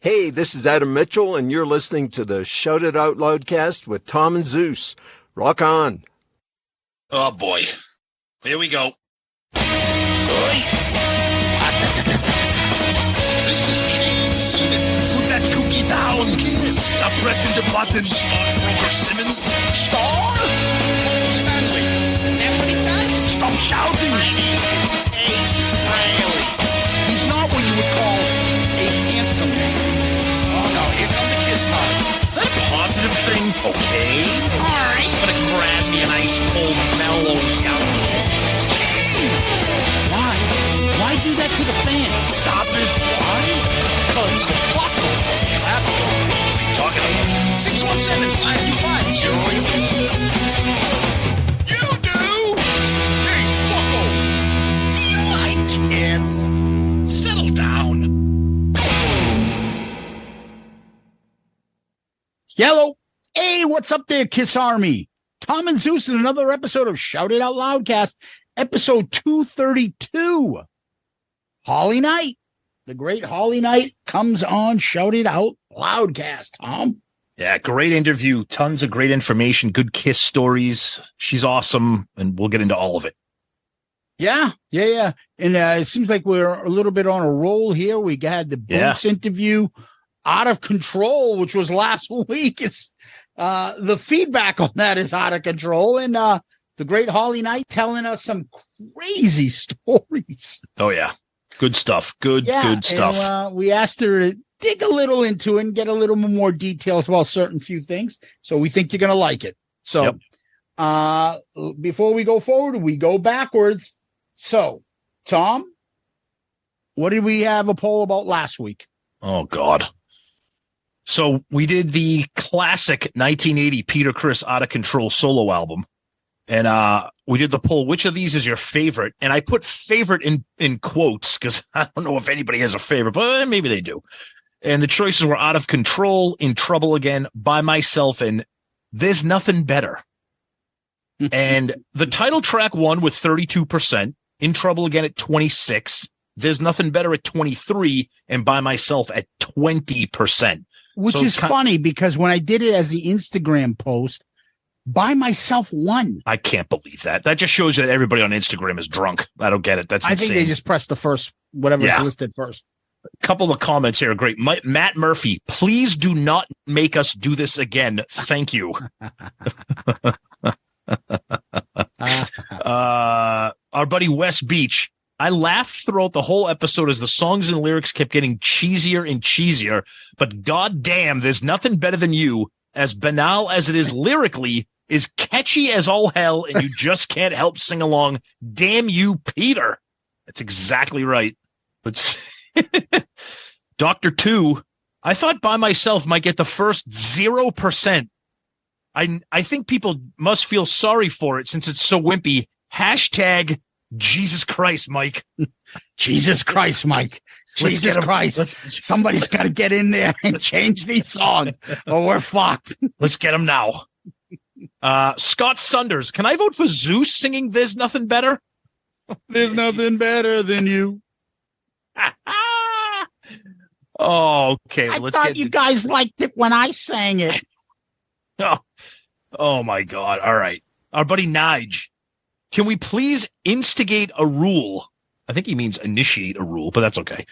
Hey, this is Adam Mitchell, and you're listening to the Shout It Out Loudcast with Tom and Zeus. Rock on. Oh, boy. Here we go. This is Simmons. Put that cookie down. Kiss. I'm pressing the button. Stockbroker Simmons. Star? Paul Stanley. Is that what he does? Stop shouting. My name is Frehley. He's not what you would call a handsome man. Oh, no. Here come the kiss times. Is that a positive thing? Okay. All right. I'm going to grab me an ice cold mellow yellow. Why do that to the fan? Stop it. Why? Because fuck them. That's what I'm talking about. 617-525-0850. You do? Hey, fucko. Do you like Kiss? Settle down. Yellow. Hey, what's up there, Kiss Army? Tom and Zeus in another episode of Shout It Out Loudcast, episode 232. Holly Knight, the great Holly Knight, comes on Shout It Out Loudcast, Tom. Yeah, great interview. Tons of great information. Good Kiss stories. She's awesome, and we'll get into all of it. Yeah. And it seems like we're a little bit on a roll here. We had the Bruce interview, Out of Control, which was last week. It's the feedback on that is out of control, and the great Holly Knight telling us some crazy stories. Oh, yeah. Good stuff. Good stuff. And, we asked her to dig a little into it and get a little more details about certain few things. So we think you're going to like it. So before we go forward, we go backwards. So, Tom, what did we have a poll about last week? Oh, God. So we did the classic 1980 Peter Criss Out of Control solo album. And we did the poll, which of these is your favorite? And I put favorite in quotes because I don't know if anybody has a favorite, but maybe they do. And the choices were Out of Control, In Trouble Again, By Myself, and There's Nothing Better. And the title track won with 32%, In Trouble Again at 26%, There's Nothing Better at 23%, and By Myself at 20%. Which is funny because when I did it as the Instagram post, By Myself won. I can't believe that. That just shows you that everybody on Instagram is drunk. I don't get it. That's insane. I think they just pressed the first, whatever's listed first. A couple of comments here are great. Matt Murphy, please do not make us do this again. Thank you. Our buddy Wes Beach, I laughed throughout the whole episode as the songs and lyrics kept getting cheesier and cheesier, but goddamn, there's nothing better than you. As banal as it is lyrically, is catchy as all hell, and you just can't help sing along. Damn you, Peter. That's exactly right. Let's Dr. 2, I thought By Myself might get the first 0%. I think people must feel sorry for it since it's so wimpy. Hashtag Jesus Christ, Mike. Jesus Christ, Mike. Jesus Christ. Somebody's got to get in there and change these songs or we're fucked. Let's get them now. Scott Sunders. Can I vote for Zeus singing There's Nothing Better? There's nothing better than you. Oh, okay. I thought you guys liked it when I sang it. Oh, my God. All right. Our buddy Nige. Can we please instigate a rule? I think he means initiate a rule, but that's okay.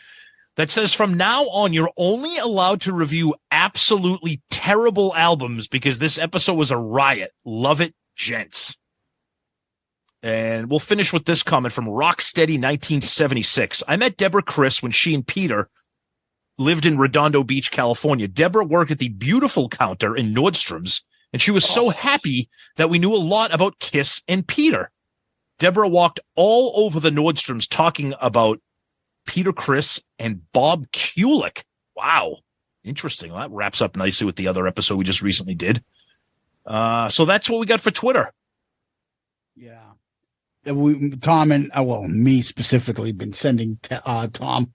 That says from now on, you're only allowed to review absolutely terrible albums because this episode was a riot. Love it, gents. And we'll finish with this comment from Rocksteady 1976. I met Deborah Criss when she and Peter lived in Redondo Beach, California. Deborah worked at the Beautiful counter in Nordstrom's, and she was so happy that we knew a lot about Kiss and Peter. Deborah walked all over the Nordstroms talking about Peter Criss and Bob Kulick. Wow. Interesting. Well, that wraps up nicely with the other episode we just recently did. So that's what we got for Twitter. Yeah. Tom and, me specifically, been sending Tom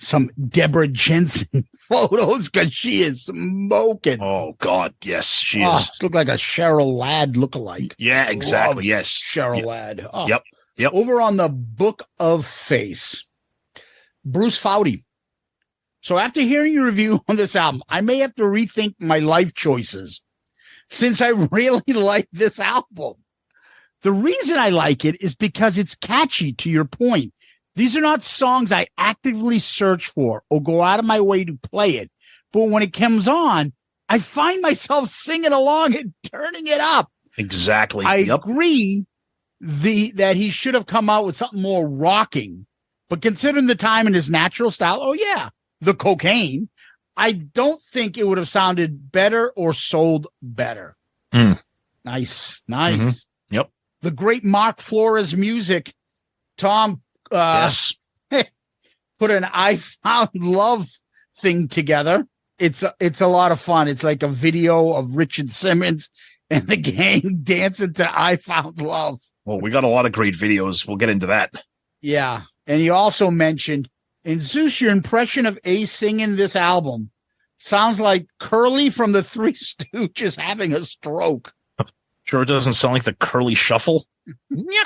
some Deborah Jensen photos because she is smoking. Oh, God. Yes, she is. Look like a Cheryl Ladd lookalike. Yeah, exactly. Yes. Cheryl Ladd. Oh. Yep. Over on the Book of Face, Bruce Foudy So after hearing your review on this album, I may have to rethink my life choices since I really like this album. The reason I like it is because it's catchy, to your point. These are not songs I actively search for or go out of my way to play it. But when it comes on, I find myself singing along and turning it up. Exactly. I agree that he should have come out with something more rocking. But considering the time and his natural style, oh, yeah, the cocaine, I don't think it would have sounded better or sold better. Nice. Mm-hmm. Yep. The great Mark Flores music. Tom yes. put an I Found Love thing together. It's a lot of fun. It's like a video of Richard Simmons and the gang dancing to I Found Love. Well, we got a lot of great videos. We'll get into that. Yeah. And he also mentioned, in Zeus, your impression of Ace singing this album sounds like Curly from the Three Stooges having a stroke. Sure, it doesn't sound like the Curly Shuffle. You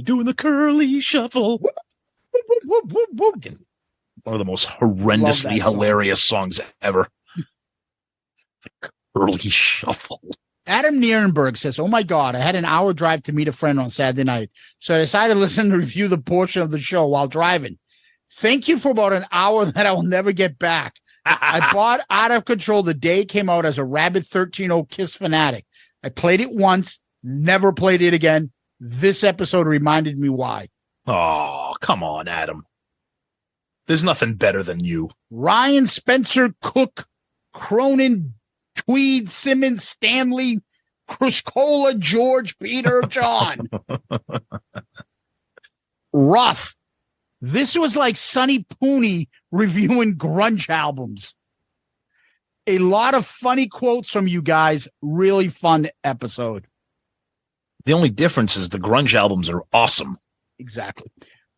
doing the Curly Shuffle? One of the most horrendously hilarious songs ever. The Curly Shuffle. Adam Nierenberg says, oh my God, I had an hour drive to meet a friend on Saturday night. So I decided to listen and review the portion of the show while driving. Thank you for about an hour that I will never get back. I bought Out of Control the day it came out as a rabid 13-0 Kiss fanatic. I played it once, never played it again. This episode reminded me why. Oh, come on, Adam. There's nothing better than you. Ryan, Spencer, Cook, Cronin, Tweed, Simmons, Stanley, Criscola, George, Peter, John. Rough. This was like Sonny Pooney reviewing grunge albums. A lot of funny quotes from you guys. Really fun episode. The only difference is the grunge albums are awesome. Exactly.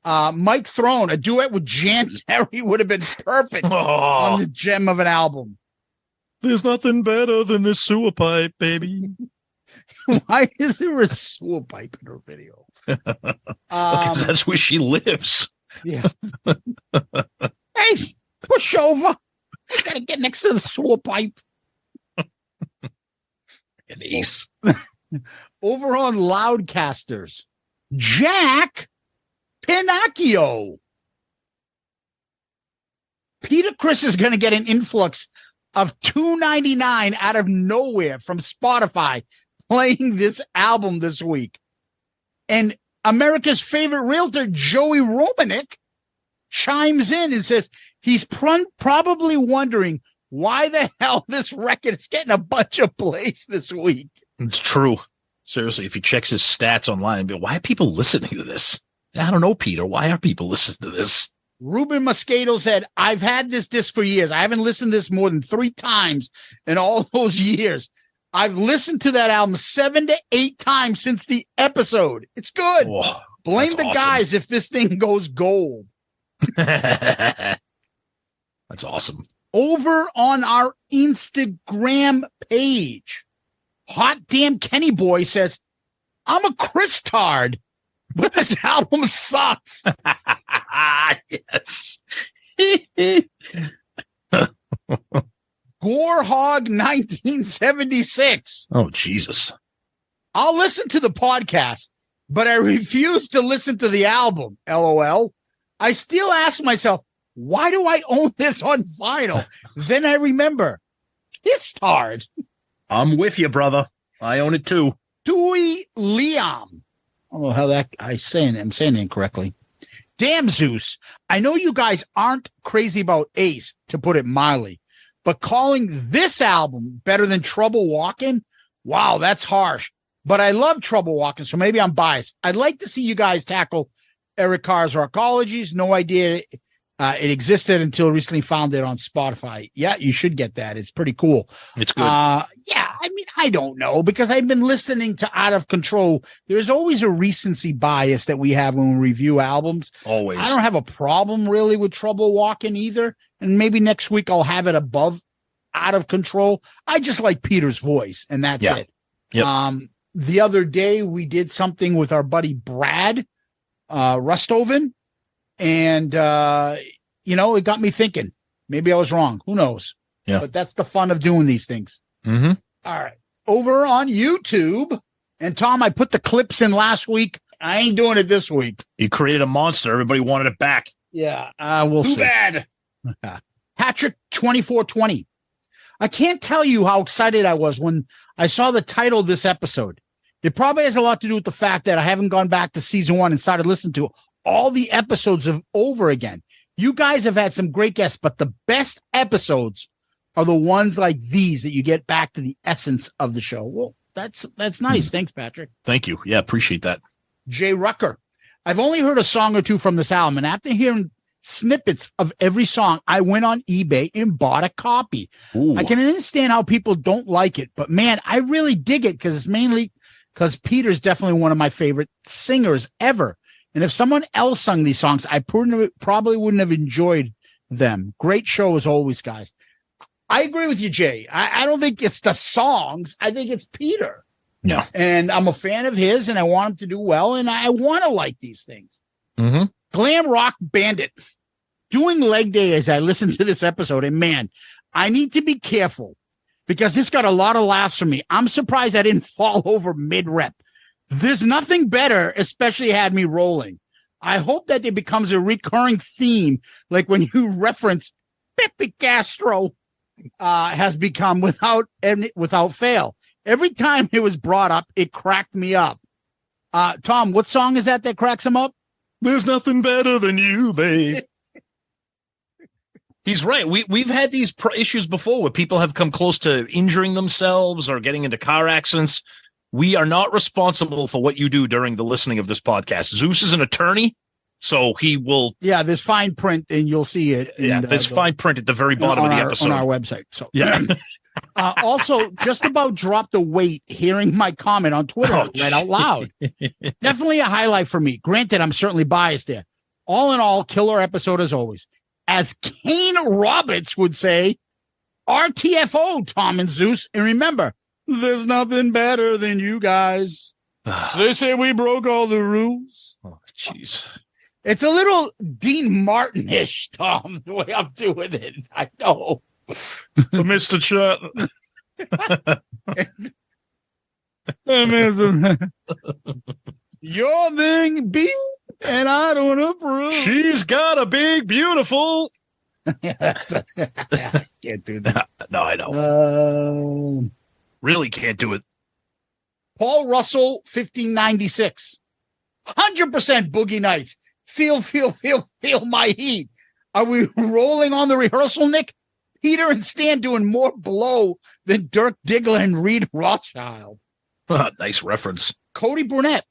Mike Throne, a duet with Jan Terry would have been perfect on the gem of an album. There's nothing better than this sewer pipe, baby. Why is there a sewer pipe in her video? Because that's where she lives. Yeah. Hey, push over. You gotta get next to the sewer pipe. An ace. Over on Loudcasters, Jack Pinocchio. Peter Criss is going to get an influx of $2.99 out of nowhere from Spotify playing this album this week. And America's favorite realtor, Joey Romanek, chimes in and says he's probably wondering why the hell this record is getting a bunch of plays this week. It's true. Seriously, if he checks his stats online, why are people listening to this? I don't know, Peter. Why are people listening to this? Ruben Moscato said, I've had this disc for years. I haven't listened to this more than 3 times in all those years. I've listened to that album 7 to 8 times since the episode. It's good. Whoa, blame the guys if this thing goes gold. That's awesome. Over on our Instagram page, Hot Damn Kenny Boy says, I'm a Christard, but this album sucks. Yes. Gorehog 1976. Oh, Jesus. I'll listen to the podcast, but I refuse to listen to the album. LOL. I still ask myself, why do I own this on vinyl? Then I remember, KISStory. I'm with you, brother. I own it too. Dewey Liam. I don't know how I'm saying it incorrectly. Damn, Zeus. I know you guys aren't crazy about Ace, to put it mildly, but calling this album better than Trouble Walking, wow, that's harsh. But I love Trouble Walking, so maybe I'm biased. I'd like to see you guys tackle Eric Carr's Rockologies. No idea it existed until recently found it on Spotify. Yeah, you should get that. It's pretty cool. It's good. Yeah, I mean, I don't know, because I've been listening to Out of Control. There's always a recency bias that we have when we review albums. Always. I don't have a problem really with Trouble Walking either. And maybe next week I'll have it above Out of Control. I just like Peter's voice, and that's it. Yep. The other day we did something with our buddy Brad Rustoven. And, it got me thinking. Maybe I was wrong. Who knows? Yeah. But that's the fun of doing these things. Mm-hmm. All right. Over on YouTube. And Tom, I put the clips in last week. I ain't doing it this week. You created a monster. Everybody wanted it back. Yeah. We'll see. Too bad. Patrick 2420. I can't tell you how excited I was when I saw the title of this episode. It probably has a lot to do with the fact that I haven't gone back to season 1 and started listening to all the episodes over again. You guys have had some great guests, but the best episodes are the ones like these that you get back to the essence of the show. Well, that's nice. Thanks, Patrick. Thank you. Yeah, appreciate that. Jay Rucker. I've only heard a song or two from this album, and after hearing snippets of every song, I went on eBay and bought a copy. Ooh. I can understand how people don't like it, but man, I really dig it because it's mainly because Peter's definitely one of my favorite singers ever. And if someone else sung these songs, I probably wouldn't have enjoyed them. Great show as always, guys. I agree with you, Jay. I don't think it's the songs. I think it's Peter. Yeah. And I'm a fan of his, and I want him to do well, and I want to like these things. Mm-hmm. Glam Rock Bandit. Doing leg day as I listen to this episode, and man, I need to be careful because this got a lot of laughs from me. I'm surprised I didn't fall over mid-rep. There's nothing better, especially had me rolling. I hope that it becomes a recurring theme, like when you reference Pepe Castro has become without fail. Every time it was brought up, it cracked me up. Tom, what song is that cracks him up? There's nothing better than you, babe. He's right. We've had these issues before where people have come close to injuring themselves or getting into car accidents. We are not responsible for what you do during the listening of this podcast. Zeus is an attorney, so he will. Yeah, there's fine print, and you'll see it. There's fine print at the very bottom of the episode on our website. So yeah. Also, just about dropped the weight hearing my comment on Twitter read out loud. Definitely a highlight for me. Granted, I'm certainly biased there. All in all, killer episode as always. As Kane Roberts would say, RTFO, Tom and Zeus. And remember, there's nothing better than you guys. They say we broke all the rules. Oh, jeez. It's a little Dean Martin-ish, Tom, the way I'm doing it. I know. Mr. Chat. Your thing big, and I don't approve. She's got a big, beautiful. Can't do that. No, I know. Really can't do it. Paul Russell, 1596. 100% Boogie Nights. Feel my heat. Are we rolling on the rehearsal, Nick? Peter and Stan doing more blow than Dirk Diggler and Reed Rothschild. Nice reference. Cody Burnett.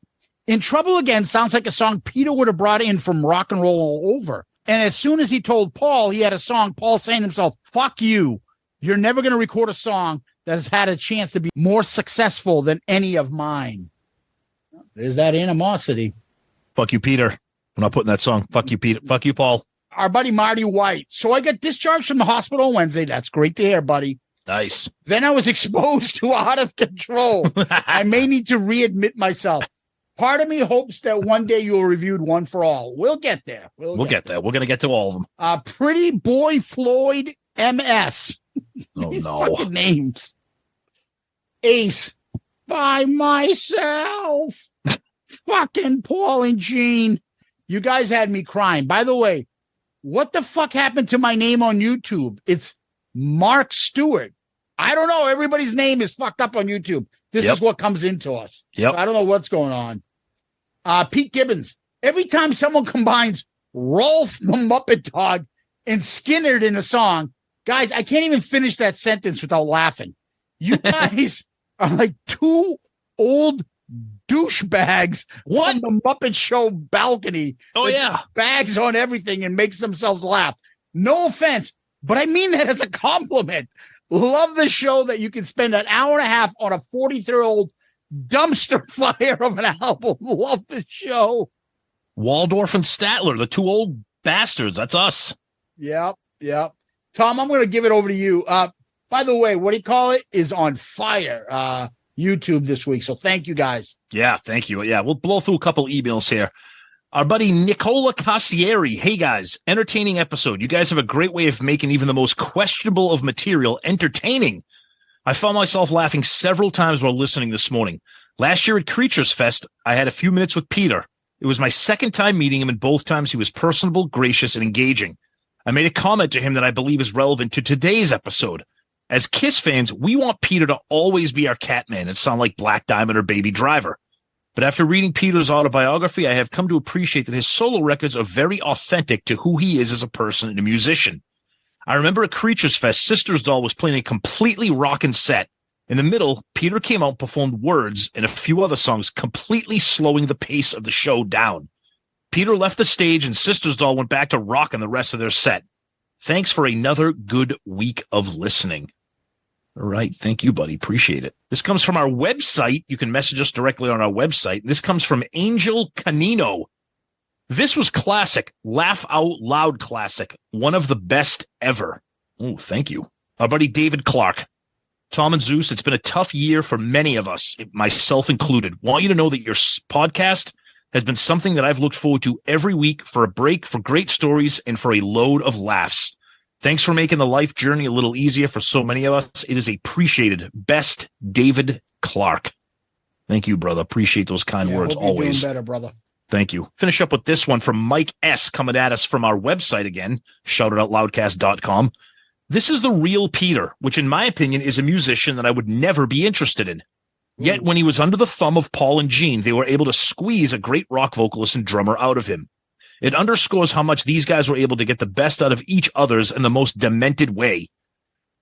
In Trouble Again sounds like a song Peter would have brought in from Rock and Roll All Over. And as soon as he told Paul he had a song, Paul saying to himself, fuck you. You're never going to record a song that has had a chance to be more successful than any of mine. There's that animosity. Fuck you, Peter. I'm not putting that song. Fuck you, Peter. Fuck you, Paul. Our buddy Marty White. So I got discharged from the hospital on Wednesday. That's great to hear, buddy. Nice. Then I was exposed to Out of Control. I may need to readmit myself. Part of me hopes that one day you'll reviewed One for All. We'll get there. We'll get there. We're going to get to all of them. Pretty Boy Floyd MS. Oh, These no. fucking names. Ace. By myself. Fucking Paul and Gene. You guys had me crying. By the way, what the fuck happened to my name on YouTube? It's Mark Stewart. I don't know. Everybody's name is fucked up on YouTube. This is what comes into us. Yep. So I don't know what's going on. Pete Gibbons. Every time someone combines Rolf the Muppet Dog and Skinner in a song, guys, I can't even finish that sentence without laughing. You guys are like two old douchebags on the Muppet Show balcony. Oh, yeah. Bags on everything and makes themselves laugh. No offense, but I mean that as a compliment. Love the show that you can spend an hour and a half on a 43-year-old dumpster fire of an album. Love the show. Waldorf and Statler, the two old bastards. That's us. Yep. Tom, I'm going to give it over to you. By the way, what do you call it is on fire. YouTube this week. So thank you guys. Yeah, thank you. Yeah, we'll blow through a couple emails here. Our buddy Nicola Cassieri. Hey guys, entertaining episode. You guys have a great way of making even the most questionable of material entertaining. I found myself laughing several times while listening this morning. Last year at Creatures Fest, I had a few minutes with Peter. It was my second time meeting him, and both times he was personable, gracious, and engaging. I made a comment to him that I believe is relevant to today's episode. As KISS fans, we want Peter to always be our Catman and sound like Black Diamond or Baby Driver. But after reading Peter's autobiography, I have come to appreciate that his solo records are very authentic to who he is as a person and a musician. I remember at Creatures Fest, Sister's Doll was playing a completely rockin' set. In the middle, Peter came out and performed Words and a few other songs, completely slowing the pace of the show down. Peter left the stage and Sister's Doll went back to rocking the rest of their set. Thanks for another good week of listening. All right. Thank you, buddy. Appreciate it. This comes from our website. You can message us directly on our website. This comes from Angel Canino. This was classic. Laugh out loud classic. One of the best ever. Oh, thank you. Our buddy David Clark. Tom and Zeus, it's been a tough year for many of us, myself included. Want you to know that your podcast has been something that I've looked forward to every week for a break, for great stories, and for a load of laughs. Thanks for making the life journey a little easier for so many of us. It is appreciated. Best, David Clark. Thank you, brother. Appreciate those kind words always. Doing better, brother. Thank you. Finish up with this one from Mike S. coming at us from our website again, shoutitoutloudcast.com. This is the real Peter, which in my opinion is a musician that I would never be interested in. Yet when he was under the thumb of Paul and Gene, they were able to squeeze a great rock vocalist and drummer out of him. It underscores how much these guys were able to get the best out of each other's in the most demented way.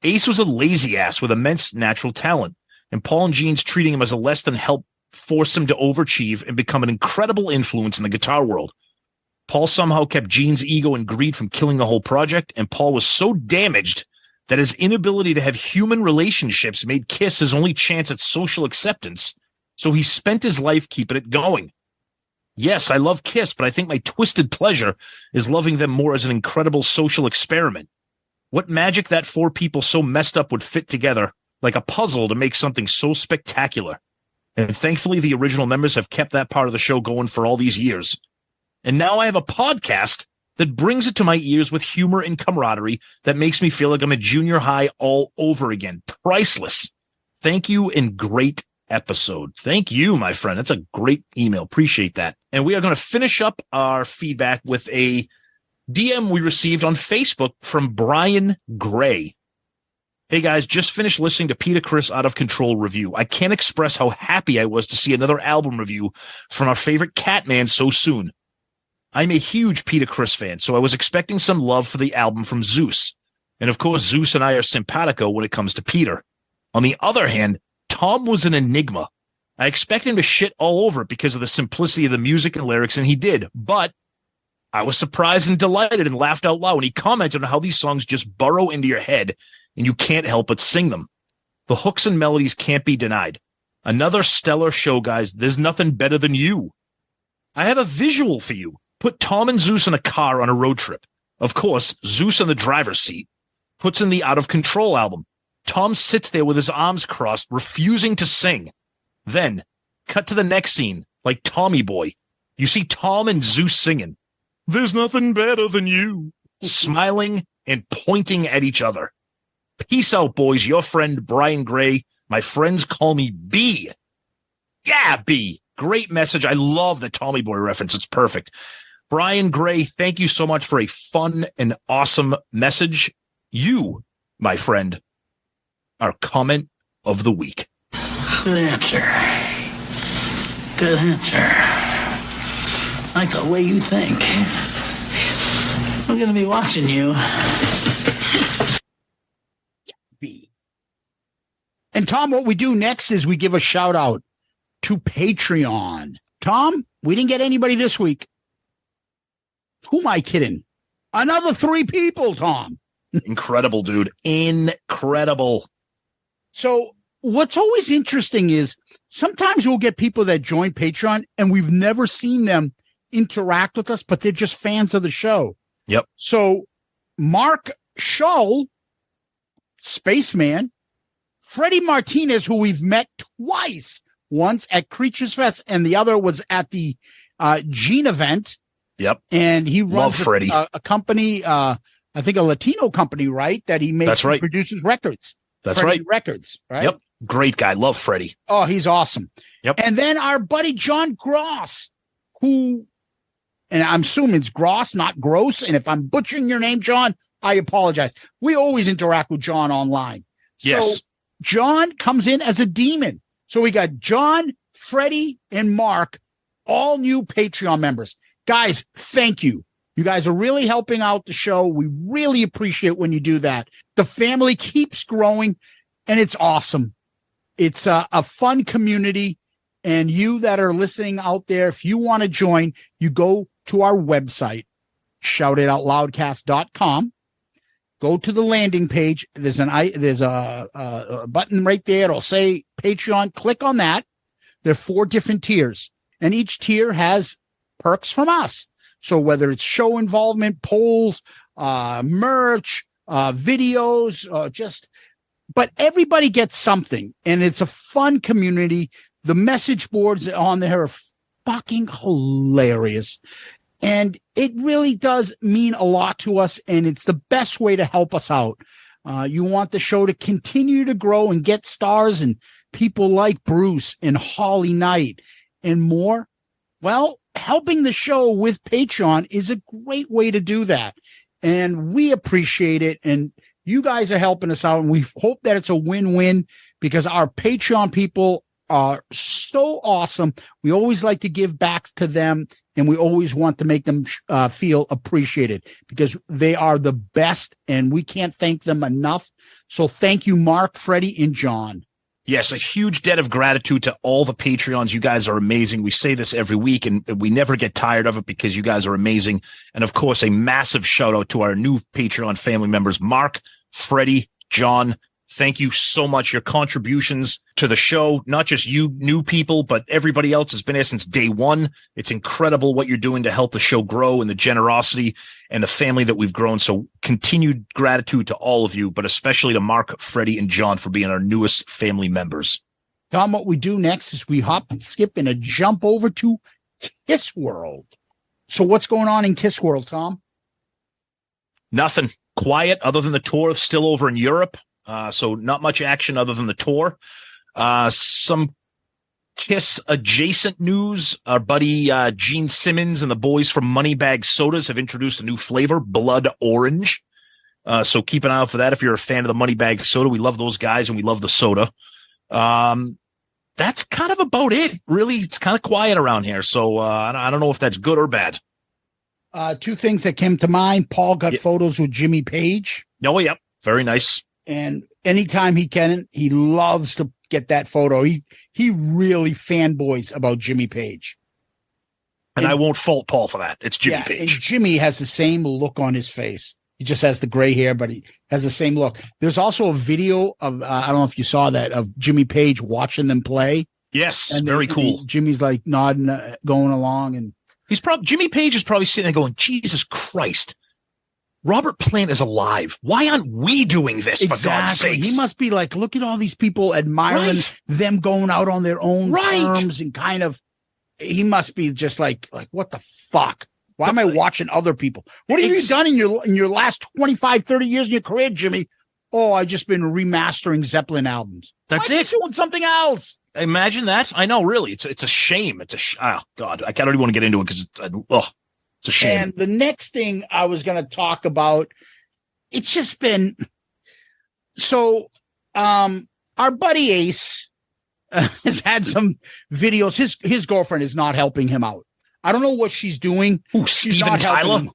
Ace was a lazy ass with immense natural talent, and Paul and Gene's treating him as a less than help forced him to overachieve and become an incredible influence in the guitar world. Paul somehow kept Gene's ego and greed from killing the whole project, and Paul was so damaged that his inability to have human relationships made KISS his only chance at social acceptance, so he spent his life keeping it going. Yes, I love KISS, but I think my twisted pleasure is loving them more as an incredible social experiment. What magic that four people so messed up would fit together like a puzzle to make something so spectacular. And thankfully, the original members have kept that part of the show going for all these years. And now I have a podcast that brings it to my ears with humor and camaraderie that makes me feel like I'm at junior high all over again. Priceless. Thank you and great episode. Thank you, my friend. That's a great email. Appreciate that. And we are going to finish up our feedback with a DM we received on Facebook from Brian Gray. Hey guys, just finished listening to Peter Criss Out of Control review. I can't express how happy I was to see another album review from our favorite Catman so soon. I'm a huge Peter Criss fan, so I was expecting some love for the album from Zeus. And of course, Zeus and I are simpatico when it comes to Peter. On the other hand, Tom was an enigma. I expected him to shit all over it because of the simplicity of the music and lyrics, and he did. But I was surprised and delighted and laughed out loud when he commented on how these songs just burrow into your head and you can't help but sing them. The hooks and melodies can't be denied. Another stellar show, guys. There's nothing better than you. I have a visual for you. Put Tom and Zeus in a car on a road trip. Of course, Zeus in the driver's seat. Puts in the Out of Control album. Tom sits there with his arms crossed, refusing to sing. Then, cut to the next scene, like Tommy Boy. You see Tom and Zeus singing. There's nothing better than you. Smiling and pointing at each other. Peace out, boys. Your friend, Brian Gray. My friends call me B. Yeah, B. Great message. I love the Tommy Boy reference. It's perfect. Brian Gray, thank you so much for a fun and awesome message. You, my friend, are comment of the week. Good answer. Good answer. I like the way you think. I'm going to be watching you. And Tom, what we do next is we give a shout out to Patreon. Tom, we didn't get anybody this week. Who am I kidding? Another 3 people, Tom. Incredible, dude. Incredible. So what's always interesting is sometimes we'll get people that join Patreon and we've never seen them interact with us, but they're just fans of the show. Yep. So Mark Shull, Spaceman, Freddie Martinez, who we've met twice, once at Creatures Fest and the other was at the Gene Event. Yep. And he runs a company, I think a Latino company, right? That he makes, That's right. Produces records. That's Freddie right. Records, right? Yep. Great guy. Love Freddie. Oh, he's awesome. Yep. And then our buddy John Gross, who, and I'm assuming it's Gross, not Gross. And if I'm butchering your name, John, I apologize. We always interact with John online. Yes. So John comes in as a demon. So we got John, Freddie, and Mark, all new Patreon members. Guys, thank you. You guys are really helping out the show. We really appreciate when you do that. The family keeps growing, and it's awesome. It's a fun community. And you that are listening out there, if you want to join, you go to our website, shoutitoutloudcast.com. Go to the landing page. There's a button right there. It'll say Patreon. Click on that. There are 4 different tiers, and each tier has perks from us. So whether it's show involvement, polls, merch, videos, but everybody gets something, and it's a fun community. The message boards on there are fucking hilarious. And it really does mean a lot to us, and it's the best way to help us out. You want the show to continue to grow and get stars and people like Bruce and Holly Knight and more. Well, helping the show with Patreon is a great way to do that. And we appreciate it. And you guys are helping us out. And we hope that it's a win-win, because our Patreon people are so awesome. We always like to give back to them, and we always want to make them feel appreciated, because they are the best, and we can't thank them enough. So thank you, Mark, Freddie, and John. Yes, a huge debt of gratitude to all the Patreons. You guys are amazing. We say this every week, and we never get tired of it, because you guys are amazing. And of course, a massive shout out to our new Patreon family members, Mark, Freddie, John. Thank you so much. Your contributions to the show, not just you new people, but everybody else has been here since day one. It's incredible what you're doing to help the show grow, and the generosity and the family that we've grown. So continued gratitude to all of you, but especially to Mark, Freddie, and John for being our newest family members. Tom, what we do next is we hop and skip and a jump over to Kiss World. So what's going on in Kiss World, Tom? Nothing. Quiet, other than the tour still over in Europe. So not much action other than the tour. Some Kiss adjacent news. Our buddy Gene Simmons and the boys from Moneybag Sodas have introduced a new flavor, Blood Orange. So keep an eye out for that if you're a fan of the Moneybag Soda. We love those guys, and we love the soda. That's kind of about it. Really, it's kind of quiet around here. So I don't know if that's good or bad. 2 things that came to mind. Paul got photos with Jimmy Page. Oh, yep. Very nice. And anytime he can, he loves to get that photo. He really fanboys about Jimmy Page. And I won't fault Paul for that. It's Jimmy Page. And Jimmy has the same look on his face. He just has the gray hair, but he has the same look. There's also a video of, I don't know if you saw that, of Jimmy Page watching them play. Yes, and very cool. Jimmy's like nodding, going along. And Jimmy Page is probably sitting there going, Jesus Christ. Robert Plant is alive. Why aren't we doing this, for God's sake? He must be like, look at all these people admiring them going out on their own terms, and kind of, he must be just like what the fuck? Why am I watching other people? What have you done in your last 25, 30 years in your career, Jimmy? Oh, I've just been remastering Zeppelin albums. That's it. Doing something else. Imagine that. I know, really. It's a shame. Oh, God. I don't even want to get into it because it's a shame. And the next thing I was going to talk about, it's just been so. Our buddy Ace has had some videos. His girlfriend is not helping him out. I don't know what she's doing. Ooh, Steven Tyler.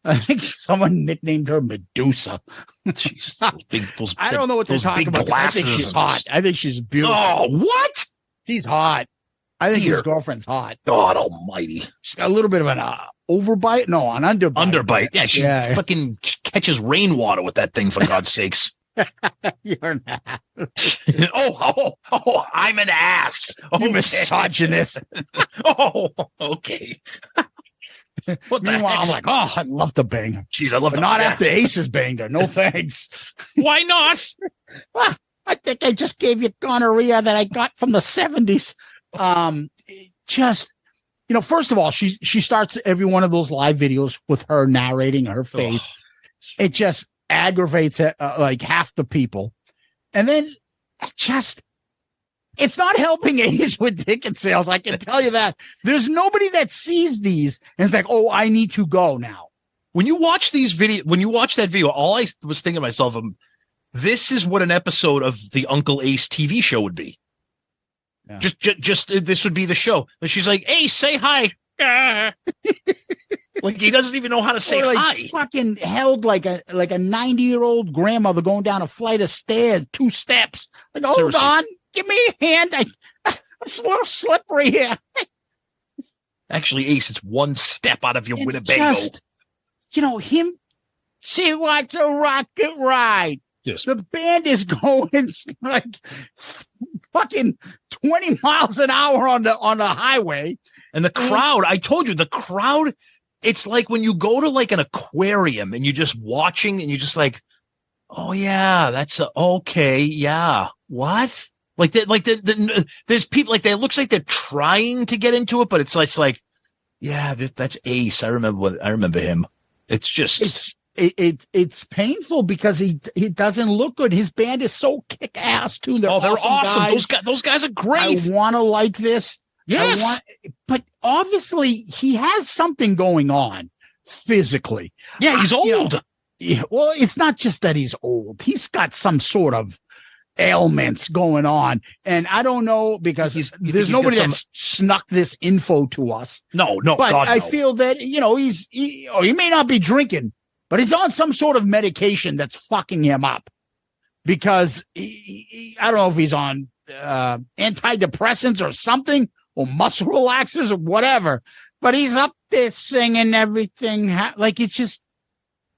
I think someone nicknamed her Medusa. Jeez, I don't know what they're talking about. I think she's hot. I think she's beautiful. Oh, what? She's hot. I think his girlfriend's hot. God almighty. She's got a little bit of an overbite. No, an underbite. Underbite. Yeah, she fucking catches rainwater with that thing, for God's sakes. You're an ass. Oh, I'm an ass. You misogynist. Oh, okay. What the Meanwhile, I'm like, oh, I'd love to bang her. Jeez, I love but not after Ace has banged her. No thanks. Why not? I think I just gave you gonorrhea that I got from the 70s. first of all, she starts every one of those live videos with her narrating her face. Ugh. It just aggravates like half the people. And then it's not helping Ace with ticket sales. I can tell you that. There's nobody that sees these and it's like, oh, I need to go now. When you watch that video, all I was thinking to myself, this is what an episode of the Uncle Ace TV show would be. Yeah. Just this would be the show. And she's like, Ace, say hi. Like he doesn't even know how to say hi. Fucking held like a 90-year-old grandmother going down a flight of stairs, 2 steps. Like, hold on, give me a hand. It's a little slippery here. Actually, Ace, it's 1 step out of your Winnebago. Him. She wants a rocket ride. Yes. The band is going like fucking 20 miles an hour on the highway. And the crowd, I told you, the crowd, it's like when you go to like an aquarium and you're just watching and you're just like, oh yeah, that's okay. Yeah. What? There's people like that. It looks like they're trying to get into it, but it's like, yeah, that's Ace. I remember him. It's just, it's painful because he doesn't look good. His band is so kick ass too. They're awesome. Those guys are great. I want to like this. Yes. But obviously he has something going on physically. Yeah, he's old. Well, it's not just that he's old. He's got some sort of ailments going on. And I don't know because there's nobody that's snuck this info to us. No. But God, I feel that, he may not be drinking, but he's on some sort of medication that's fucking him up because I don't know if he's on antidepressants or something or muscle relaxers or whatever, but he's up there singing everything. Like it's just,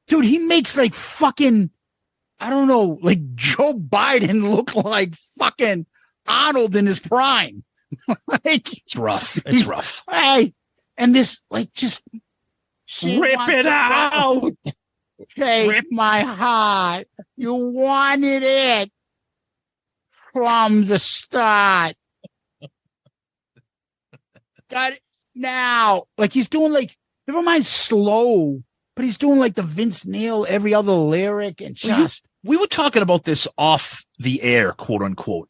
dude, he makes like fucking, I don't know, like Joe Biden look like fucking Arnold in his prime. Like it's rough. It's rough. Hey, and this like just rip it out. Take my heart. You wanted it from the start. Got it now. Like he's doing like, never mind slow, but he's doing like the Vince Neil every other lyric and just. We were talking about this off the air, quote unquote.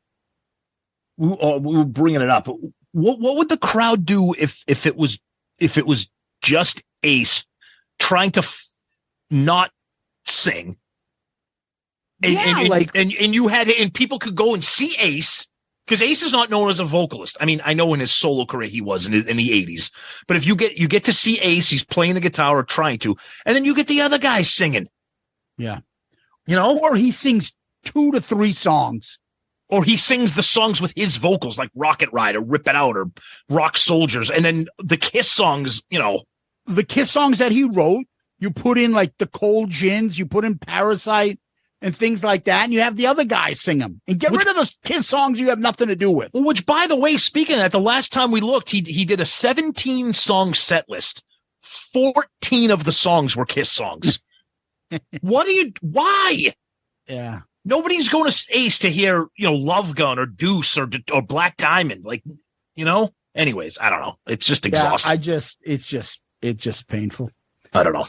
We were bringing it up. What would the crowd do if it was just Ace trying to not sing? And you had and people could go and see Ace. Because Ace is not known as a vocalist. I mean, I know in his solo career he was in the 80s. But if you get to see Ace, he's playing the guitar or trying to, and then you get the other guys singing. Yeah. Or he sings 2 to 3 songs. Or he sings the songs with his vocals, like Rocket Ride or Rip It Out or Rock Soldiers. And then the Kiss songs, The Kiss songs that he wrote, you put in like the Cold Gins, you put in Parasite. And things like that, and you have the other guys sing them. And get rid of those Kiss songs you have nothing to do with. Which, by the way, speaking of that, the last time we looked, he did a 17-song set list. 14 of the songs were Kiss songs. Why? Yeah. Nobody's going to Ace to hear, Love Gun or Deuce or Black Diamond. Like, anyways, I don't know. It's just exhausting. It's just painful. I don't know.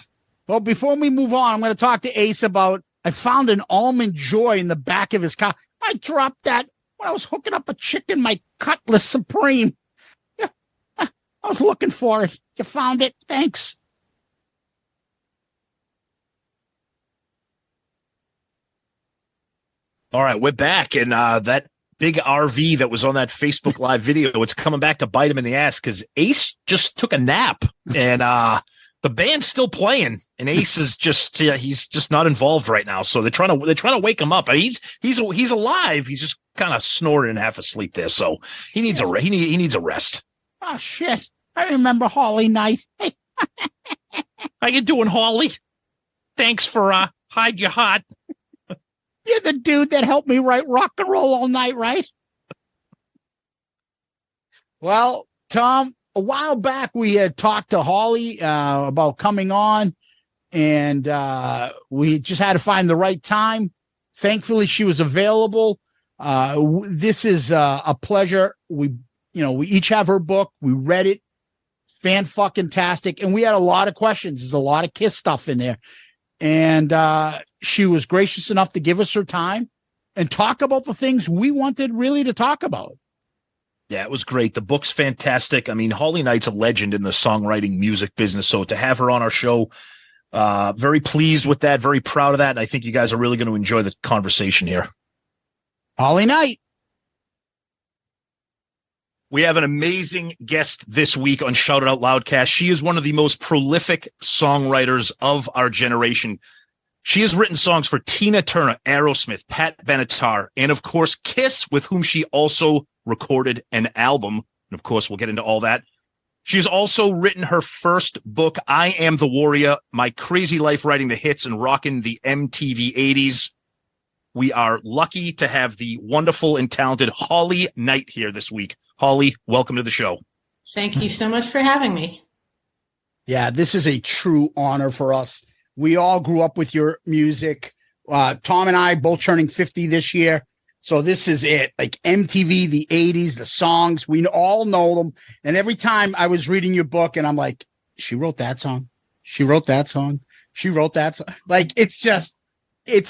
Well, before we move on, I'm going to talk to Ace about, I found an Almond Joy in the back of his car. I dropped that when I was hooking up a chick in my Cutlass Supreme. Yeah, I was looking for it. You found it. Thanks. All right, we're back. And that big RV that was on that Facebook Live video, it's coming back to bite him in the ass because Ace just took a nap. And the band's still playing, and Ace is he's just not involved right now. So they're trying to wake him up. He's alive. He's just kind of snoring and half asleep there. So he needs he needs a rest. Oh shit! I remember Holly Night. Hey. How you doing, Holly? Thanks for Hide Your Heart. You're the dude that helped me write Rock and Roll All Night, right? Well, Tom, a while back, we had talked to Holly about coming on, and we just had to find the right time. Thankfully, she was available. This is a pleasure. We each have her book. We read it. fan-fucking-tastic. And we had a lot of questions. There's a lot of KISS stuff in there. And she was gracious enough to give us her time and talk about the things we wanted really to talk about. Yeah, it was great. The book's fantastic. I mean, Holly Knight's a legend in the songwriting music business. So to have her on our show, very pleased with that, very proud of that. And I think you guys are really going to enjoy the conversation here. Holly Knight. We have an amazing guest this week on Shout It Out Loudcast. She is one of the most prolific songwriters of our generation. She has written songs for Tina Turner, Aerosmith, Pat Benatar, and of course, KISS, with whom she also recorded an album. And of course, we'll get into all that. She has also written her first book, I Am the Warrior, My Crazy Life Writing the Hits and Rocking the MTV 80s. We are lucky to have the wonderful and talented Holly Knight here this week. Holly, welcome to the show. Thank you so much for having me. Yeah, this is a true honor for us. We all grew up with your music. Tom and I both turning 50 this year. So this is it. Like MTV, the 80s, the songs, we all know them. And every time I was reading your book and I'm like, she wrote that song. She wrote that song. She wrote that song. Like, it's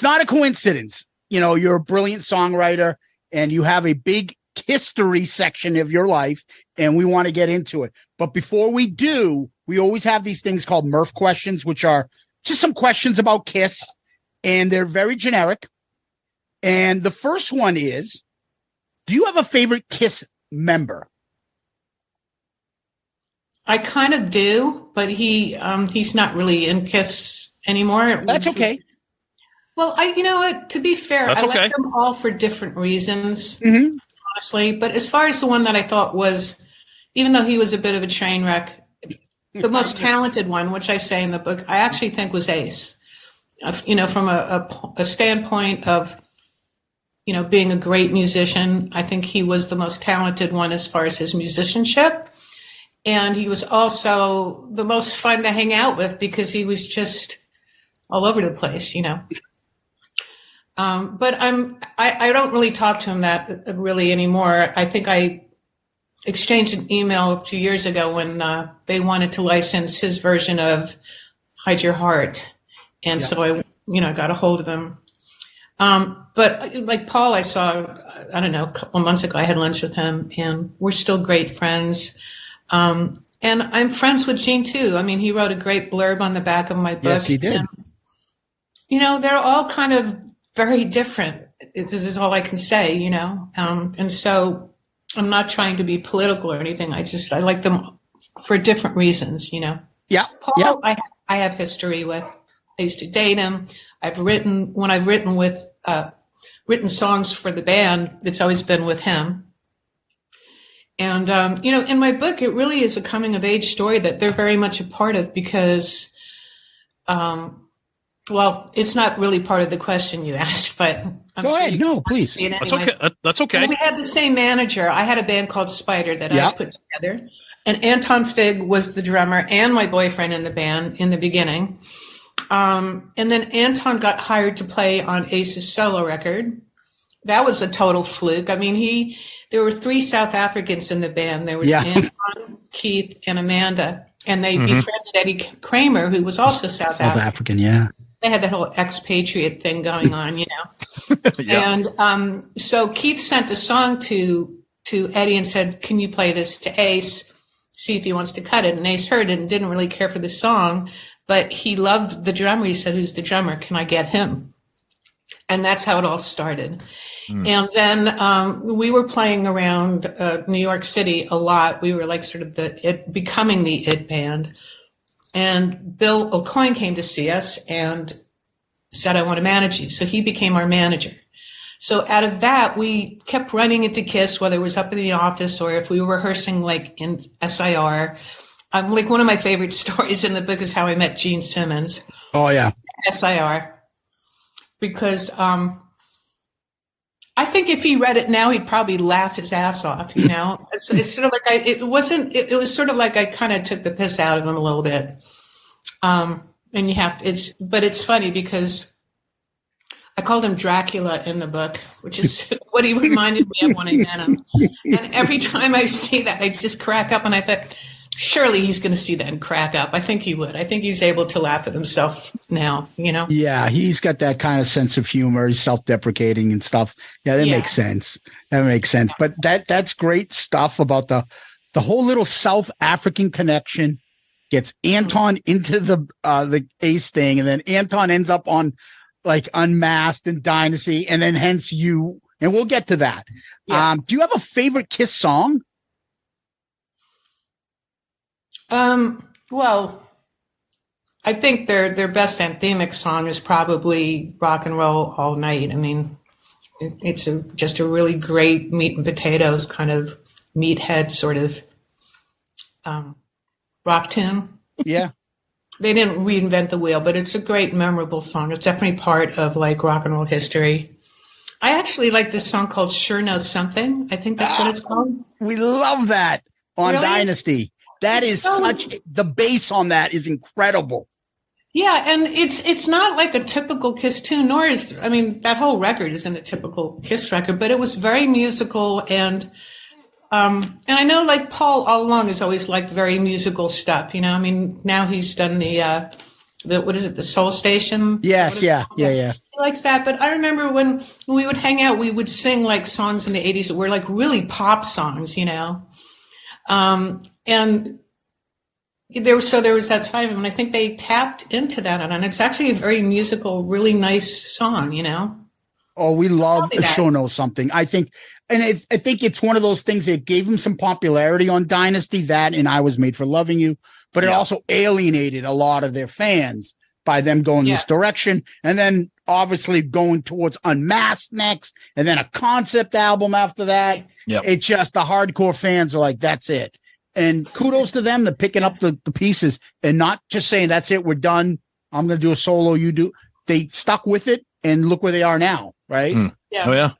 not a coincidence. You know, you're a brilliant songwriter and you have a big history section of your life and we want to get into it. But before we do, we always have these things called Murph questions, which are just some questions about KISS, and they're very generic. And the first one is, do you have a favorite KISS member? I kind of do, but he's not really in KISS anymore. That's okay. Well, to be fair, That's I okay. like them all for different reasons, Mm-hmm. honestly. But as far as the one that I thought was, even though he was a bit of a train wreck, the most talented one, which I say in the book, I actually think was Ace. From a standpoint of, being a great musician, I think he was the most talented one as far as his musicianship. And he was also the most fun to hang out with because he was just all over the place, But I don't really talk to him that really anymore. I think I exchanged an email a few years ago when they wanted to license his version of Hide Your Heart. And so I got a hold of them. But like Paul, I saw, I don't know, a couple of months ago, I had lunch with him and we're still great friends. And I'm friends with Gene too. I mean, he wrote a great blurb on the back of my book. Yes, he did. And, they're all kind of very different. This is all I can say, and so I'm not trying to be political or anything. I like them for different reasons, Yeah. Paul, Yeah. I have history with. I used to date him. I've written songs for the band. It's always been with him. And, in my book, it really is a coming of age story that they're very much a part of because, it's not really part of the question you asked, but Go ahead. No, please. Anyway. That's okay. That's okay. We had the same manager. I had a band called Spider that I put together. And Anton Fig was the drummer and my boyfriend in the band in the beginning. And then Anton got hired to play on Ace's solo record. That was a total fluke. I mean, there were 3 South Africans in the band. There was Anton, Keith, and Amanda. And they befriended Eddie Kramer, who was also South African. Yeah. They had that whole expatriate thing going on, Yeah. And so Keith sent a song to Eddie and said, can you play this to Ace? See if he wants to cut it. And Ace heard it and didn't really care for the song, but he loved the drummer. He said, who's the drummer? Can I get him? And that's how it all started. And then we were playing around New York City a lot. We were like sort of becoming the it band. And Bill O'Coin came to see us and said, I want to manage you. So he became our manager. So out of that, we kept running into KISS, whether it was up in the office or if we were rehearsing like in SIR. Like one of my favorite stories in the book is how I met Gene Simmons. Oh, yeah. SIR. Because I think if he read it now, he'd probably laugh his ass off, It's sort of like it was sort of like I kind of took the piss out of him a little bit. And you have to, but it's funny because I called him Dracula in the book, which is what he reminded me of when I met him. And every time I see that, I just crack up and I thought, surely he's going to see that and crack up. I think he would. I think he's able to laugh at himself now, Yeah, he's got that kind of sense of humor. He's self-deprecating and stuff. Yeah, that makes sense. That makes sense. But that's great stuff about the whole little South African connection. Gets Anton into the Ace thing, and then Anton ends up on like Unmasked and Dynasty, and then hence you, and we'll get to that. Yeah. Do you have a favorite Kiss song? Well, I think their best anthemic song is probably Rock and Roll All Night. I mean, it's just a really great meat and potatoes kind of meathead sort of rock tune. Yeah. They didn't reinvent the wheel, but it's a great, memorable song. It's definitely part of like rock and roll history. I actually like this song called Sure Knows Something. I think that's what it's called. We love that on Really? Dynasty. That is the bass on that is incredible. Yeah, and it's not like a typical Kiss tune, nor is, I mean, that whole record isn't a typical Kiss record, but it was very musical and I know like Paul all along has always liked very musical stuff, I mean, now he's done the what is it, the Soul Station? Yes, yeah. He likes that, but I remember when we would hang out, we would sing like songs in the 80s that were like really pop songs, and there was that side of him, and I think they tapped into that, and it's actually a very musical, really nice song, Oh, we love Sure Knows Something. I think it's one of those things that gave him some popularity on Dynasty, that and I Was Made for Loving You, but it also alienated a lot of their fans by them going this direction, and then obviously going towards Unmasked next, and then a concept album after that. Yep. It's just the hardcore fans are like, that's it. And kudos to them, they're picking up the pieces and not just saying, that's it, we're done. I'm going to do a solo, you do. They stuck with it, and look where they are now, right? Yeah. Oh, yeah.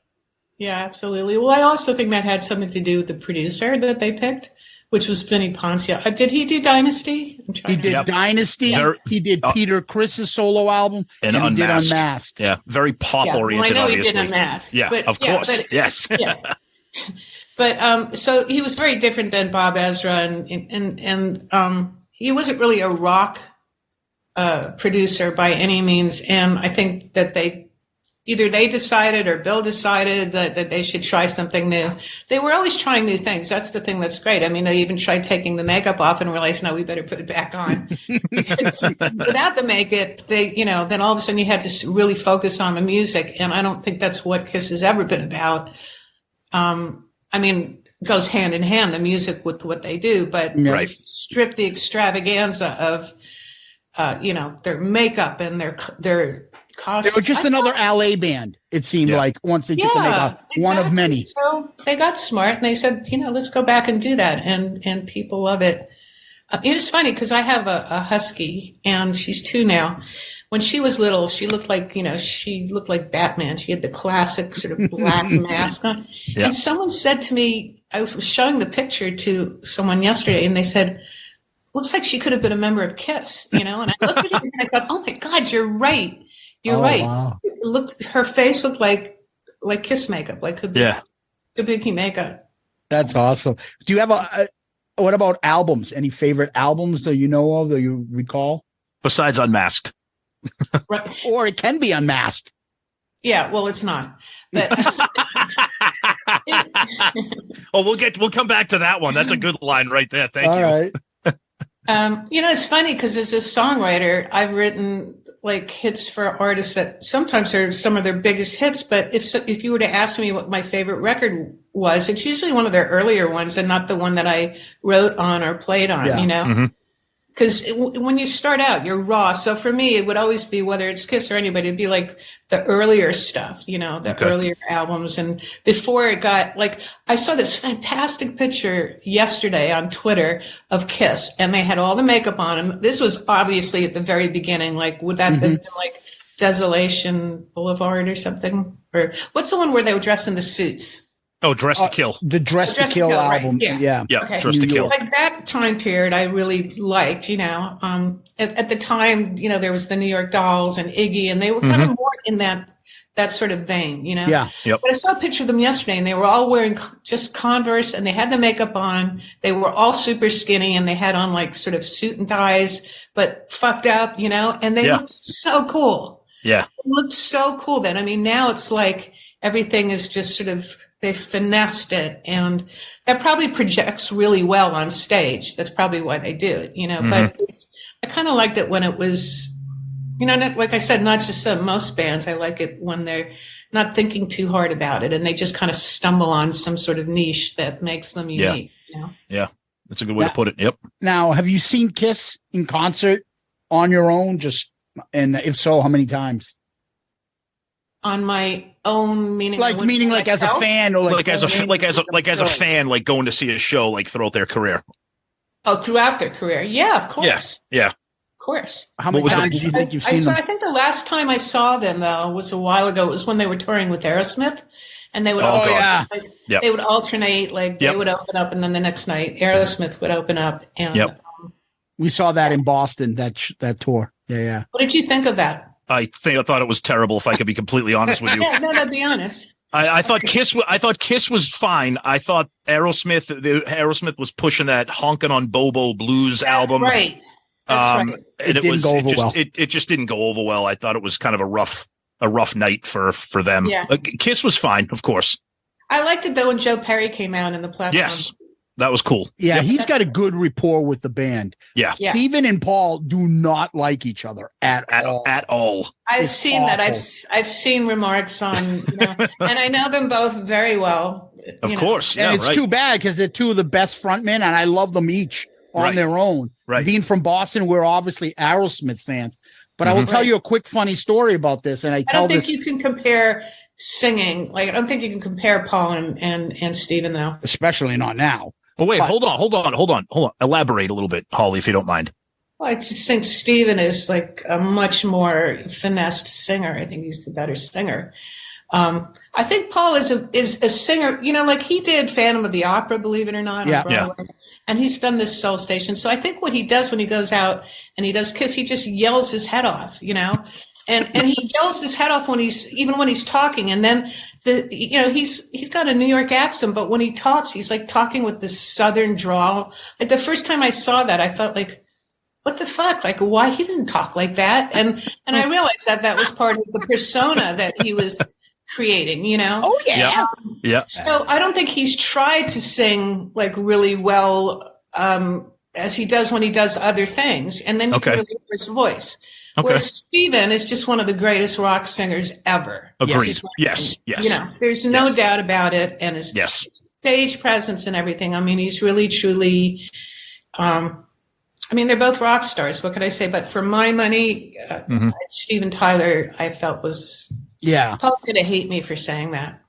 Yeah, absolutely. Well, I also think that had something to do with the producer that they picked, which was Vinnie Poncia. Did he do Dynasty? He did Dynasty. He did Peter Chris's solo album, and he did Unmasked. Yeah, very pop-oriented, well, I know obviously. He did Unmasked. Yeah, of course. Yes. Yeah. But so he was very different than Bob Ezra, and he wasn't really a rock producer by any means. And I think that they decided or Bill decided that they should try something new. They were always trying new things. That's the thing that's great. I mean, they even tried taking the makeup off and realized, no, we better put it back on. Because without the makeup, then all of a sudden you had to really focus on the music. And I don't think that's what Kiss has ever been about. I mean, it goes hand in hand, the music with what they do, but if you strip the extravaganza of, their makeup and their costumes. They were just another LA band, it seemed like, once they get the makeup. Exactly. One of many. So they got smart and they said, let's go back and do that. And people love it. It's funny because I have a husky and she's 2 now. When she was little, she looked like, she looked like Batman. She had the classic sort of black mask on. Yeah. And someone said to me, I was showing the picture to someone yesterday and they said, looks like she could have been a member of Kiss, And I looked at it and I thought, oh my God, you're right. You're right. Wow. Her face looked like Kiss makeup, like Kabuki makeup. That's awesome. Do you have what about albums? Any favorite albums that you know of that you recall? Besides Unmasked. Right. Or it can be Unmasked. Yeah, well, it's not. But we'll come back to that one. That's a good line right there. Thank you. All right. It's funny because as a songwriter, I've written like hits for artists that sometimes are some of their biggest hits. But if you were to ask me what my favorite record was, it's usually one of their earlier ones and not the one that I wrote on or played on, Mm-hmm. Because when you start out, you're raw. So for me, it would always be, whether it's Kiss or anybody, it'd be like the earlier stuff, earlier albums. And before it got I saw this fantastic picture yesterday on Twitter of Kiss, and they had all the makeup on them. This was obviously at the very beginning. Would that have been like Desolation Boulevard or something? Or what's the one where they were dressed in the suits? Oh, Dress to Kill. The Dress to Kill album. Right? Yeah. Okay. Dress to Kill. Like that time period, I really liked, at the time, there was the New York Dolls and Iggy, and they were kind of more in that that sort of vein, you know? Yeah. Yep. But I saw a picture of them yesterday, and they were all wearing just Converse, and they had the makeup on. They were all super skinny, and they had on like sort of suit and ties, but fucked up, you know? And they looked so cool. Yeah. It looked so cool then. I mean, now it's like everything is just sort of, they finessed it, and that probably projects really well on stage. That's probably why they do it, you know? But I kind of liked it when it was, you know, like I said, not just most bands. I like it when they're not thinking too hard about it and they just kind of stumble on some sort of niche that makes them unique. You know? Yeah. That's a good way to put it. Yep. Now, have you seen Kiss in concert on your own? And if so, how many times? On my own, meaning like as a fan, or like as a fan, like going to see a show like throughout their career. Oh, throughout their career. Yeah, of course. Yes. Yeah. Course. How many times do you think you've seen them? I think the last time I saw them though was a while ago. It was when they were touring with Aerosmith, and they would they would alternate. Like they would open up, and then the next night Aerosmith would open up. And we saw that in Boston. That tour. Yeah. What did you think of that? I thought it was terrible. If I could be completely honest with you. No, be honest. I thought Kiss was fine. I thought Aerosmith was pushing that honkin' on Bobo blues album. Right. That's right. And it just didn't go over well. I thought it was kind of a rough night for them. Yeah. Kiss was fine, of course. I liked it though when Joe Perry came out in the platform. Yes. That was cool. Yeah, he's got a good rapport with the band. Yeah. Steven and Paul do not like each other at all. I've seen awful. That. I've seen remarks on, and I know them both very well. Of course. And it's too bad because they're two of the best frontmen, and I love them each on their own. Right. Being from Boston, we're obviously Aerosmith fans. But I will tell you a quick funny story about this, and I don't think you can compare singing. Like I don't think you can compare Paul and Steven though. Especially not now. But wait, hold on. Elaborate a little bit, Holly, if you don't mind. Well, I just think Steven is like a much more finessed singer. I think he's the better singer. I think Paul is a singer, you know, like he did Phantom of the Opera, believe it or not, on Broadway. And he's done this Soul Station. So I think what he does when he goes out and he does Kiss, he just yells his head off, you know, and he yells his head off when he's talking. And then he's got a New York accent, but when he talks, he's like talking with this Southern drawl. Like the first time I saw that, I thought like, what the fuck? Like, why he didn't talk like that? And I realized that was part of the persona that he was creating, you know? Oh, yeah. So I don't think he's tried to sing like really well as he does when he does other things. And then you can really hear his voice. Okay. Whereas Steven is just one of the greatest rock singers ever. Agreed. Yes. You know, there's no doubt about it. And his stage presence and everything. I mean, he's really, truly, I mean, they're both rock stars. What could I say? But for my money, Steven Tyler, I felt was... Yeah. Paul's going to hate me for saying that.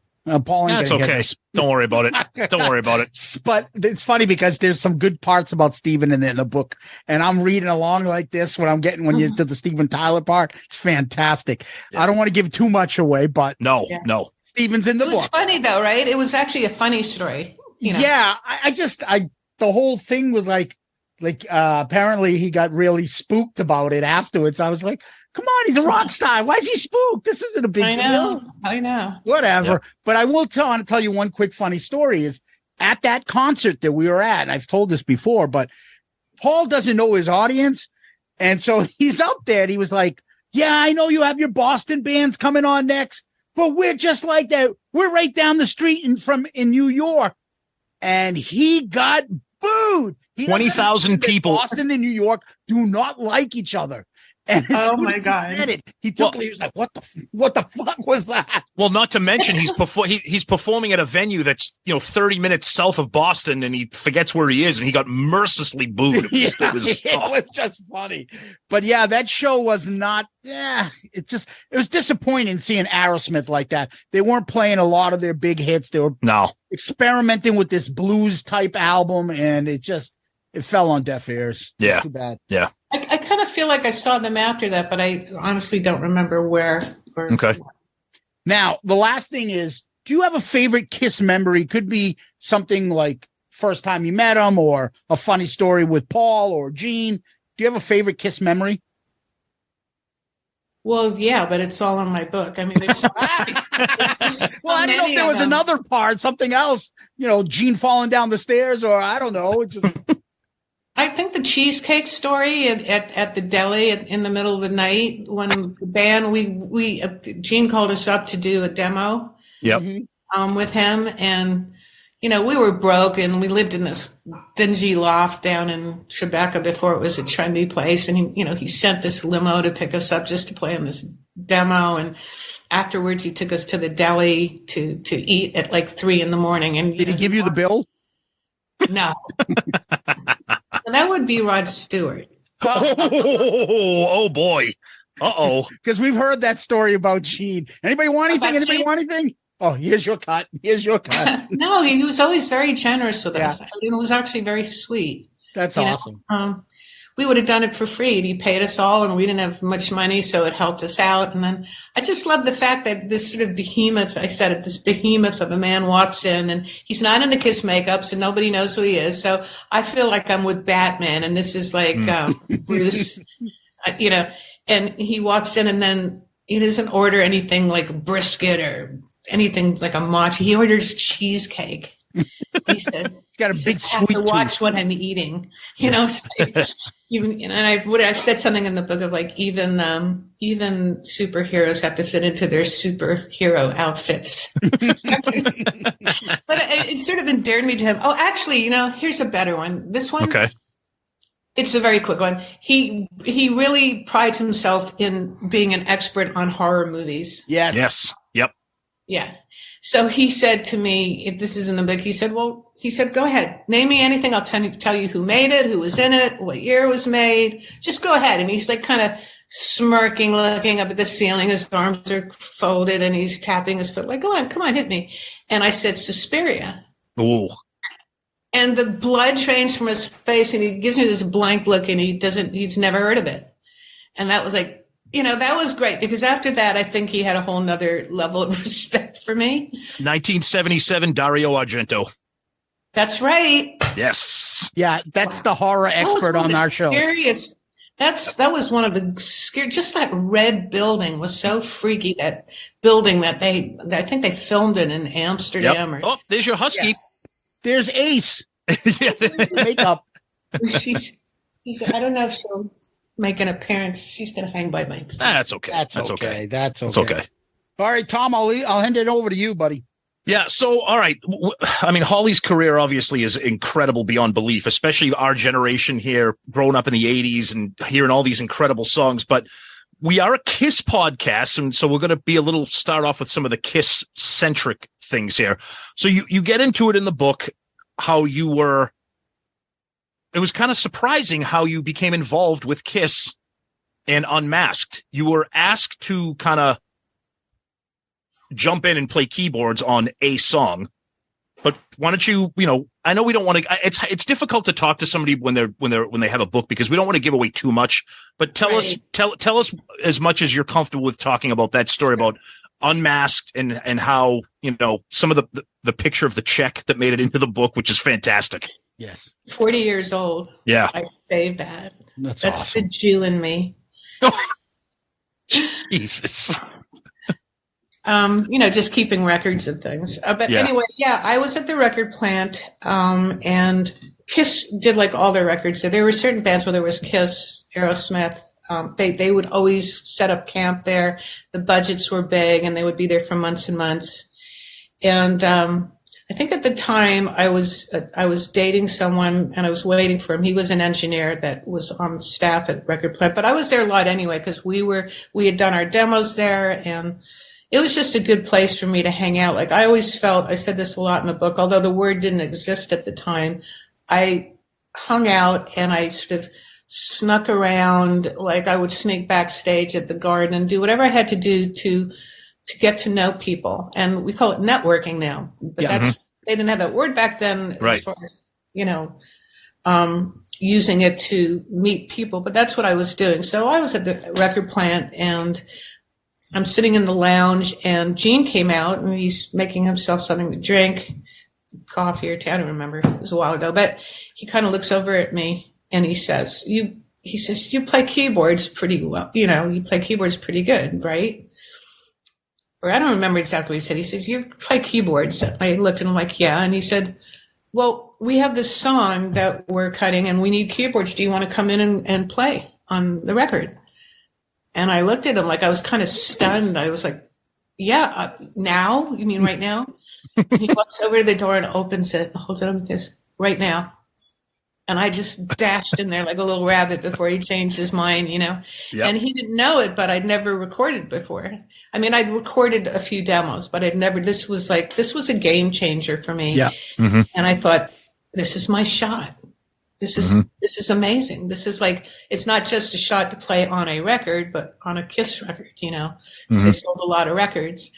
Paul, that's okay. Don't worry about it. But it's funny because there's some good parts about Steven in the book, and I'm reading along like this when you get to the Steven Tyler part. It's fantastic. Yeah. I don't want to give too much away, but no. Steven's in the book. It was funny though, right? It was actually a funny story. You know? Yeah, the whole thing was like apparently he got really spooked about it afterwards. I was like, come on, he's a rock star. Why is he spooked? This isn't a big deal. I know. Whatever. Yep. But I want to tell you one quick funny story is at that concert that we were at, and I've told this before, but Paul doesn't know his audience. And so he's up there and he was like, yeah, I know you have your Boston bands coming on next, but we're just like that. We're right down the street in New York. And he got booed. 20,000 people. Boston and New York do not like each other. And oh my God! He was like, "What the fuck was that?" Well, not to mention he's performing at a venue that's 30 minutes south of Boston, and he forgets where he is, and he got mercilessly booed. It was just funny, but yeah, that show was not. Yeah, it was disappointing seeing Aerosmith like that. They weren't playing a lot of their big hits. They were experimenting with this blues type album, and it fell on deaf ears. Yeah, too bad. Yeah. I kind of feel like I saw them after that, but I honestly don't remember where. Okay. Now, the last thing is, do you have a favorite Kiss memory? Could be something like first time you met them or a funny story with Paul or Gene. Do you have a favorite Kiss memory? Well, yeah, but it's all in my book. I mean, there's so many. Well, I don't know if there was another part, something else, Gene falling down the stairs, or I don't know. It's just... I think the cheesecake story at the deli in the middle of the night when the band, Gene called us up to do a demo. Yep. With him. And, we were broke and we lived in this dingy loft down in Tribeca before it was a trendy place. And he sent this limo to pick us up just to play on this demo. And afterwards he took us to the deli to eat at like 3 a.m. And did he give you the bill? No. And that would be Rod Stewart. Oh boy. Uh-oh. Because we've heard that story about Gene. Anybody want anything? Oh, here's your cut. No, he was always very generous with us. It was actually very sweet. That's awesome. We would have done it for free. He paid us all, and we didn't have much money, so it helped us out. And then I just love the fact that this sort of behemoth of a man walks in, and he's not in the Kiss makeup, so nobody knows who he is. So I feel like I'm with Batman, and this is like Bruce, and he walks in, and then he doesn't order anything like brisket or anything like a macho. He orders cheesecake. He says, "It's got a big sweet tooth. Watch what I'm eating." And I've said something in the book of like even superheroes have to fit into their superhero outfits. But it sort of endeared me to him. Oh, actually, here's a better one. This one, okay. It's a very quick one. He really prides himself in being an expert on horror movies. Yes. Yep. Yeah. So he said to me, if this is in the book, he said, go ahead. Name me anything. I'll tell you who made it, who was in it, what year it was made. Just go ahead. And he's like kind of smirking, looking up at the ceiling. His arms are folded and he's tapping his foot like, come on, hit me. And I said, Suspiria. Ooh. And the blood drains from his face and he gives me this blank look and he's never heard of it. And that was like, that was great because after that, I think he had a whole nother level of respect for me. 1977, Dario Argento. That's right. Yes. Yeah, that's the horror expert on our show. That was one of the scary. Just that red building was so freaky. That building that I think they filmed it in Amsterdam. Yep. There's your husky. Yeah. There's Ace. Makeup. She's. I don't know if she'll make an appearance. She's going to hang by my feet. That's okay. That's okay. That's okay. All right, Tom, I'll hand it over to you, buddy. Yeah. So, all right. I mean, Holly's career obviously is incredible beyond belief, especially our generation here, growing up in the 80s and hearing all these incredible songs. But we are a Kiss podcast, and so we're going to start off with some of the Kiss centric things here. So you get into it in the book how you were. It was kind of surprising how you became involved with Kiss and Unmasked. You were asked to kind of jump in and play keyboards on a song, but why don't you, I know we don't want to, it's difficult to talk to somebody when they have a book because we don't want to give away too much, but tell us as much as you're comfortable with talking about that story about Unmasked and how, some of the picture of the check that made it into the book, which is fantastic. Yes. 40 years old. Yeah. I saved that. That's awesome. The Jew in me. Jesus. Just keeping records and things. Anyway, I was at the record plant, and Kiss did like all their records. So there were certain bands where there was Kiss, Aerosmith. They would always set up camp there. The budgets were big and they would be there for months and months. And, I think at the time I was dating someone and I was waiting for him. He was an engineer that was on staff at Record Plant, but I was there a lot anyway because we had done our demos there and it was just a good place for me to hang out. Like I always felt, I said this a lot in the book, although the word didn't exist at the time, I hung out and I sort of snuck around. Like I would sneak backstage at the Garden and do whatever I had to do to get to know people. And we call it networking now, but they didn't have that word back then as far as, using it to meet people, but that's what I was doing. So I was at the record plant and I'm sitting in the lounge and Gene came out and he's making himself something to drink, coffee or tea. I don't remember. It was a while ago, but he kind of looks over at me and he says, you he says, you play keyboards pretty well. You play keyboards pretty good, right? Or I don't remember exactly what he said. He says, you play keyboards. I looked at him like, yeah. And he said, well, we have this song that we're cutting and we need keyboards. Do you want to come in and play on the record? And I looked at him like I was kind of stunned. I was like, yeah, now? You mean right now? He walks over to the door and opens it and holds it up and says, right now. And I just dashed in there like a little rabbit before he changed his mind, Yep. And he didn't know it, but I'd never recorded before. I mean, I'd recorded a few demos, but this was a game changer for me. Yeah. Mm-hmm. And I thought, this is my shot. This is amazing. This is like, it's not just a shot to play on a record, but on a KISS record, Mm-hmm. They sold a lot of records.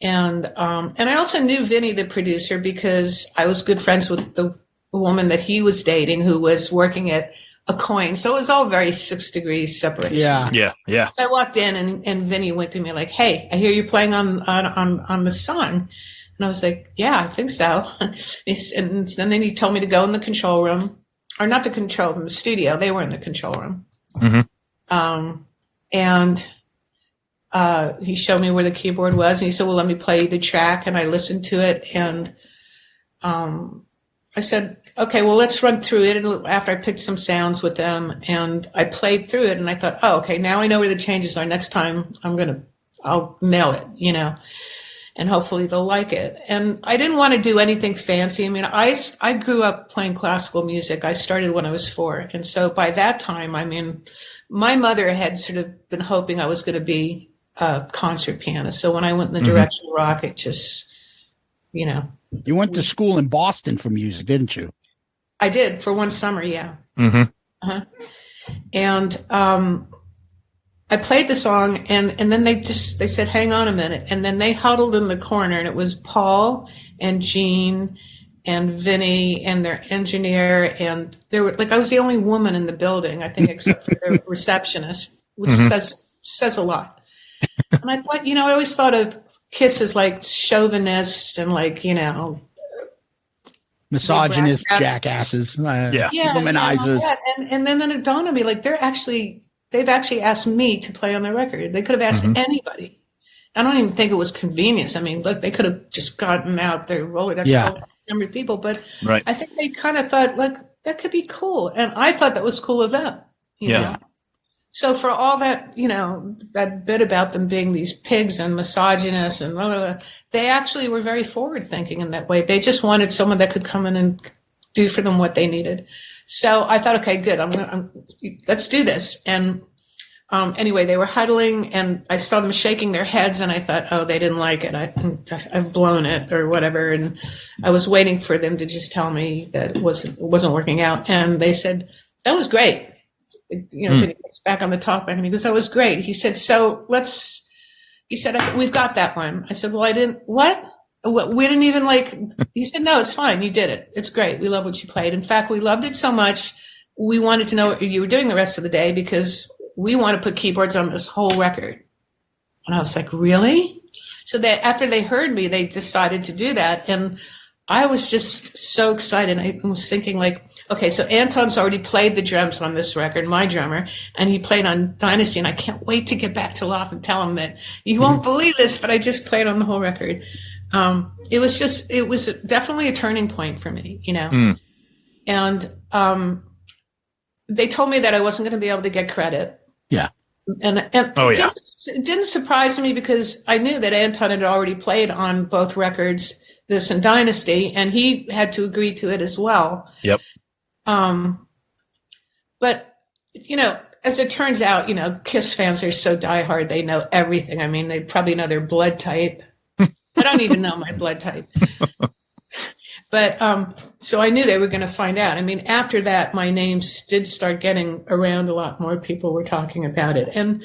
And I also knew Vinny, the producer, because I was good friends with the woman that he was dating who was working at a coin. So it was all very 6 degrees separation. Yeah. So I walked in and Vinny went to me like, hey, I hear you're playing on the song. And I was like, yeah, I think so. And then he told me to go in the control room, or not the control room, the studio. They were in the control room. Mm-hmm. And he showed me where the keyboard was and he said, well, let me play the track. And I listened to it and, I said, okay, well, let's run through it. And after I picked some sounds with them and I played through it and I thought, oh, okay, now I know where the changes are. Next time I'll nail it, and hopefully they'll like it. And I didn't want to do anything fancy. I mean, I grew up playing classical music. I started when I was 4. And so by that time, I mean, my mother had sort of been hoping I was going to be a concert pianist. So when I went in the direction of rock, it just, You went to school in Boston for music, didn't you? I did for one summer, yeah. Mm-hmm. Uh-huh. And I played the song, and then they said, hang on a minute. And then they huddled in the corner, and it was Paul and Gene and Vinny and their engineer. And there were, I was the only woman in the building, I think, except for their receptionist, which says a lot. And I thought, I always thought of KISS as like chauvinists and misogynist jackasses, womanizers. And then it dawned on me, they've actually asked me to play on their record. They could have asked anybody. I don't even think it was convenience. I mean, look, they could have just gotten out their Rolodex number of people, but I think they kind of thought, that could be cool. And I thought that was cool of them. You know? So for all that, that bit about them being these pigs and misogynists and blah, blah, blah, they actually were very forward thinking in that way. They just wanted someone that could come in and do for them what they needed. So I thought, okay, good. Let's do this. And anyway, they were huddling and I saw them shaking their heads and I thought, oh, they didn't like it. I've blown it or whatever. And I was waiting for them to just tell me that it wasn't working out. And they said, that was great. He gets back on the talk back and he goes, that was great. He said, we've got that one. I said, well, I didn't, what? We didn't even he said, no, it's fine. You did it. It's great. We love what you played. In fact, we loved it so much. We wanted to know what you were doing the rest of the day because we want to put keyboards on this whole record. And I was like, really? So after they heard me, they decided to do that. And I was just so excited. I was thinking okay, so Anton's already played the drums on this record, my drummer, and he played on Dynasty. And I can't wait to get back to Loft and tell him that you won't believe this, but I just played on the whole record. It was definitely a turning point for me, and they told me that I wasn't going to be able to get credit. Yeah. And it didn't surprise me because I knew that Anton had already played on both records, this and Dynasty, and he had to agree to it as well. Yep. But, as it turns out, KISS fans are so diehard, they know everything. I mean, they probably know their blood type. I don't even know my blood type. But so I knew they were going to find out. I mean, after that, my name did start getting around a lot more. People were talking about it. And,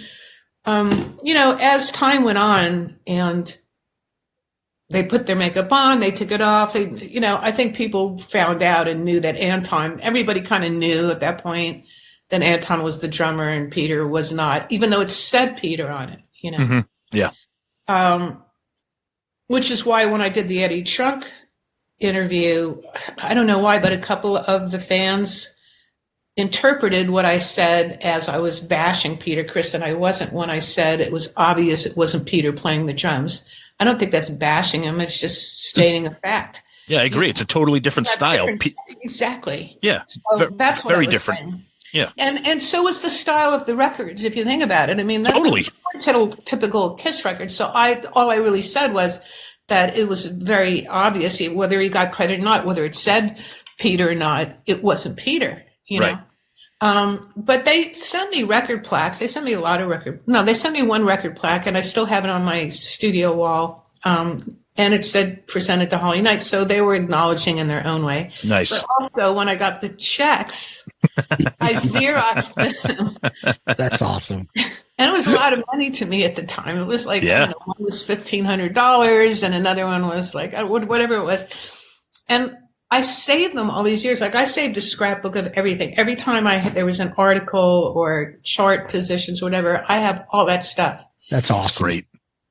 as time went on and they put their makeup on, they took it off. I think people found out and knew that everybody kind of knew at that point that Anton was the drummer and Peter was not, even though it said Peter on it, Mm-hmm. Yeah. Which is why when I did the Eddie Trunk interview, I don't know why, but a couple of the fans interpreted what I said as I was bashing Peter Criss, and I wasn't when I said it was obvious it wasn't Peter playing the drums. I don't think that's bashing him. It's just stating a fact. Yeah, I agree. It's a totally different style. Exactly. Yeah. So that's what very I was different. saying. Yeah. And so was the style of the records, if you think about it. I mean, totally typical Kiss record. So all I really said was that it was very obvious, whether he got credit or not, whether it said Peter or not, it wasn't Peter, you know. But they sent me record plaques. They sent me they sent me one record plaque, and I still have it on my studio wall. And it said presented to Holly Knight. So they were acknowledging in their own way. Nice. But also when I got the checks, I Xeroxed them. That's awesome. And it was a lot of money to me at the time. It was like, I don't know, one was $1,500 and another one was like, whatever it was. And I saved them all these years. Like I saved a scrapbook of everything. Every time there was an article or chart positions, whatever, I have all that stuff. That's awesome. Great.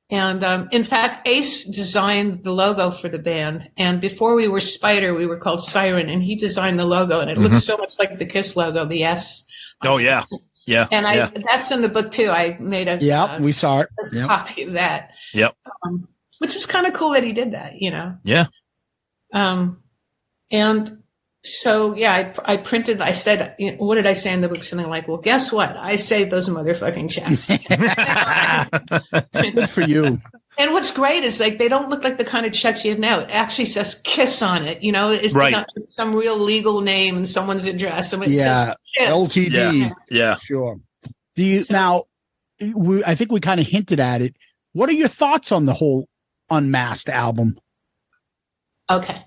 And in fact, Ace designed the logo for the band. And before we were Spider, we were called Siren. And he designed the logo. And it looks so much like the Kiss logo, the S. Oh, yeah. Yeah. And that's in the book, too. I made we saw it. A copy of that. Yep. Which was kind of cool that he did that, you know? Yeah. And so, I printed, I said, what did I say in the book? Something like, well, guess what? I saved those motherfucking checks. Good for you. And what's great is like, they don't look like the kind of checks you have now. It actually says Kiss on it. You know, it's not some real legal name and someone's address. It says Kiss. LTD. Yeah. Sure. I think we kind of hinted at it. What are your thoughts on the whole Unmasked album? Okay.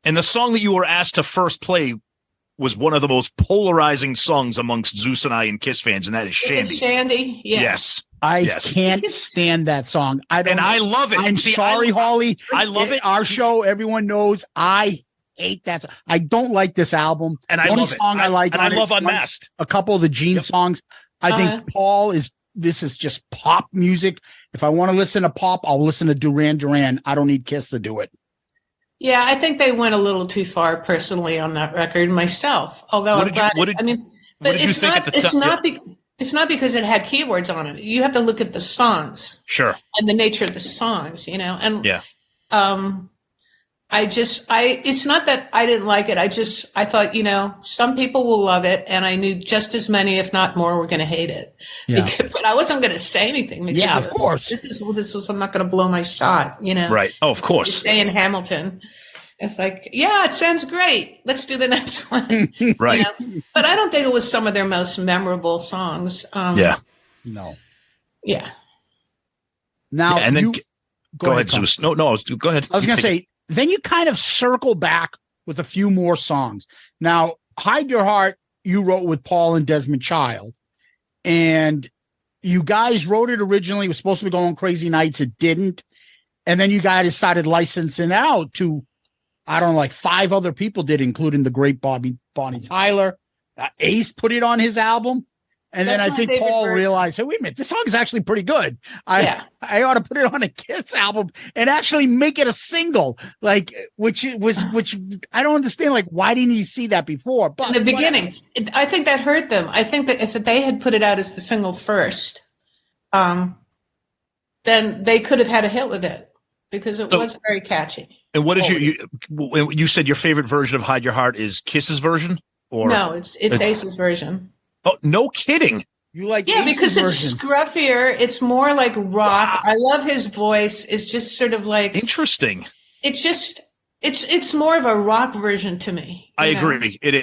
And the song that you were asked to first play was one of the most polarizing songs amongst Zeus and I and Kiss fans, and that is Shandy. Shandy? Yeah. Yes. I can't stand that song. I love it. I'm sorry, Holly. I love it. Our show, everyone knows I hate that song. I don't like this album. And I love it. I like, and I love Unmasked. A couple of the Gene songs. I think Paul this is just pop music. If I want to listen to pop, I'll listen to Duran Duran. I don't need Kiss to do it. Yeah, I think they went a little too far personally on that record myself. Although it's not because it had keyboards on it. You have to look at the songs. Sure. And the nature of the songs, you know. And it's not that I didn't like it. I thought, you know, some people will love it, and I knew just as many, if not more, were going to hate it. Yeah. But I wasn't going to say anything. Because of course. This was, I'm not going to blow my shot, you know. Right. Oh, of course. Stay in Hamilton. It's like, yeah, it sounds great. Let's do the next one. Right. You know? But I don't think it was some of their most memorable songs. No. Yeah. Now, and then go ahead, Zeus. No, go ahead. I was going to say, then you kind of circle back with a few more songs. Now, Hide Your Heart, you wrote with Paul and Desmond Child. And you guys wrote it originally. It was supposed to be going Crazy Nights. It didn't. And then you guys decided licensing out to, I don't know, like 5 other people did, including the great Bonnie Tyler. Ace put it on his album. And then I think Paul realized, hey, wait a minute, this song is actually pretty good. I ought to put it on a Kiss album and actually make it a single, like, which I don't understand. Like, why didn't you see that before? But in the beginning, I think that hurt them. I think that if they had put it out as the single first, then they could have had a hit with it because it was very catchy. And what is you said your favorite version of Hide Your Heart is Kiss's version? Or no, it's Ace's version. Oh, no kidding. You like Ace's because version. It's scruffier. It's more like rock. Wow. I love his voice. It's just sort of like interesting. It's just it's more of a rock version to me. I agree. It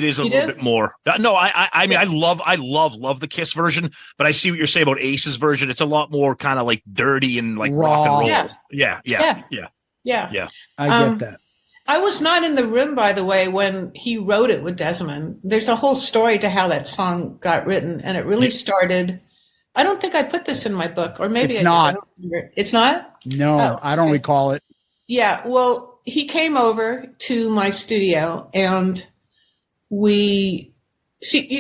is a little bit more. No, I mean I love the Kiss version, but I see what you're saying about Ace's version. It's a lot more kind of like dirty and like rock and roll. Yeah. I get that. I was not in the room, by the way, when he wrote it with Desmond. There's a whole story to how that song got written, and it really started. I don't think I put this in my book, or maybe it's not. It's not? No, I don't recall it. Yeah, well, he came over to my studio, and you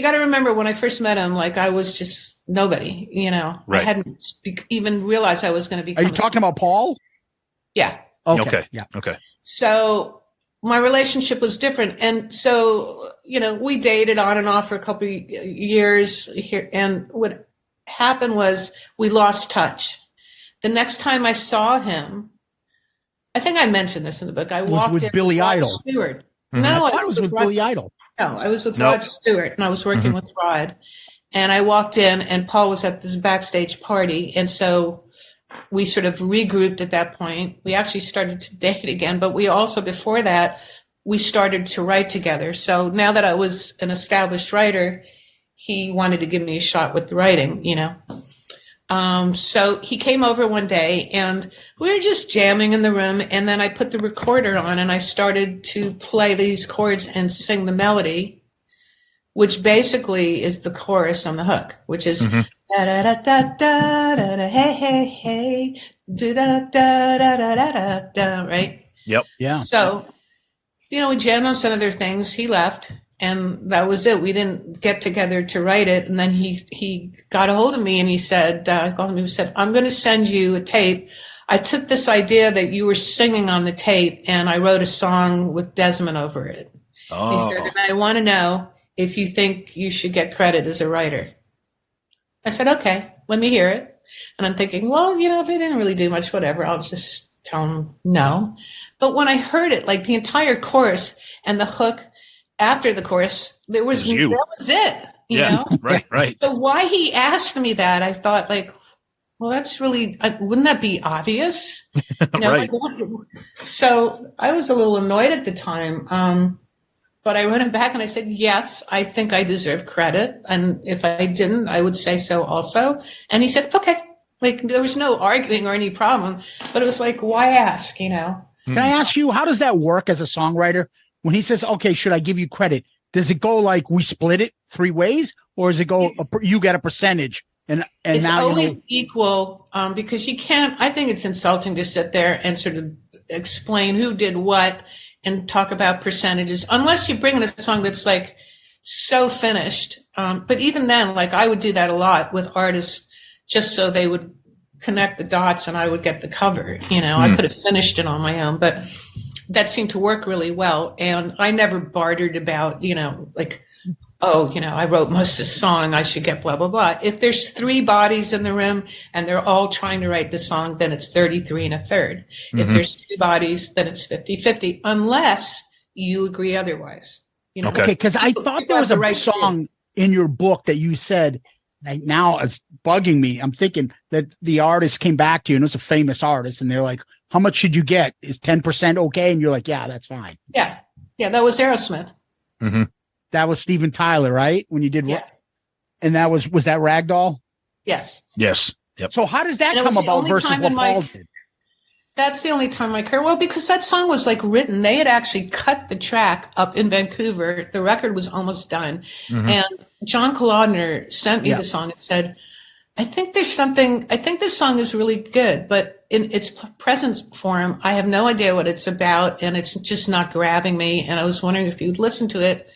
got to remember when I first met him, like I was just nobody, you know. Right. I hadn't even realized I was going to become. Are you talking about Paul? Yeah. Okay. Yeah. Okay. So my relationship was different. And so, we dated on and off for a couple of years here. And what happened was we lost touch. The next time I saw him, I think I mentioned this in the book. I walked with in Billy with Rod Idol. Stewart. Mm-hmm. No, I was with Billy Idol. No, I was with Rod Stewart, and I was working with Rod. And I walked in, and Paul was at this backstage party. And so we sort of regrouped at that point. We actually started to date again, but we also, before that, we started to write together. So now that I was an established writer, he wanted to give me a shot with the writing, So he came over one day, and we were just jamming in the room. And then I put the recorder on, and I started to play these chords and sing the melody, which basically is the chorus on the hook, which is da da da da da da hey hey hey da da da da da da da, right? Yep. Yeah. So, we jammed on some other things. He left, and that was it. We didn't get together to write it. And then he got a hold of me, and he said, I called him. He said, "I'm going to send you a tape. I took this idea that you were singing on the tape, and I wrote a song with Desmond over it." Oh. He said, "And I want to know if you think you should get credit as a writer." I said, "Okay, let me hear it." And I'm thinking, well, if they didn't really do much, whatever, I'll just tell them no. But when I heard it, like the entire chorus and the hook after the chorus, that was it, you know? Right. So why he asked me that, I thought well, that's really, wouldn't that be obvious? Right. So I was a little annoyed at the time. But I wrote him back and I said, yes, I think I deserve credit. And if I didn't, I would say so also. And he said, okay. There was no arguing or any problem, but it was why ask, Can I ask you, how does that work as a songwriter? When he says, okay, should I give you credit? Does it go we split it 3 ways? Or does it go, you get a percentage? And it's now always equal, because you can't, I think it's insulting to sit there and sort of explain who did what and talk about percentages, unless you bring in a song that's so finished. But even then, I would do that a lot with artists just so they would connect the dots and I would get the cover. I could have finished it on my own, but that seemed to work really well. And I never bartered about, I wrote most of the song, I should get blah, blah, blah. If there's 3 bodies in the room and they're all trying to write the song, then it's 33 1/3. Mm-hmm. If there's 2 bodies, then it's 50-50, unless you agree otherwise. Okay, because I thought there was a song in your book that you said, now it's bugging me. I'm thinking that the artist came back to you, and it's a famous artist, and they're like, how much should you get? Is 10% okay? And you're like, yeah, that's fine. Yeah, that was Aerosmith. Mm-hmm. That was Steven Tyler, right? When you did, and that was that Ragdoll? Yes. Yep. So how does that come about versus what Paul did? That's the only time I care. Well, because that song was written. They had actually cut the track up in Vancouver. The record was almost done. Mm-hmm. And John Kalodner sent me the song and said, I think this song is really good, but in its present form, I have no idea what it's about, and it's just not grabbing me. And I was wondering if you'd listen to it.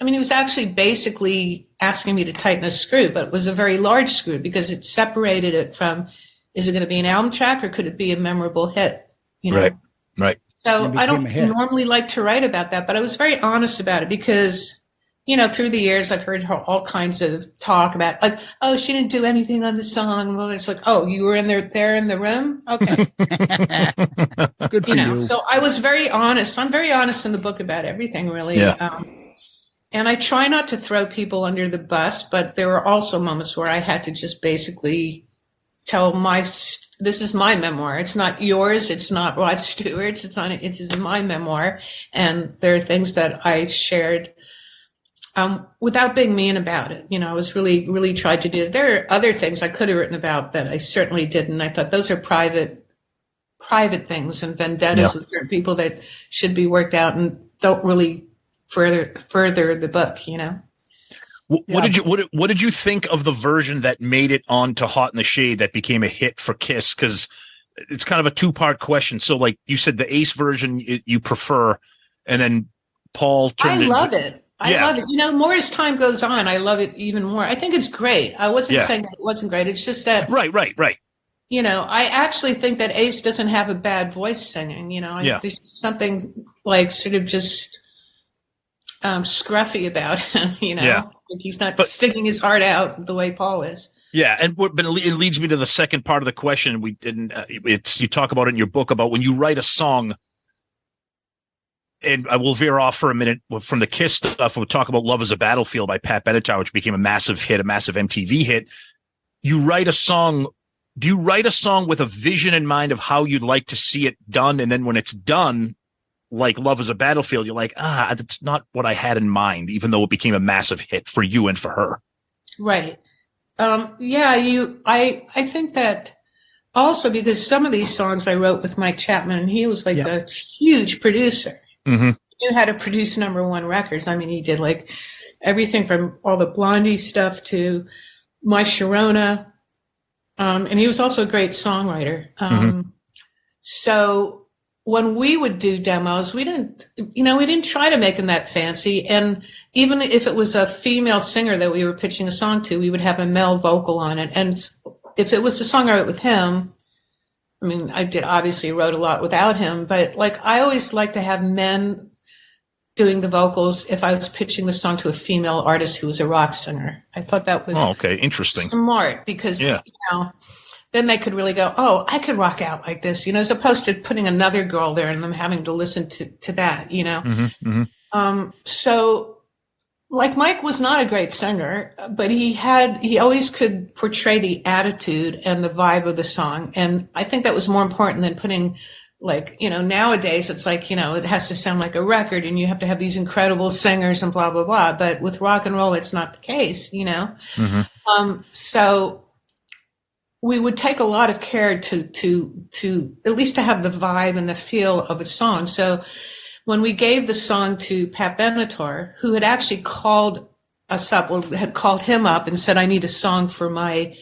I mean, he was actually basically asking me to tighten a screw, but it was a very large screw because it separated it from, is it going to be an album track or could it be a memorable hit? Right. So I don't normally like to write about that, but I was very honest about it because, through the years, I've heard all kinds of talk about oh, she didn't do anything on the song. Well, it's oh, you were there in the room. Okay. Good for you. So I was very honest. I'm very honest in the book about everything, really. Yeah. And I try not to throw people under the bus, but there were also moments where I had to just basically tell this is my memoir. It's not yours. It's not Rod Stewart's. It is my memoir. And there are things that I shared, without being mean about it. I was really, really tried to do it. There are other things I could have written about that I certainly didn't. I thought those are private things and vendettas with certain people that should be worked out and don't really further the book, What did you think of the version that made it onto Hot in the Shade that became a hit for Kiss? Because it's kind of a 2-part question. So, you said the Ace version you prefer, and then Paul turned. I love it. I love it. More as time goes on, I love it even more. I think it's great. I wasn't saying that it wasn't great. It's just that right. I actually think that Ace doesn't have a bad voice singing. There's something like sort of just scruffy about him. He's not singing his heart out the way Paul is. Yeah, but it leads me to the second part of the question. We didn't. You talk about it in your book about when you write a song. And I will veer off for a minute from the Kiss stuff. We'll talk about "Love Is a Battlefield" by Pat Benatar, which became a massive hit, a massive MTV hit. You write a song. Do you write a song with a vision in mind of how you'd like to see it done, and then when it's done, like "Love Is a Battlefield," you're like, that's not what I had in mind, even though it became a massive hit for you and for her. Right. I think that also because some of these songs I wrote with Mike Chapman, and he was like a huge producer. Mm-hmm. He knew how to produce #1 records. I mean, he did like everything from all the Blondie stuff to My Sharona. And he was also a great songwriter. So when we would do demos, we didn't try to make them that fancy. And even if it was a female singer that we were pitching a song to, we would have a male vocal on it. And if it was a song I wrote with him, I mean, I did obviously wrote a lot without him, but like I always like to have men doing the vocals if I was pitching the song to a female artist who was a rock singer. I thought that was interesting, smart because then they could really go, I could rock out like this, as opposed to putting another girl there and them having to listen to that, Mm-hmm. So like Mike was not a great singer, but he always could portray the attitude and the vibe of the song. And I think that was more important than putting like, nowadays it's like, it has to sound like a record and you have to have these incredible singers and blah, blah, blah. But with rock and roll, it's not the case, Mm-hmm. So we would take a lot of care to at least to have the vibe and the feel of a song. So when we gave the song to Pat Benatar, who had actually called us up or had called him up and said, I need a song for my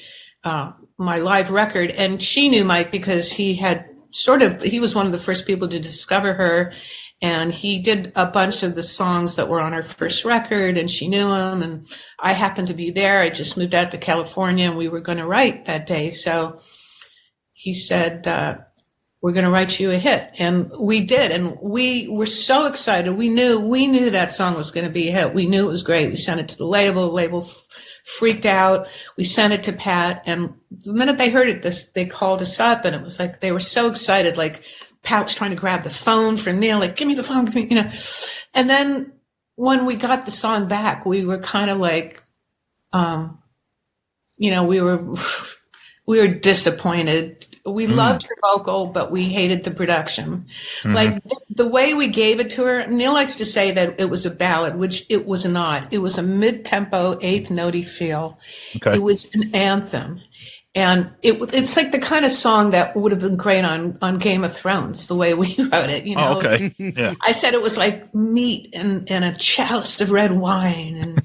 live record. And she knew Mike because he was one of the first people to discover her. And he did a bunch of the songs that were on her first record and she knew him. And I happened to be there. I just moved out to California and we were going to write that day. So he said, we're going to write you a hit. And we did. And we were so excited. We knew that song was going to be a hit. We knew it was great. We sent it to the label. The label freaked out. We sent it to Pat. And the minute they heard it, they called us up and it was like, they were so excited. Like Pat was trying to grab the phone for Neil, like, give me the phone, give me, And then when we got the song back, we were kind of like, we were disappointed. We loved her vocal, but we hated the production. Mm-hmm. Like the way we gave it to her, Neil likes to say that it was a ballad, which it was not. It was a mid-tempo, eighth notey feel. Okay. It was an anthem. And it's like the kind of song that would have been great on Game of Thrones, the way we wrote it. Oh, okay. Yeah. I said it was like meat and a chalice of red wine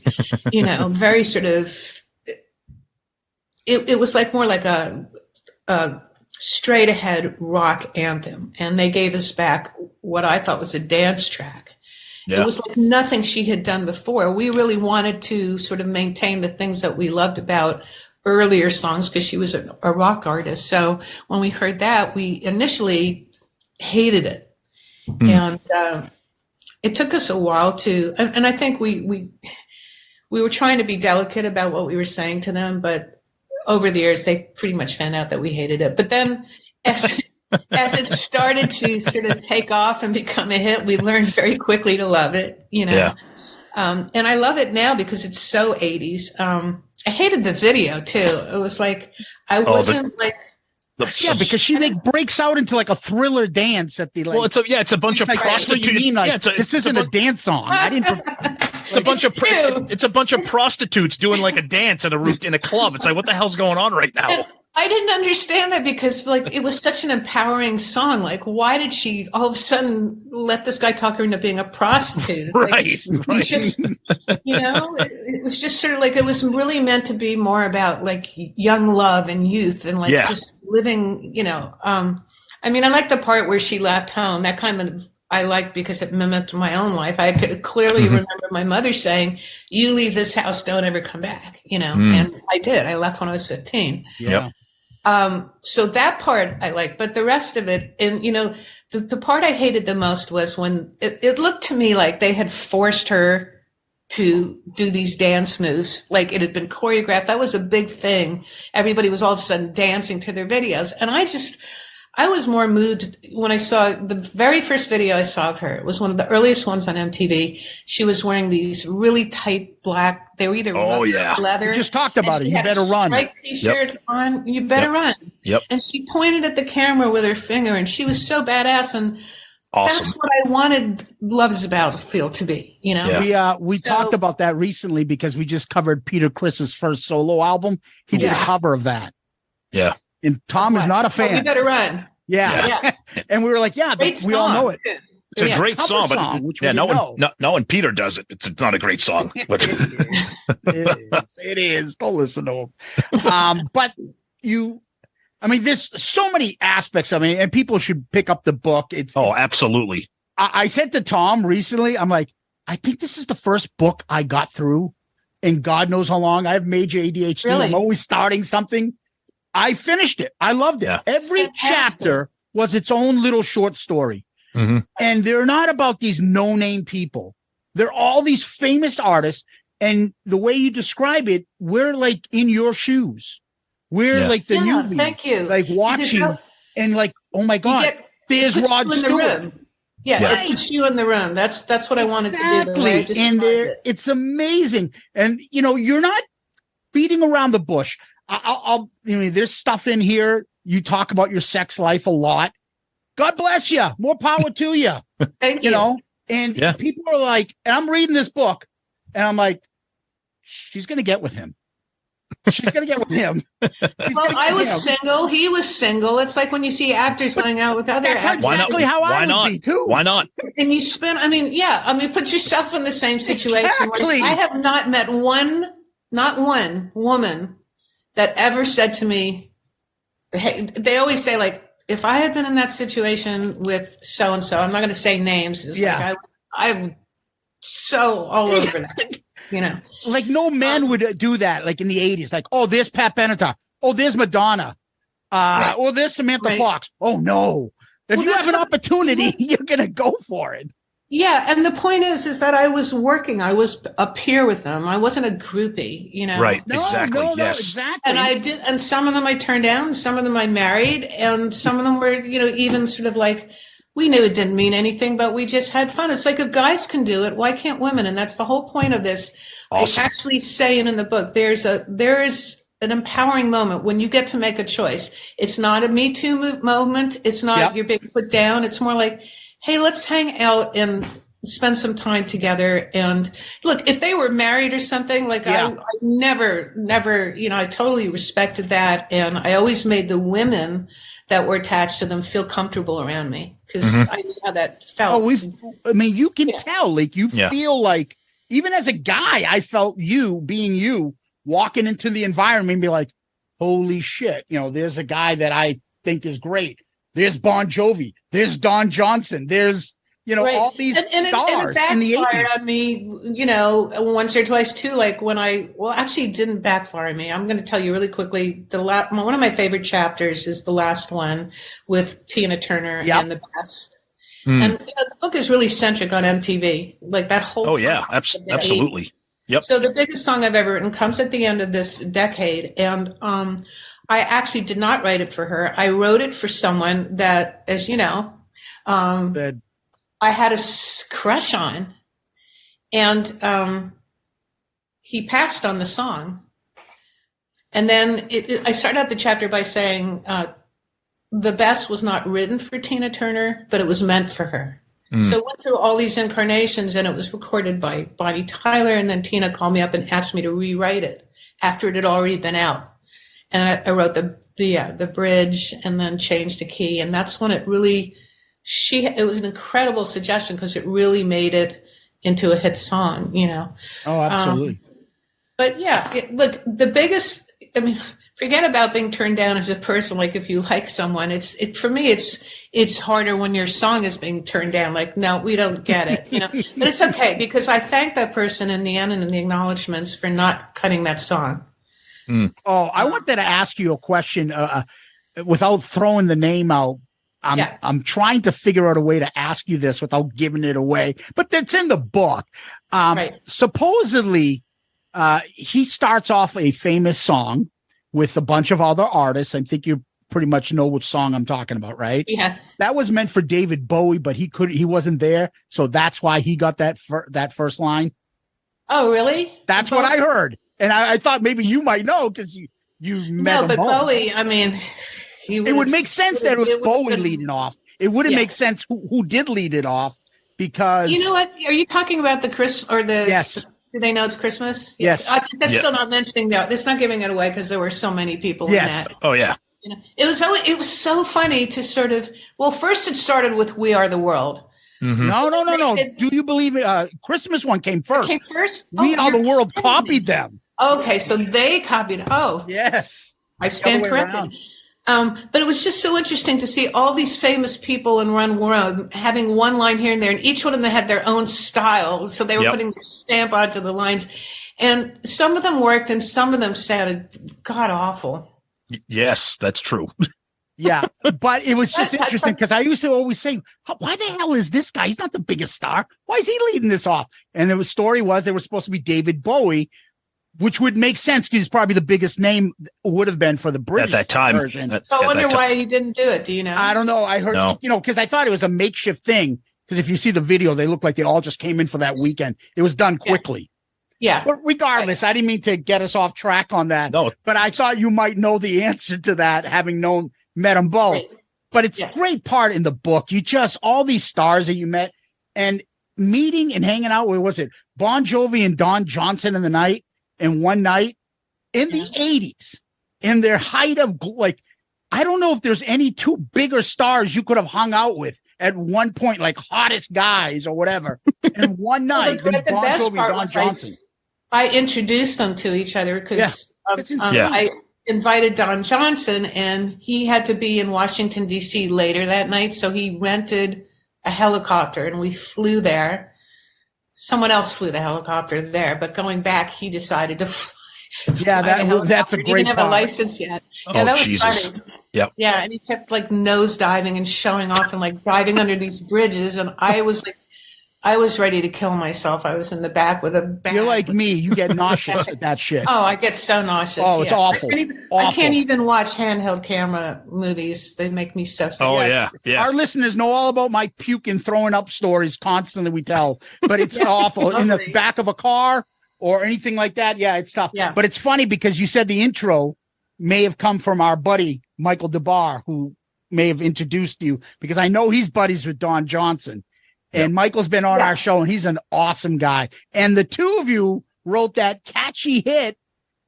and, very sort of, it was like more like a straight ahead rock anthem. And they gave us back what I thought was a dance track. Yeah. It was like nothing she had done before. We really wanted to sort of maintain the things that we loved about earlier songs because she was a rock artist. So when we heard that, we initially hated it. And it took us a while and I think we were trying to be delicate about what we were saying to them, but over the years, they pretty much found out that we hated it. But then as it started to sort of take off and become a hit, we learned very quickly to love it, Yeah. And I love it now because it's so 80s. I hated the video too. It was like, I wasn't because she breaks out into like a Thriller dance at the it's a bunch of prostitutes. This isn't a dance song. I didn't. It's a bunch of prostitutes doing like a dance in a club. It's like, what the hell's going on right now? And I didn't understand that because like it was such an empowering song. Like, why did she all of a sudden let this guy talk her into being a prostitute? Right. Just, it was just sort of like it was really meant to be more about like young love and youth and like just living. I mean, I like the part where she left home. That kind of I liked because it mimicked my own life. I could clearly remember my mother saying, "You leave this house, don't ever come back." And I did. I left when I was 15. Yeah. So that part I like, but the rest of it, and the part I hated the most was when it looked to me like they had forced her to do these dance moves, like it had been choreographed. That was a big thing. Everybody was all of a sudden dancing to their videos. And I was more moved when I saw the very first video I saw of her. It was one of the earliest ones on MTV. She was wearing these really tight black, they were either leather. We just talked about it. You better run. Striped t-shirt on. You better run. Yep. And she pointed at the camera with her finger, and she was so badass. And awesome. That's what I wanted Love's Battlefield to be, Yeah. We talked about that recently because we just covered Peter Criss's first solo album. He did a cover of that. Yeah. And Tom is not a fan. You better run. Yeah. And we were like, we all know it. It's a great song, but no one Peter does it. It's not a great song. But it is. Don't listen to him. But there's so many aspects of it, and people should pick up the book. Absolutely. I said to Tom recently, I'm like, I think this is the first book I got through in God knows how long. I have major ADHD. Really? I'm always starting something. I finished it. I loved it. Yeah. Every chapter was its own little short story. Mm-hmm. And they're not about these no-name people. They're all these famous artists. And the way you describe it, we're like in your shoes. We're like the newbie. Thank you. Like watching and like, oh my God, there's Rod Stewart. It puts you in the room. That's what I wanted to do. Exactly. And it's amazing. And, you're not beating around the bush. There's stuff in here. You talk about your sex life a lot. God bless you. More power to you. Thank you. And people are like, and I'm reading this book and I'm like, she's going to get with him. She's going to get with him. Well, I was single. He was single. It's like when you see actors going out with other actors. Exactly how I would be too. Why not? And you spend, put yourself in the same situation. Exactly. I have not met not one woman that ever said to me, hey, they always say, like, if I had been in that situation with so-and-so, I'm not going to say names. It's like I'm so all over that, Like no man would do that, like in the 80s. Like, oh, there's Pat Benatar. Oh, there's Madonna. Or there's Samantha Fox. Oh, no. If you have an opportunity, you're going to go for it. Yeah, and the point is that I was working. I was a peer with them. I wasn't a groupie, Right, exactly, yes. Exactly. And some of them I turned down, some of them I married, and some of them were, even sort of like, we knew it didn't mean anything, but we just had fun. It's like if guys can do it, why can't women? And that's the whole point of this. Awesome. I actually say it in the book. There is an empowering moment when you get to make a choice. It's not a Me Too moment. It's not you're being put down. It's more like, hey, let's hang out and spend some time together. And look, if they were married or something, like I never, I totally respected that. And I always made the women that were attached to them feel comfortable around me because I knew how that felt. You can tell, like you feel like, even as a guy, I felt you being you walking into the environment and be like, holy shit, there's a guy that I think is great. There's Bon Jovi. There's Don Johnson. There's, all these stars in the 80s. On me, once or twice too. Like when actually it didn't backfire on me. I'm going to tell you really quickly. One of my favorite chapters is the last one with Tina Turner and the best. And the book is really centric on MTV. Like that whole. Oh yeah, absolutely. Yep. So the biggest song I've ever written comes at the end of this decade, and I actually did not write it for her. I wrote it for someone that, as you know, I had a crush on, and he passed on the song. And then I started out the chapter by saying, the best was not written for Tina Turner, but it was meant for her. So it went through all these incarnations, and it was recorded by Bonnie Tyler. And then Tina called me up and asked me to rewrite it after it had already been out. And I wrote the bridge and then changed the key. And that's when it really, it was an incredible suggestion because it really made it into a hit song, Oh, absolutely. But look, the biggest, forget about being turned down as a person. Like if you like someone, for me, it's harder when your song is being turned down. Like, no, we don't get it, but it's okay because I thank that person in the end and in the acknowledgments for not cutting that song. Oh, I wanted to ask you a question without throwing the name out. I'm trying to figure out a way to ask you this without giving it away, but that's in the book. Right. Supposedly, he starts off a famous song with a bunch of other artists. I think you pretty much know which song I'm talking about, right? Yes. That was meant for David Bowie, but he wasn't there. So that's why he got that first line. Oh, really? That's what I heard. And I thought maybe you might know because you met him. No, but both. Bowie, I mean, it would make sense that it was Bowie leading off. It wouldn't make sense who did lead it off because you know what? Are you talking about the Chris or the? Yes. Do they know it's Christmas? Yes. That's still not mentioning that. That's not giving it away because there were so many people in that. Oh yeah. You know, it was so funny to sort of. Well, first it started with "We Are the World." Mm-hmm. No. Do you believe Christmas one came first? It came first. We Are the World copied them. Okay, so they copied. Oh, yes. I stand corrected. But it was just so interesting to see all these famous people in Run World having one line here and there, and each one of them had their own style. So they were putting their stamp onto the lines. And some of them worked and some of them sounded god awful. Yes, that's true. Yeah, but it was just interesting because I used to always say, why the hell is this guy? He's not the biggest star. Why is he leading this off? And the story was they were supposed to be David Bowie, which would make sense because he's probably the biggest name would have been for the British at that time version. So I wonder why he didn't do it. Do you know? I don't know. I heard, because I thought it was a makeshift thing. Because if you see the video, they look like they all just came in for that weekend. It was done quickly. Yeah. But regardless, I didn't mean to get us off track on that. No. But I thought you might know the answer to that, having met them both. Right. But it's a great part in the book. You just, all these stars that you met and meeting and hanging out with, was it Bon Jovi and Don Johnson in the night? And one night in the 80s, in their height of I don't know if there's any two bigger stars you could have hung out with at one point, like hottest guys or whatever. And one night, than Bon Jovi and Don Johnson. I introduced them to each other because I invited Don Johnson, and he had to be in Washington, D.C. later that night. So he rented a helicopter, and we flew there. Someone else flew the helicopter there, but going back, he decided to fly. Yeah, that's a great. He didn't have a license yet. Yeah, that was Jesus! Funny. Yep. Yeah, and he kept nose diving and showing off and diving under these bridges, and I was ready to kill myself. I was in the back with a bag. You're like me. You get nauseous at that shit. Oh, I get so nauseous. Oh, it's awful. I can't even watch handheld camera movies. They make me so sick. Oh, yeah. Our listeners know all about my puke and throwing up stories constantly we tell, but it's awful. In the back of a car or anything like that, yeah, it's tough. Yeah. But it's funny because you said the intro may have come from our buddy, Michael DeBar, who may have introduced you, because I know he's buddies with Don Johnson. And Michael's been on our show, and he's an awesome guy. And the two of you wrote that catchy hit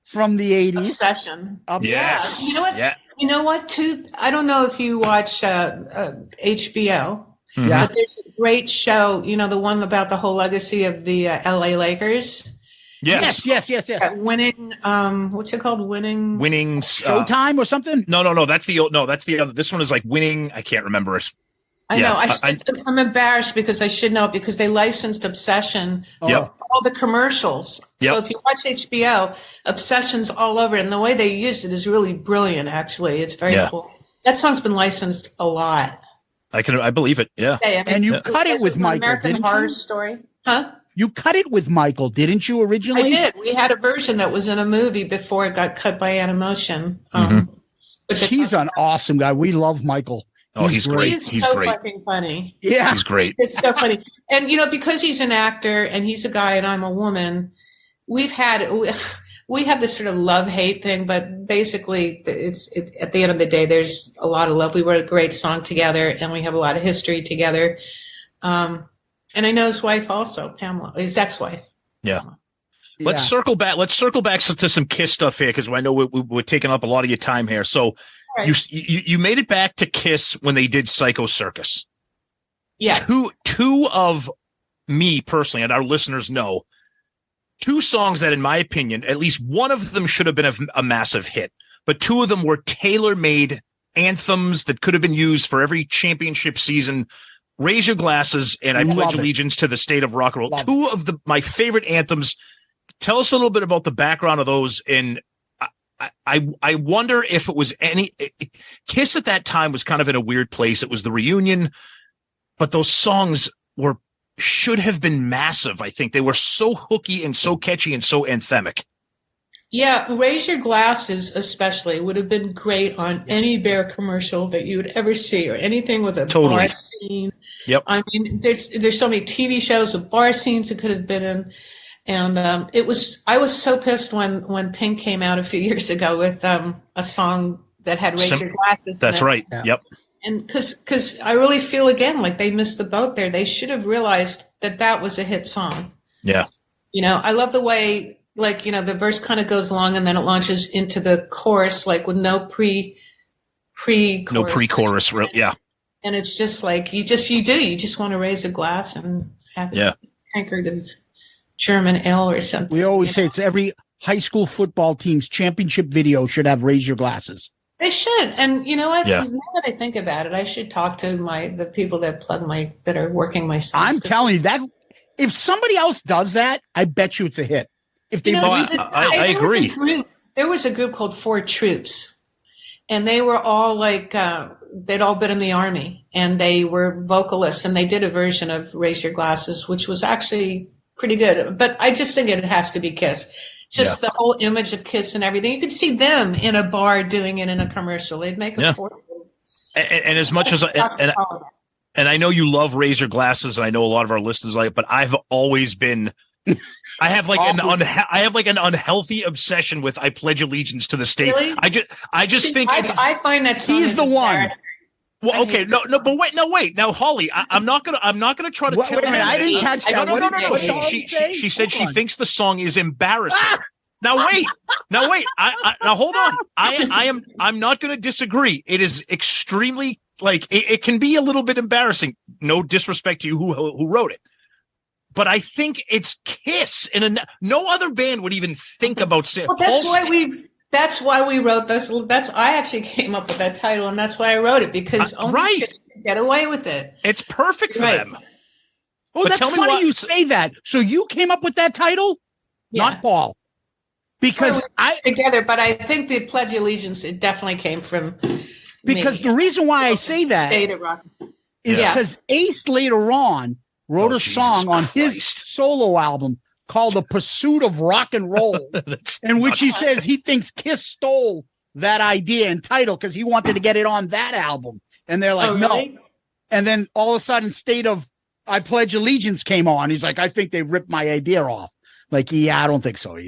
from the 80s. Obsession. Yes. You know what? Yeah. You know what, too? I don't know if you watch HBO. Yeah. But there's a great show, the one about the whole legacy of the LA Lakers. Yes. Winning, what's it called? Winning Showtime or something? No, that's the other. This one is Winning. I can't remember it. I know. I'm embarrassed because I should know it because they licensed Obsession for all the commercials. So if you watch HBO, Obsession's all over, and the way they used it is really brilliant. Actually, it's very cool. That song's been licensed a lot. I believe it. Yeah. And you cut it with Michael, American Horror Story, huh? You cut it with Michael, didn't you originally? I did. We had a version that was in a movie before it got cut by Animotion. He's an awesome guy. We love Michael. Oh, he's great. He's so fucking funny. Yeah. He's great. It's so funny. And, because he's an actor and he's a guy and I'm a woman, we have this sort of love-hate thing, but basically at the end of the day, there's a lot of love. We wrote a great song together and we have a lot of history together. And I know his wife also, Pamela, his ex-wife. Yeah. Let's circle back. Let's circle back to some KISS stuff here, because I know we're taking up a lot of your time here. So you made it back to KISS when they did Psycho Circus. Yeah. Two of me personally, and our listeners know, two songs that, in my opinion, at least one of them should have been a massive hit, but two of them were tailor-made anthems that could have been used for every championship season. Raise Your Glasses and I Pledge Allegiance to the State of Rock and Roll. Two of my favorite anthems. Tell us a little bit about the background of those. And I wonder if it was Kiss at that time was kind of in a weird place. It was the reunion, but those songs should have been massive. I think they were so hooky and so catchy and so anthemic. Yeah, Raise Your Glasses especially would have been great on any Bear commercial that you would ever see, or anything with a bar scene. Yep. I mean, there's so many TV shows with bar scenes it could have been in. And I was so pissed when Pink came out a few years ago with a song that had Raise Your Glasses. That's right. Yeah. Yep. And because I really feel again like they missed the boat there. They should have realized that was a hit song. Yeah. You know, I love the way, like, you know, the verse kind of goes along and then it launches into the chorus, like with no pre-chorus. No pre-chorus. Yeah. And it's just like, you just want to raise a glass and have a tankard of German ale or something. We always say it's every high school football team's championship video should have Raise Your Glasses. They should. And you know what? Yeah. Now that I think about it, I should talk to the people that that are working my songs. I'm telling you that if somebody else does that, I bet you it's a hit. If they I agree. There was a group called Four Troops, and they were all like, they'd all been in the Army, and they were vocalists, and they did a version of Raise Your Glasses, which was actually pretty good. But I just think it has to be Kiss. Just the whole image of Kiss and everything. You could see them in a bar doing it in a commercial. They'd make a fortune. And as much as and I know you love Raise Your Glasses, and I know a lot of our listeners like it, but I've always been I have like an unhealthy obsession with I Pledge Allegiance to the State. Really? I just think I find that song he's the one. Well, okay, but wait. Now, Holly, I'm not gonna try to tell you. I didn't catch that. No. She said she thinks the song is embarrassing. Now wait. Now hold on. I'm not going to disagree. It is extremely it can be a little bit embarrassing. No disrespect to you who wrote it, but I think it's Kiss, and no other band would even think about saying. Well, that's why we wrote this. I actually came up with that title, and that's why I wrote it, because only Kiss can get away with it. It's perfect for them. Oh, but that's funny you say that. So you came up with that title, not Paul, because together. But I think the Pledge Allegiance, it definitely came from. Because the reason why I say that is because Ace later on wrote a song on his solo album called The Pursuit of Rock and Roll, in which he says he thinks Kiss stole that idea and title because he wanted to get it on that album. And they're like, no. And then all of a sudden, State of I Pledge Allegiance came on. He's like, I think they ripped my idea off. Like, yeah, I don't think so.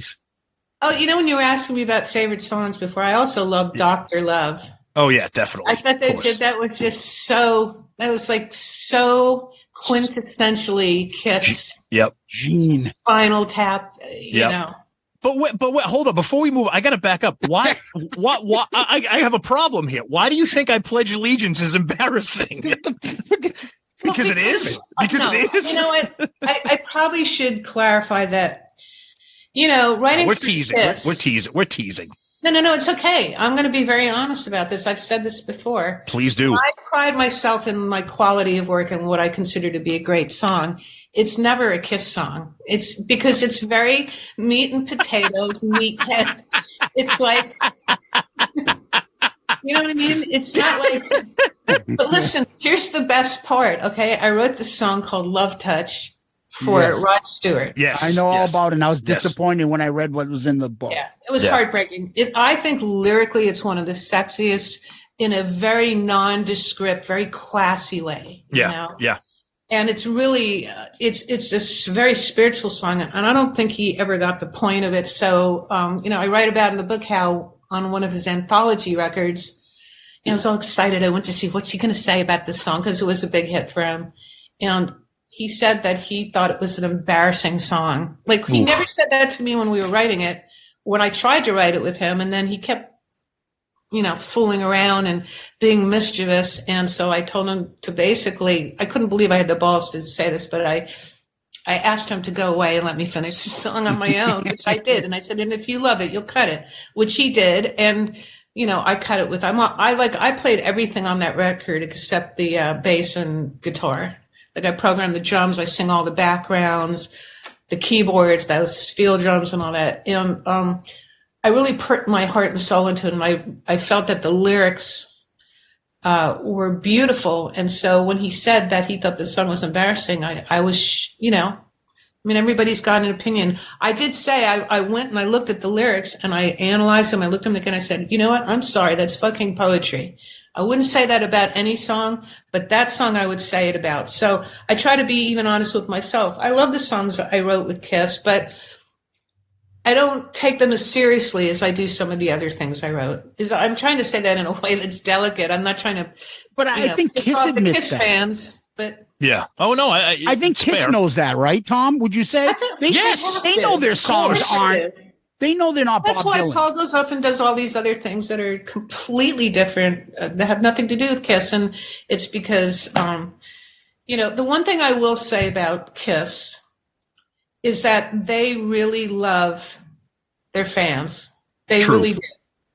Oh, you know, when you were asking me about favorite songs before, I also love Dr. Love. Oh, yeah, definitely. I thought that was just so quintessentially Kiss. Yep. Gene. Spinal Tap, you know. But wait, hold on. Before we move, I got to back up. Why? I have a problem here. Why do you think I Pledge Allegiance is embarrassing? Because it is? Because it is? You know what? I probably should clarify that, you know, writing we're teasing. We're teasing. No, it's okay. I'm going to be very honest about this. I've said this before. Please do. I pride myself in my quality of work and what I consider to be a great song. It's never a Kiss song. It's because it's very meat and potatoes, meathead. It's like, you know what I mean? It's not like, but listen, here's the best part. Okay. I wrote this song called Love Touch for Rod Stewart. Yes. I know all about it. And I was disappointed when I read what was in the book. Yeah. It was heartbreaking. I think lyrically it's one of the sexiest in a very nondescript, very classy way. Yeah. You know? Yeah. And it's really, it's a very spiritual song. And I don't think he ever got the point of it. So, you know, I write about in the book how on one of his anthology records, you know, I was all excited. I went to see what's he going to say about this song because it was a big hit for him. And he said that he thought it was an embarrassing song. Like he never said that to me when we were writing it, when I tried to write it with him. And then he kept, you know, fooling around and being mischievous. And so I told him to basically, I couldn't believe I had the balls to say this, but I asked him to go away and let me finish the song on my own, which I did. And I said, and if you love it, you'll cut it, which he did. And, you know, I cut it with, I played everything on that record except the bass and guitar. Like I program the drums, I sing all the backgrounds, the keyboards, those steel drums and all that. And I really put my heart and soul into it. And I felt that the lyrics were beautiful. And so when he said that he thought the song was embarrassing, I was, everybody's got an opinion. I did say I went and I looked at the lyrics and I analyzed them. I looked at them again. I said, you know what? I'm sorry. That's fucking poetry. I wouldn't say that about any song, but that song I would say it about. So I try to be even honest with myself. I love the songs I wrote with Kiss, but I don't take them as seriously as I do some of the other things I wrote. I'm trying to say that in a way that's delicate. I'm not trying to, but I think Kiss admits Kiss that. Fans, but yeah. Oh no, I think Kiss fair. knows that, right, Tom? Would you say? Yes, they know their songs aren't. They know they're not. That's Bob why Dylan. Paul goes off and does all these other things that are completely different, that have nothing to do with Kiss, and it's because, the one thing I will say about Kiss is that they really love their fans. They True. really do.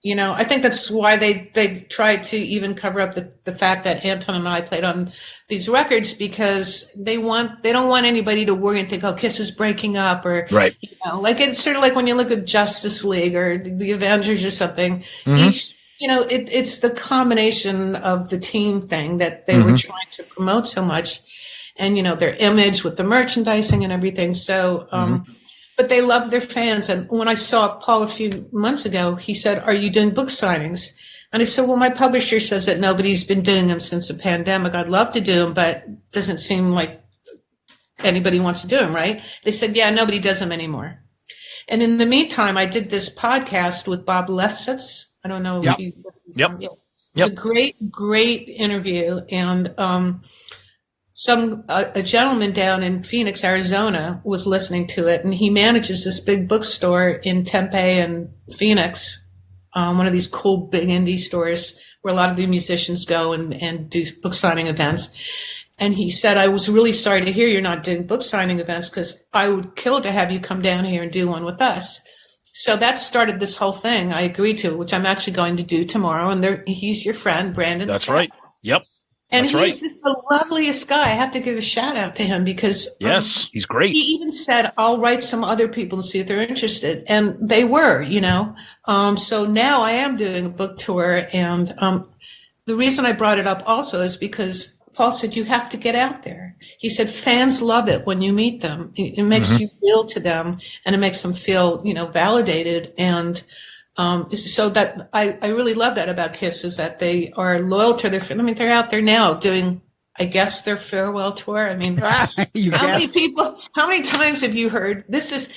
I think that's why they tried to even cover up the fact that Anton and I played on these records, because they don't want anybody to worry and think, oh, Kiss is breaking up, or right. Like it's sort of like when you look at Justice League or the Avengers or something. Mm-hmm. Each, it's the combination of the team thing that they were trying to promote so much, and their image with the merchandising and everything. So. But they love their fans. And when I saw Paul a few months ago, he said, are you doing book signings? And I said, well, my publisher says that nobody's been doing them since the pandemic. I'd love to do them, but it doesn't seem like anybody wants to do them, right? They said, yeah, nobody does them anymore. And in the meantime, I did this podcast with Bob Lefsetz. I don't know if you listened to him. It was a great, great interview. And a gentleman down in Phoenix, Arizona, was listening to it, and he manages this big bookstore in Tempe and Phoenix, one of these cool big indie stores where a lot of the musicians go and do book signing events. And he said, I was really sorry to hear you're not doing book signing events, because I would kill to have you come down here and do one with us. So that started this whole thing. I agreed to, which I'm actually going to do tomorrow. And he's your friend, Brandon. That's Scott. right. Yep. And That's he's right. just the loveliest guy. I have to give a shout out to him, because yes, he's great. He even said, I'll write some other people and see if they're interested. And they were, So now I am doing a book tour. And the reason I brought it up also is because Paul said, you have to get out there. He said, fans love it when you meet them. It makes you real to them, and it makes them feel, validated. And so that I really love that about Kiss, is that they are loyal to their. They're out there now doing, I guess, their farewell tour. How many times have you heard this?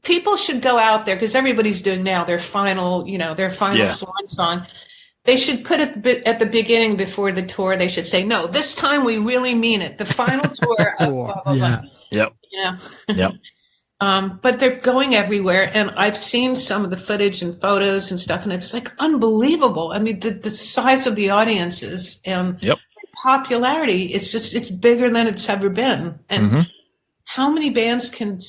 People should go out there, because everybody's doing now their final, swan song. They should put it at the beginning before the tour. They should say, no, this time we really mean it. The final tour of blah, blah, blah. Yep. Yep. But they're going everywhere, and I've seen some of the footage and photos and stuff, and it's like unbelievable. The size of the audiences and popularity, it's bigger than it's ever been. And how many bands can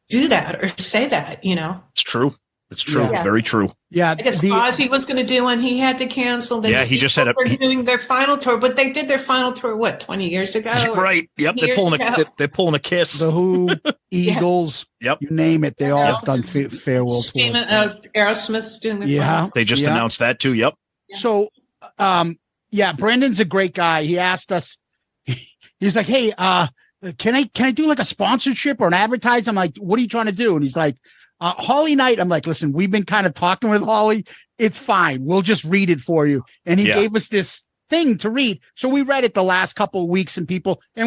do that or say that, It's true. It's true. Yeah. It's very true. Yeah. I guess Ozzy was going to do one. He had to cancel. Yeah, he just said they're doing their final tour, but they did their final tour, 20 years ago? Right. Yep. They're pulling a Kiss. The Who, Eagles, you name it. They all have done farewell tours. Aerosmith's doing their final. They just announced that too. Yep. So, Brendan's a great guy. He asked us, he's like, hey, can I do like a sponsorship or an advertise? I'm like, what are you trying to do? And he's like, Holly Knight. I'm like, listen, we've been kind of talking with Holly. It's fine. We'll just read it for you. And he gave us this thing to read. So we read it the last couple of weeks, and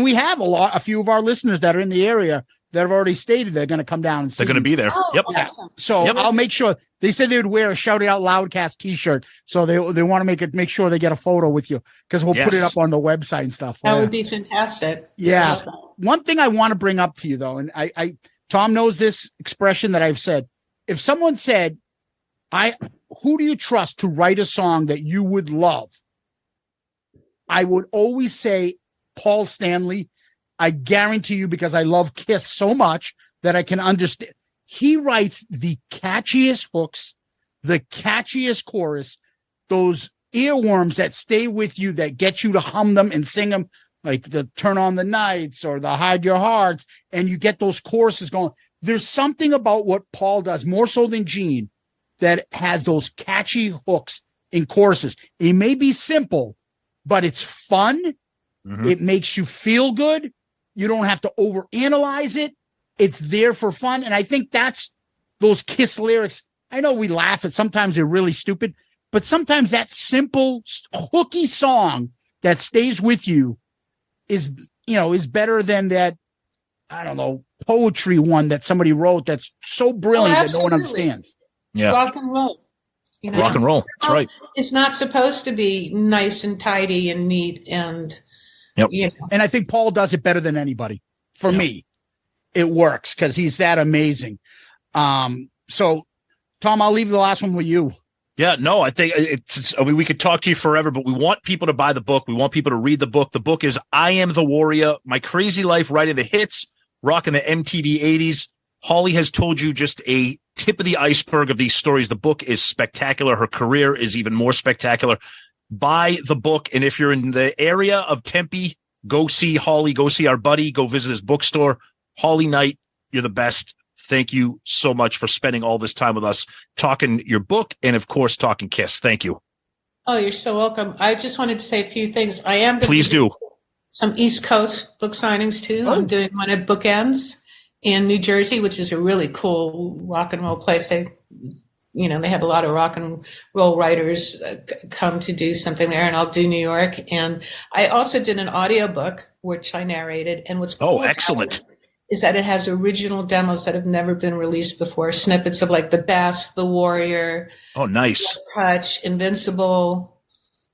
we have a few of our listeners that are in the area that have already stated they're going to come down and see. They're going to be there. Yep. Awesome. So I'll make sure. They said they would wear a Shout It Out Loudcast t-shirt. So they want to make sure they get a photo with you, because we'll put it up on the website and stuff. That would be fantastic. Yeah. One thing I want to bring up to you though, and I Tom knows this expression that I've said. If someone said, who do you trust to write a song that you would love? I would always say Paul Stanley. I guarantee you, because I love Kiss so much that I can understand. He writes the catchiest hooks, the catchiest chorus, those earworms that stay with you, that get you to hum them and sing them, like the Turn on the Nights or the Hide Your Hearts, and you get those choruses going. There's something about what Paul does, more so than Gene, that has those catchy hooks in choruses. It may be simple, but it's fun. Mm-hmm. It makes you feel good. You don't have to overanalyze it. It's there for fun. And I think that's those Kiss lyrics. I know we laugh at sometimes they're really stupid, but sometimes that simple hooky song that stays with you is better than that, I don't know, poetry one that somebody wrote that's so brilliant that no one understands. Yeah. Rock and roll. Rock and roll. That's right. It's not supposed to be nice and tidy and neat and, And I think Paul does it better than anybody. For me, it works because he's that amazing. So, Tom, I'll leave the last one with you. Yeah, no, I think we could talk to you forever, but we want people to buy the book. We want people to read the book. The book is I Am the Warrior, My Crazy Life Writing the Hits, Rocking the MTV 80s. Holly has told you just a tip of the iceberg of these stories. The book is spectacular. Her career is even more spectacular. Buy the book. And if you're in the area of Tempe, go see Holly, go see our buddy, go visit his bookstore. Holly Knight, you're the best. Thank you so much for spending all this time with us, talking your book and, of course, talking Kiss. Thank you. Oh, you're so welcome. I just wanted to say a few things. I am going Please do some East Coast book signings, too. I'm doing one at Bookends in New Jersey, which is a really cool rock and roll place. They have a lot of rock and roll writers come to do something there, and I'll do New York. And I also did an audiobook, which I narrated. And what's cool excellent. Is that it has original demos that have never been released before, snippets of like The Best, The Warrior. Oh, nice. Touch, Invincible,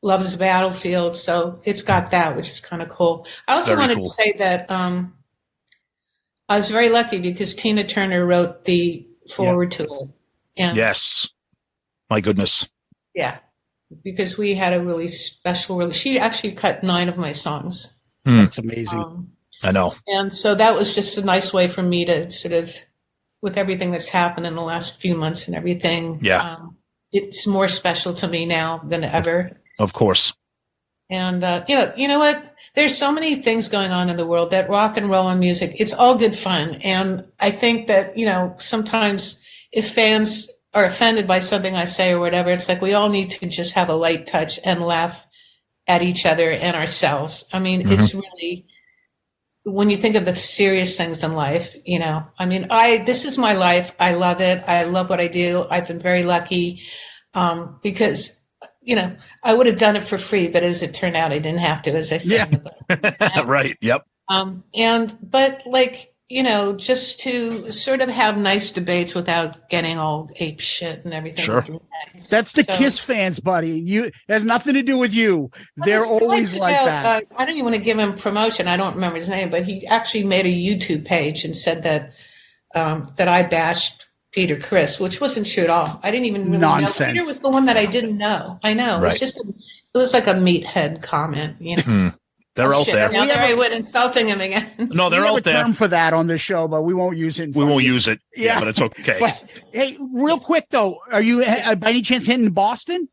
Love's Battlefield. So it's got that, which is kind of cool. I also wanted to say that I was very lucky because Tina Turner wrote the foreword to it. And yes. My goodness. Yeah. Because we had a really special, she actually cut 9 of my songs. That's amazing. I know. And so that was just a nice way for me to sort of, with everything that's happened in the last few months and everything. Yeah. It's more special to me now than ever. Of course. And, you know what? There's so many things going on in the world that rock and roll and music, it's all good fun. And I think that, sometimes if fans are offended by something I say or whatever, it's like we all need to just have a light touch and laugh at each other and ourselves. I mean, it's really, when you think of the serious things in life, this is my life. I love it. I love what I do. I've been very lucky, because, I would have done it for free, but as it turned out, I didn't have to, as I said. In the book. Right. Yep. Just to sort of have nice debates without getting all ape shit and everything. Sure. That's the Kiss fans, buddy. It has nothing to do with you. They're always like that. I don't even want to give him promotion. I don't remember his name, but he actually made a YouTube page and said that I bashed Peter Criss, which wasn't true at all. I didn't even really know. Peter was the one that I didn't know. I know. Right. It was like a meathead comment, They're out there. Now there I went insulting him again. No, they're out there. We have a term for that on this show, but we won't use it. We won't use it. Yeah, but it's okay. But, hey, real quick though, are you by any chance hitting Boston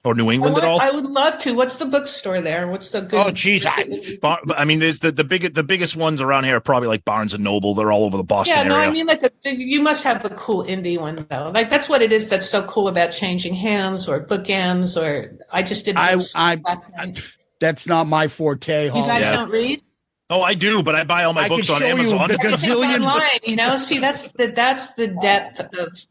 or New England at all? I would love to. What's the bookstore there? What's the good? Oh, geez, I mean, there's the biggest ones around here are probably like Barnes and Noble. They're all over the Boston area. I mean, you must have a cool indie one though. Like that's what it is. That's so cool about Changing Hands or Bookends or I just did. Last night. That's not my forte. You guys don't read? Oh, I do, but I buy all my books on Amazon. The gazillion online, See, that's the depth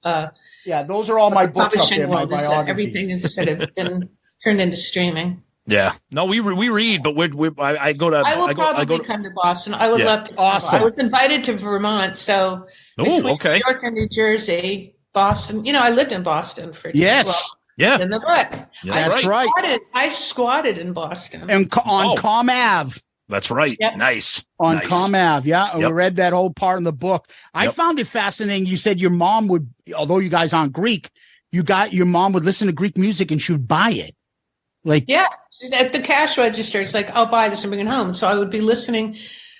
of. Those are all my books up there. My biographies. Everything has sort of been turned into streaming. Yeah, no, we read, but I go to. I will probably come to Boston. I would love to. Awesome. I was invited to Vermont, so between New York and New Jersey, Boston. I lived in Boston for 2 years. Yeah. In the book. That's right. I squatted in Boston. And on Com Ave. That's right. Yep. Nice. On Com Ave. Yeah. We read that whole part in the book. I found it fascinating. You said your mom would, although you guys aren't Greek, your mom would listen to Greek music and she would buy it. At the cash register, it's like, I'll buy this and bring it home. So I would be listening.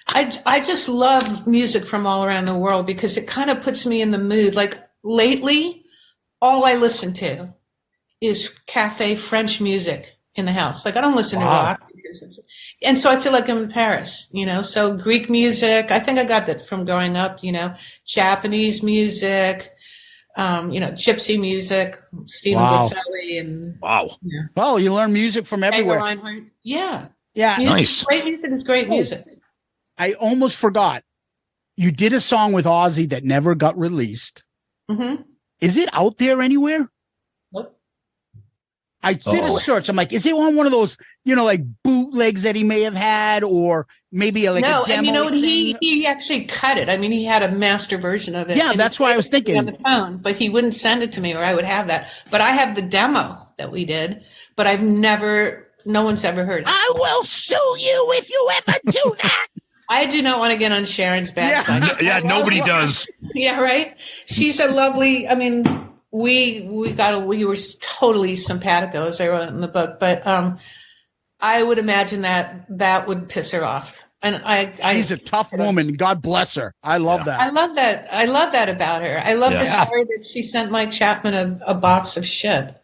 I just love music from all around the world because it kind of puts me in the mood. Like lately, all I listen to is cafe French music in the house. Like I don't listen to rock and so I feel like I'm in Paris, so Greek music. I think I got that from growing up, Japanese music, gypsy music, Stephen Frehley, and yeah. Well, you learn music from everywhere. Yeah. Nice. Great music is great music. I almost forgot. You did a song with Ozzy that never got released. Mm-hmm. Is it out there anywhere? Nope. I did a search. I'm like, is it on one of those, like bootlegs that he may have had, or maybe a demo? And you know what? He actually cut it. I mean, he had a master version of it. Yeah, that's why I was thinking on the phone, but he wouldn't send it to me, or I would have that. But I have the demo that we did, but no one's ever heard it. I will sue you if you ever do that. I do not want to get on Sharon's bad side. Yeah, nobody does. Yeah, right. She's a lovely. I mean, we were totally simpatico, as I wrote in the book, but I would imagine that would piss her off. And she's a tough woman. God bless her. I love that. I love that. I love that about her. I love the story that she sent Mike Chapman a box of shit.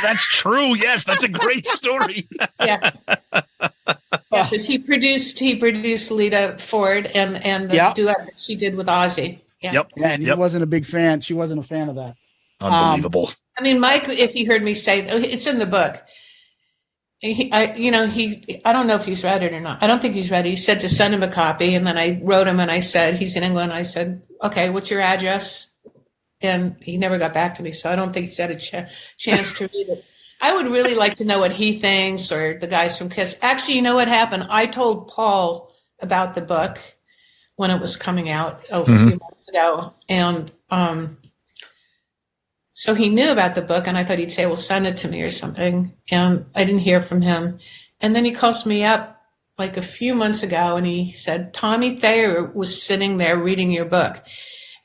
That's true. Yes, that's a great story. Yeah, because he produced Lita Ford and the duet that she did with Ozzy. Yeah. Yep. Yeah, and he wasn't a big fan. She wasn't a fan of that. Unbelievable. I mean, Mike, if he heard me say, it's in the book. I don't know if he's read it or not. I don't think he's read it. He said to send him a copy, and then I wrote him and I said, he's in England. I said, okay, what's your address? And he never got back to me, so I don't think he's had a chance to read it. I would really like to know what he thinks, or the guys from KISS. Actually, you know what happened? I told Paul about the book when it was coming out a few months ago, and so he knew about the book, and I thought he'd say, well, send it to me or something, and I didn't hear from him. And then he calls me up like a few months ago, and he said, Tommy Thayer was sitting there reading your book,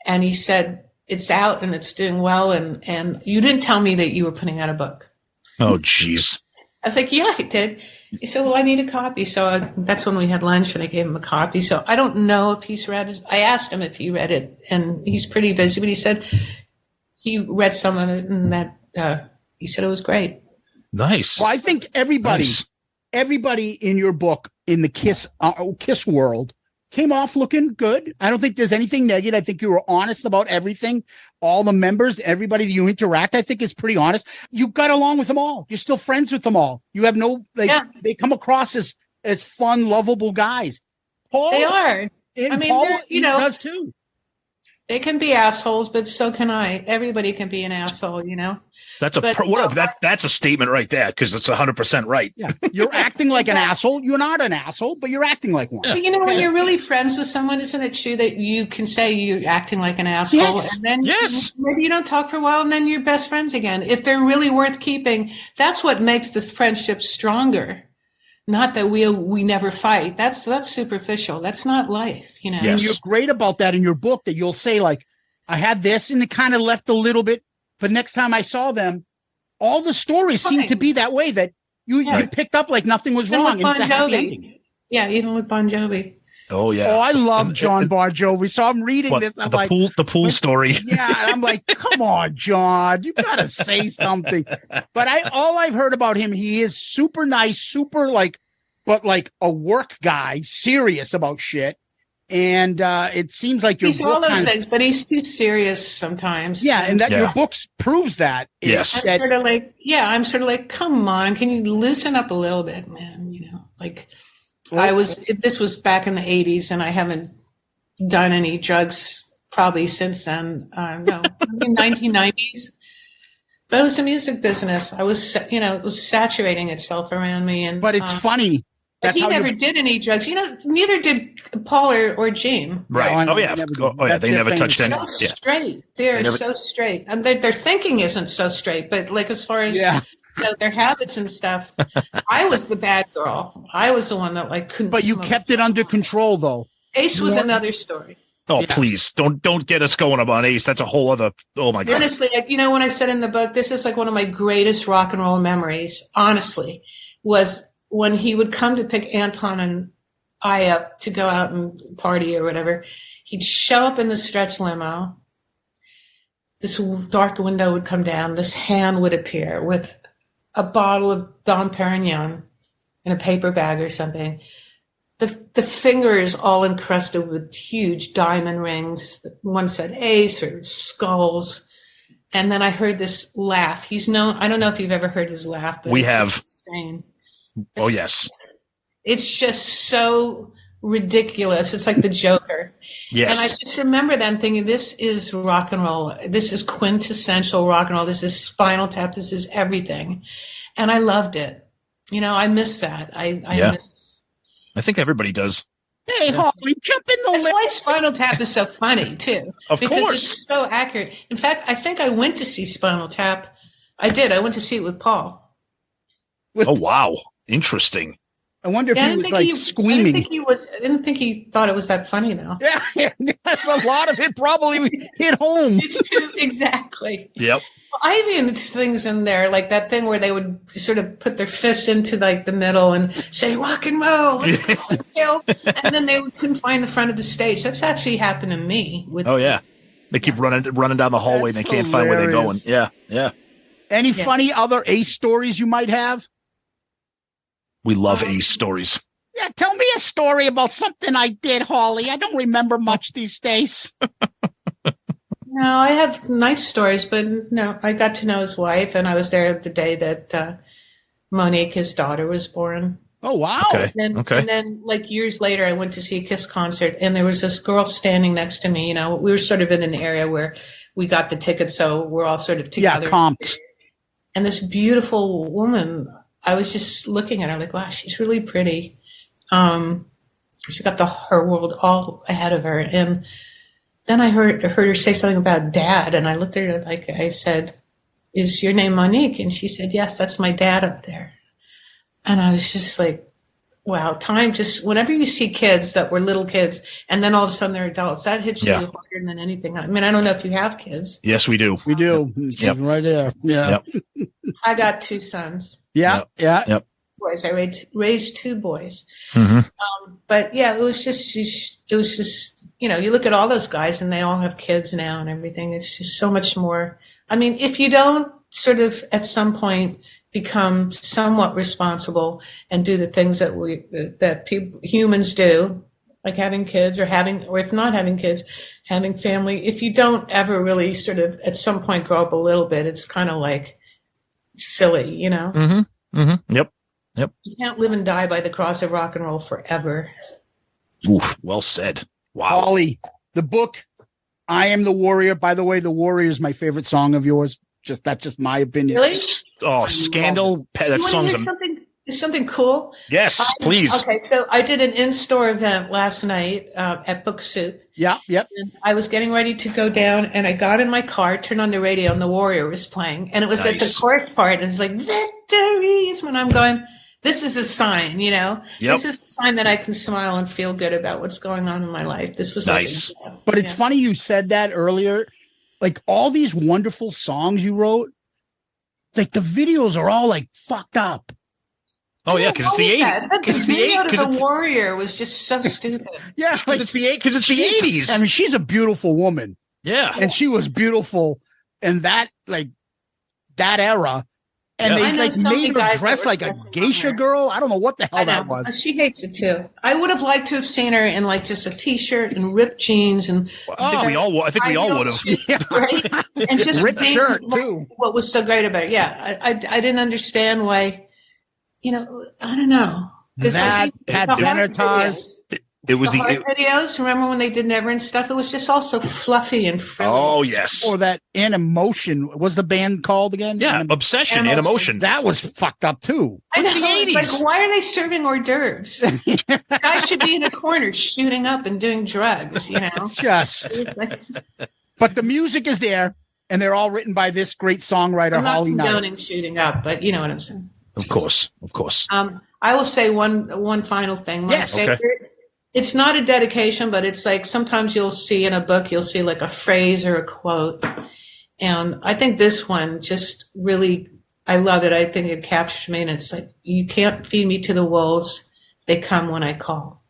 and he said, it's out and it's doing well. And you didn't tell me that you were putting out a book. Oh, geez. I was like, yeah, I did. He said, well, I need a copy. So that's when we had lunch and I gave him a copy. So I don't know if he's read it. I asked him if he read it, and he's pretty busy, but he said he read some of it and that he said it was great. Nice. Well, I think everybody in your book in the KISS world came off looking good. I don't think there's anything negative. I think you were honest about everything. All the members, everybody that you interact, I think is pretty honest. You got along with them all. You're still friends with them all. You have they come across as fun, lovable guys. Paul, they are. I mean, Paul, does too. They can be assholes, but so can I. Everybody can be an asshole, That's that's a statement right there, because it's 100% right. Yeah, you're acting like an asshole. You're not an asshole, but you're acting like one. But when you're really friends with someone, isn't it true that you can say you're acting like an asshole? Yes. And then maybe you don't talk for a while, and then you're best friends again. If they're really worth keeping, that's what makes the friendship stronger. Not that we never fight. That's superficial. That's not life, Yes. And you're great about that in your book, that you'll say, like, I had this, and it kind of left a little bit. But next time I saw them, all the stories seemed to be that way, that you picked up like nothing was wrong. Bon and it's a happy Jovi. ending. Yeah, even with Bon Jovi. Oh, yeah. Oh, I love John Bon Jovi. So I'm reading this. I'm the pool story. Yeah. And I'm like, come on, John, you got to say something. But all I've heard about him, he is super nice, super but a work guy, serious about shit. And it seems like he's all those things, but he's too serious sometimes. Yeah, and that your book proves that. Yes, I'm sort of like, come on, can you loosen up a little bit, man? This was back in the 80s, and I haven't done any drugs probably since then. No, 1990s. But it was the music business. I was, it was saturating itself around me, but it's funny. But he never did any drugs. Neither did Paul or Gene. Right. They never touched any. So straight. They're so straight. And their thinking isn't so straight, but as far as their habits and stuff, I was the bad girl. I was the one that couldn't. But you kept it under control, though. Ace was another story. Oh, please don't get us going about Ace. That's a whole other. Oh my God. Honestly, when I said in the book, this is one of my greatest rock and roll memories. Honestly, was when he would come to pick Anton and I up to go out and party or whatever, he'd show up in the stretch limo. This dark window would come down. This hand would appear with a bottle of Dom Perignon in a paper bag or something. The fingers all encrusted with huge diamond rings. One said Ace or skulls. And then I heard this laugh. He's known, I don't know if you've ever heard his laugh, but we have. insane. Oh, yes. It's just so ridiculous. It's like the Joker. Yes. And I just remember then thinking, this is rock and roll. This is quintessential rock and roll. This is Spinal Tap. This is everything. And I loved it. You know, I miss that. I think everybody does. Hey, Holly, jump in the That's why Spinal Tap is so funny, too. Of because course. It's so accurate. In fact, I think I went to see Spinal Tap. I did. I went to see it with Paul. Oh, wow. Interesting. I wonder if he was like screaming. I didn't think he thought it was that funny, though. Yeah, a lot of it probably hit home. Exactly. Yep. I even things in there, like that thing where they would sort of put their fists into like the middle and say rock and roll, let's go, and then they couldn't find the front of the stage. That's actually happened to me. Oh yeah, they keep running down the hallway and they can't find where they're going. Yeah, yeah. Any funny other Ace stories you might have? We love Ace stories. Yeah, tell me a story about something I did, Holly. I don't remember much these days. No, I have nice stories, but no, I got to know his wife, and I was there the day that Monique, his daughter, was born. Oh, wow. Okay. And then, like, years later, I went to see a KISS concert, and there was this girl standing next to me. You know, we were sort of in an area where we got the ticket, so we're all sort of together. Yeah, comped. And this beautiful woman, I was just looking at her like, wow, she's really pretty. She got her world all ahead of her. And then I heard her say something about dad, and I looked at her like, I said, is your name Monique? And she said, yes, that's my dad up there. And I was just like, wow, time just, whenever you see kids that were little kids, and then all of a sudden they're adults, that hits you harder than anything. I mean, I don't know if you have kids. Yes, we do. We do. Yep. Right there. Yeah. Yep. I got two sons. Yeah. Yeah. Yep. Boys. I raised two boys. Mm-hmm. But yeah, it was just, you know, you look at all those guys and they all have kids now and everything. It's just so much more. I mean, if you don't sort of at some point become somewhat responsible and do the things that humans do, like having kids or if not having kids, having family, if you don't ever really sort of at some point grow up a little bit, it's kind of like silly, you know? Mm-hmm. Mm-hmm. Yep. Yep. You can't live and die by the cross of rock and roll forever. Oof, well said. Wow. Holly, the book, I Am the Warrior. By the way, The Warrior is my favorite song of yours. That's just my opinion. Really? Oh, Scandal. That song's something cool. Yes, please. Okay, so I did an in-store event last night at Book Soup. Yeah, yep. And I was getting ready to go down, and I got in my car, turned on the radio, and The Warrior was playing. And it was at the chorus part, and it's like, victory is when I'm going, this is a sign, you know? Yep. This is a sign that I can smile and feel good about what's going on in my life. This was nice. But it's funny you said that earlier. Like all these wonderful songs you wrote, like the videos are all like fucked up. Oh yeah, because it's the 80s. Because the video to The Warrior was just so stupid. Yeah, like, it's the 80s. I mean, she's a beautiful woman. Yeah, and she was beautiful in that era. And they made her dress like a geisha girl. I don't know what the hell that was. She hates it too. I would have liked to have seen her in like just a t-shirt and ripped jeans and. I think we all would have. Yeah. Right? And just ripped shirt too. What was so great about it? Yeah, I didn't understand why. You know, I don't know. That had Benatar's. It was the videos. Remember when they did Never and stuff? It was just all so fluffy and frilly. Oh yes. Or that Animotion. What's the band called again? Yeah, Obsession. Animotion. That was fucked up too. I know. The 80s. Like, why are they serving hors d'oeuvres? Guys should be in a corner shooting up and doing drugs. You know. But the music is there, and they're all written by this great songwriter, Holly Knight. I'm not condoning shooting up, but you know what I'm saying. Of course. I will say one final thing. Yes. Okay. It's not a dedication, but it's like sometimes you'll see in a book, you'll see like a phrase or a quote. And I think this one just really, I love it. I think it captures me. And it's like, you can't feed me to the wolves. They come when I call.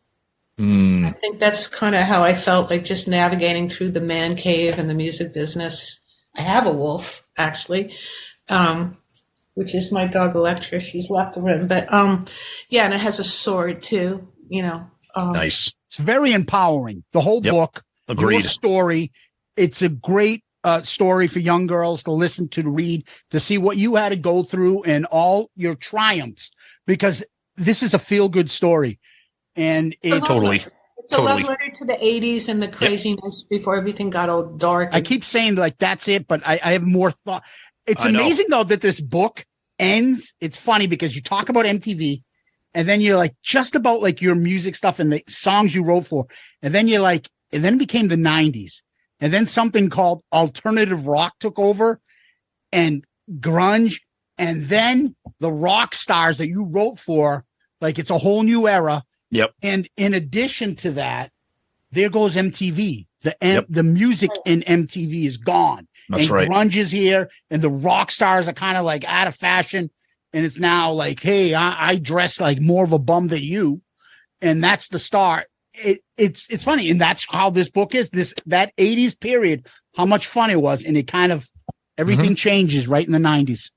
I think that's kind of how I felt like just navigating through the man cave and the music business. I have a wolf, actually, which is my dog Electra. She's left the room. But yeah, and it has a sword too, you know. Nice. It's very empowering. The whole book, Agreed. your story. It's a great story for young girls to listen to, read, to see what you had to go through and all your triumphs, because this is a feel-good story. And it's Totally. It's a love letter to the 80s and the craziness before everything got all dark. I keep saying like that's it, but I have more thought. It's amazing though that this book ends. It's funny because you talk about MTV and then you're like just about like your music stuff and the songs you wrote for. And then you're like, and then it became the 90s. And then something called alternative rock took over and grunge. And then the rock stars that you wrote for, like it's a whole new era. Yep. And in addition to that, there goes MTV. The music in MTV is gone. That's and right. Grunge is here, and the rock stars are kind of like out of fashion. And it's now like, hey, I dress like more of a bum than you, and that's the start. It's funny, and that's how this book is. That 80s period, how much fun it was, and it kind of everything changes right in the 90s.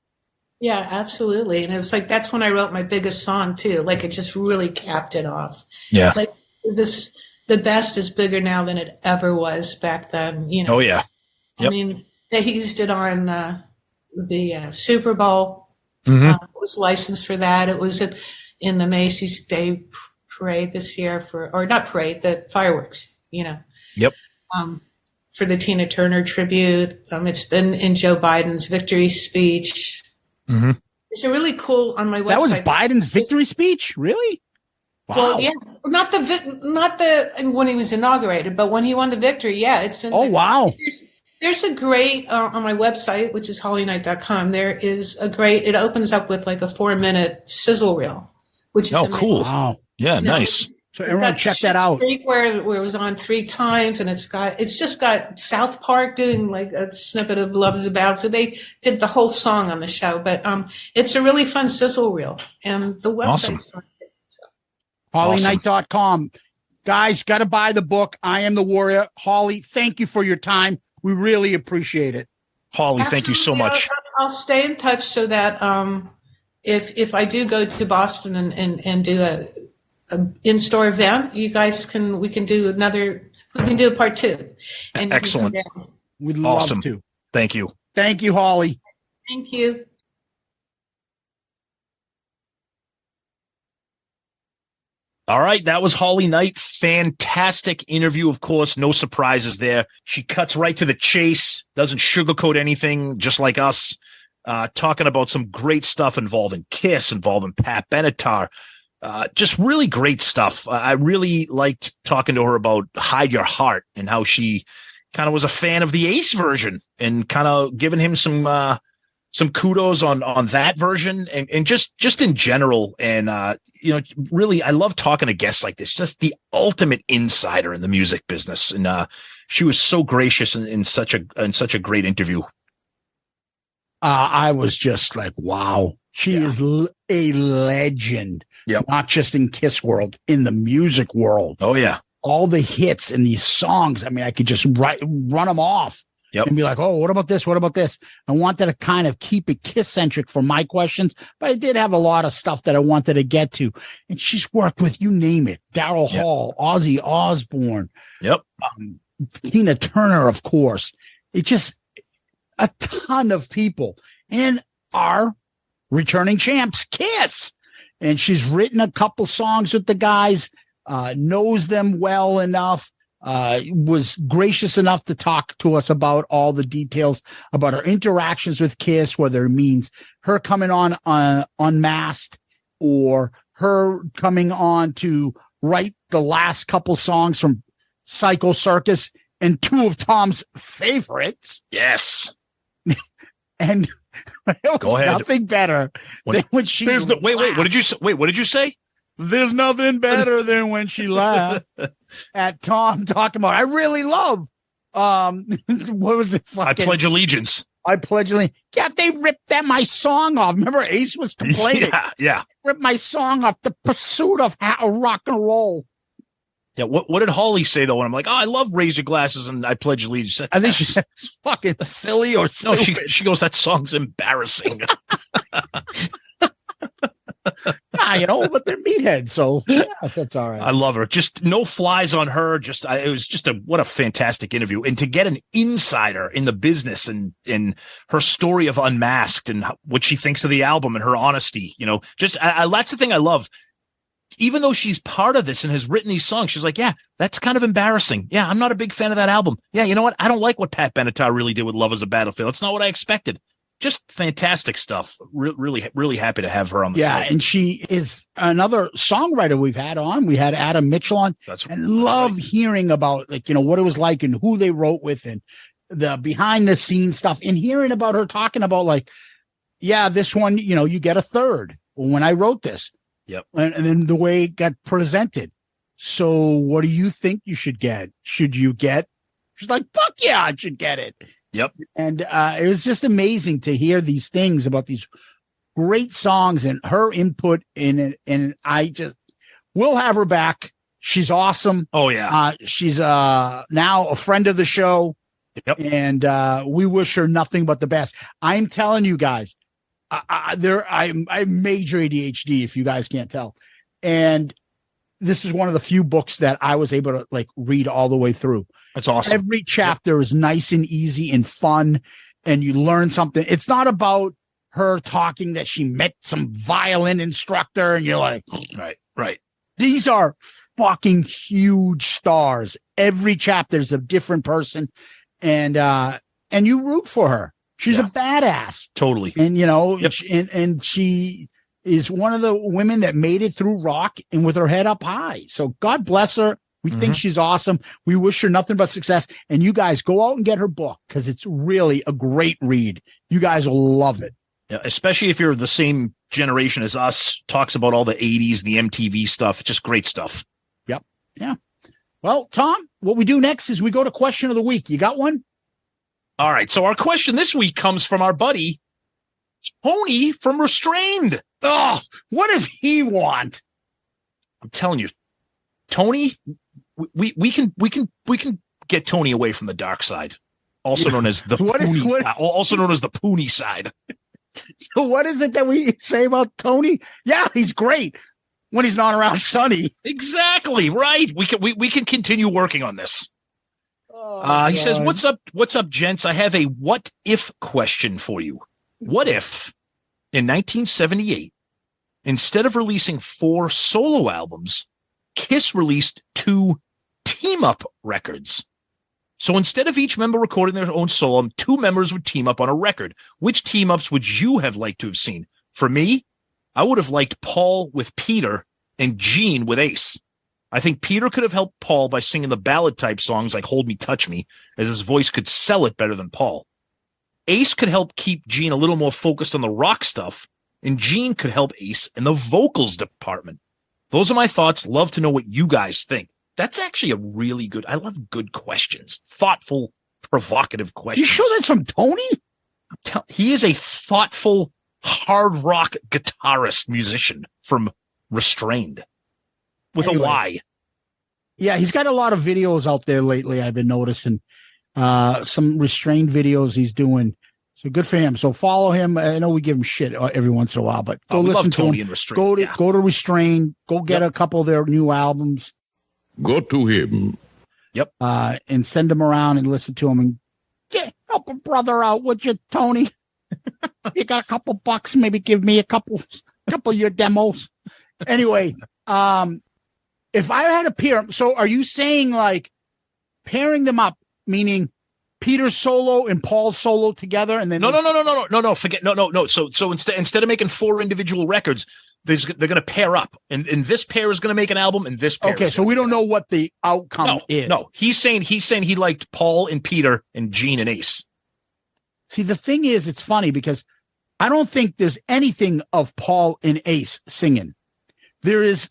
Yeah, absolutely. And it was like, that's when I wrote my biggest song too. Like it just really capped it off. Yeah. Like the best is bigger now than it ever was back then. You know? Oh yeah. Yep. I mean, they used it on the Super Bowl. Mm-hmm. It was licensed for that. It was in the Macy's Day Parade this year or not parade, the fireworks, you know. Yep. For the Tina Turner tribute. It's been in Joe Biden's victory speech. Mm-hmm. It's a really cool on my website. That was Biden's victory speech, really? Wow. Well, yeah, not the when he was inaugurated, but when he won the victory, yeah, it's in. Oh, wow! There's a great on my website, which is hollynight.com. There is a great. It opens up with like a 4-minute sizzle reel, which is amazing. Cool. Wow, yeah, nice. So everyone check that out. Where it was on 3 times, and it's just got South Park doing like a snippet of "Love Is About." So they did the whole song on the show, but it's a really fun sizzle reel, and the website's fun. HollyKnight.com. Guys, got to buy the book. I Am the Warrior. Holly, thank you for your time. We really appreciate it. Holly, thank you so much. I'll stay in touch so that if I do go to Boston and do a in-store event, we can do a part 2. And excellent. We'd love awesome. to. Thank you. Thank you, Holly. Thank you. All right, that was Holly Knight. Fantastic interview, of course. No surprises there. She cuts right to the chase, doesn't sugarcoat anything, just like us. Talking about some great stuff involving Kiss, involving Pat Benatar. Just really great stuff. I really liked talking to her about Hide Your Heart and how she kind of was a fan of the Ace version and kind of giving him some kudos on that version and just in general. And, really, I love talking to guests like this, just the ultimate insider in the music business. And she was so gracious in such a great interview. I was just like, wow, she is a legend. Yep. Not just in Kiss world, in the music world. Oh yeah. All the hits and these songs. I mean, I could just run them off. Yep. And be like, oh, what about this? What about this? I wanted to kind of keep it Kiss-centric for my questions, but I did have a lot of stuff that I wanted to get to. And she's worked with, you name it, Daryl Hall, Ozzy Osbourne, Tina Turner, of course. It's just a ton of people. And our returning champs, Kiss. And she's written a couple songs with the guys, knows them well enough. Was gracious enough to talk to us about all the details about her interactions with Kiss, whether it means her coming on Unmasked or her coming on to write the last couple songs from Psycho Circus and 2 of Tom's favorites. Yes. And there Go was ahead. nothing better than when she wait, what did you say? Wait, what did you say? There's nothing better than when she laughed at Tom talking about, I really love, what was it? I Pledge Allegiance. I Pledge Allegiance. Yeah, they ripped my song off. Remember, Ace was complaining. Yeah. Ripped my song off, The Pursuit of Rock and Roll. Yeah, what did Holly say, though? When I'm like, I love Raise Your Glasses and I Pledge Allegiance. I think she said it's fucking silly or no, stupid. she goes, that song's embarrassing. but they're meatheads, so yeah, that's all right. I love her. Just no flies on her. It was just what a fantastic interview. And to get an insider in the business and in her story of Unmasked and what she thinks of the album and her honesty, that's the thing I love. Even though she's part of this and has written these songs, she's like, yeah, that's kind of embarrassing. Yeah, I'm not a big fan of that album. Yeah, you know what? I don't like what Pat Benatar really did with Love is a Battlefield. It's not what I expected. Just fantastic stuff. Really, really happy to have her on the show. Yeah, and she is another songwriter we've had on. We had Adam Mitchell on. Love hearing about what it was like and who they wrote with and the behind the scenes stuff, and hearing about her talking about this one, you get a third when I wrote this. Yep. And then the way it got presented. So what do you think you should get? Should you get? She's like, fuck yeah, I should get it. Yep. And it was just amazing to hear these things about these great songs and her input in it. And we'll have her back. She's awesome. Oh yeah. She's now a friend of the show. Yep. And we wish her nothing but the best. I'm telling you guys, I'm major ADHD, if you guys can't tell. And this is one of the few books that I was able to read all the way through. That's awesome. Every chapter is nice and easy and fun, and you learn something. It's not about her talking that she met some violin instructor and you're like, right. These are fucking huge stars. Every chapter is a different person, and you root for her. She's a badass. Totally. And, and she is one of the women that made it through rock and with her head up high. So God bless her. We think she's awesome. We wish her nothing but success. And you guys go out and get her book because it's really a great read. You guys will love it. Yeah, especially if you're the same generation as us, talks about all the 80s, the MTV stuff. It's just great stuff. Yep. Yeah. Well, Tom, what we do next is we go to question of the week. You got one? All right, so our question this week comes from our buddy Tony from Restrained. Oh, what does he want? I'm telling you, Tony, we can get Tony away from the dark side, also known as the also known as the Poonie side. So what is it that we say about Tony? Yeah, he's great when he's not around Sonny. Exactly right. We can continue working on this. He says, what's up, gents? I have a what if question for you. What if in 1978, instead of releasing 4 solo albums, KISS released 2 team-up records? So instead of each member recording their own solo album, 2 members would team up on a record. Which team-ups would you have liked to have seen? For me, I would have liked Paul with Peter and Gene with Ace. I think Peter could have helped Paul by singing the ballad-type songs like Hold Me, Touch Me, as his voice could sell it better than Paul. Ace could help keep Gene a little more focused on the rock stuff, and Gene could help Ace in the vocals department. Those are my thoughts. Love to know what you guys think. That's actually a really good, I love good questions. Thoughtful, provocative questions. You sure that's from Tony? He is a thoughtful, hard rock guitarist musician from Restrained. With a Y. Yeah, he's got a lot of videos out there lately, I've been noticing. Some Restrained videos he's doing. So good for him. So follow him. I know we give him shit every once in a while, but go listen to Tony him. And Restrained. Go to Restrained. Go get a couple of their new albums. Go to him. Yep. And send him around and listen to him and help a brother out, would you, Tony? If you got a couple bucks, maybe give me a couple of your demos. Anyway, if I had a pair, so are you saying pairing them up, meaning Peter's solo and Paul's solo together, and then no, forget no. So instead of making 4 individual records, they're going to pair up, and this pair is going to make an album, and this pair. Okay, so we don't know what the outcome is. No, he's saying he liked Paul and Peter and Gene and Ace. See, the thing is, it's funny because I don't think there's anything of Paul and Ace singing. There is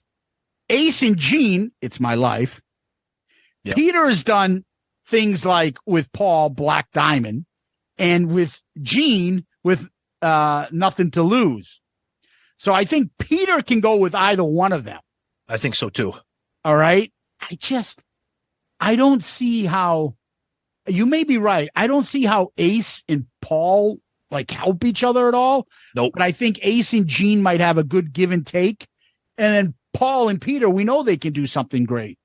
Ace and Gene, It's My Life. Yep. Peter has done things like with Paul, Black Diamond, and with Gene with Nothing to Lose. So I think Peter can go with either one of them. I think so too. All right. I don't see how, you may be right. I don't see how Ace and Paul help each other at all. Nope. But I think Ace and Gene might have a good give and take. And then Paul and Peter, we know they can do something great.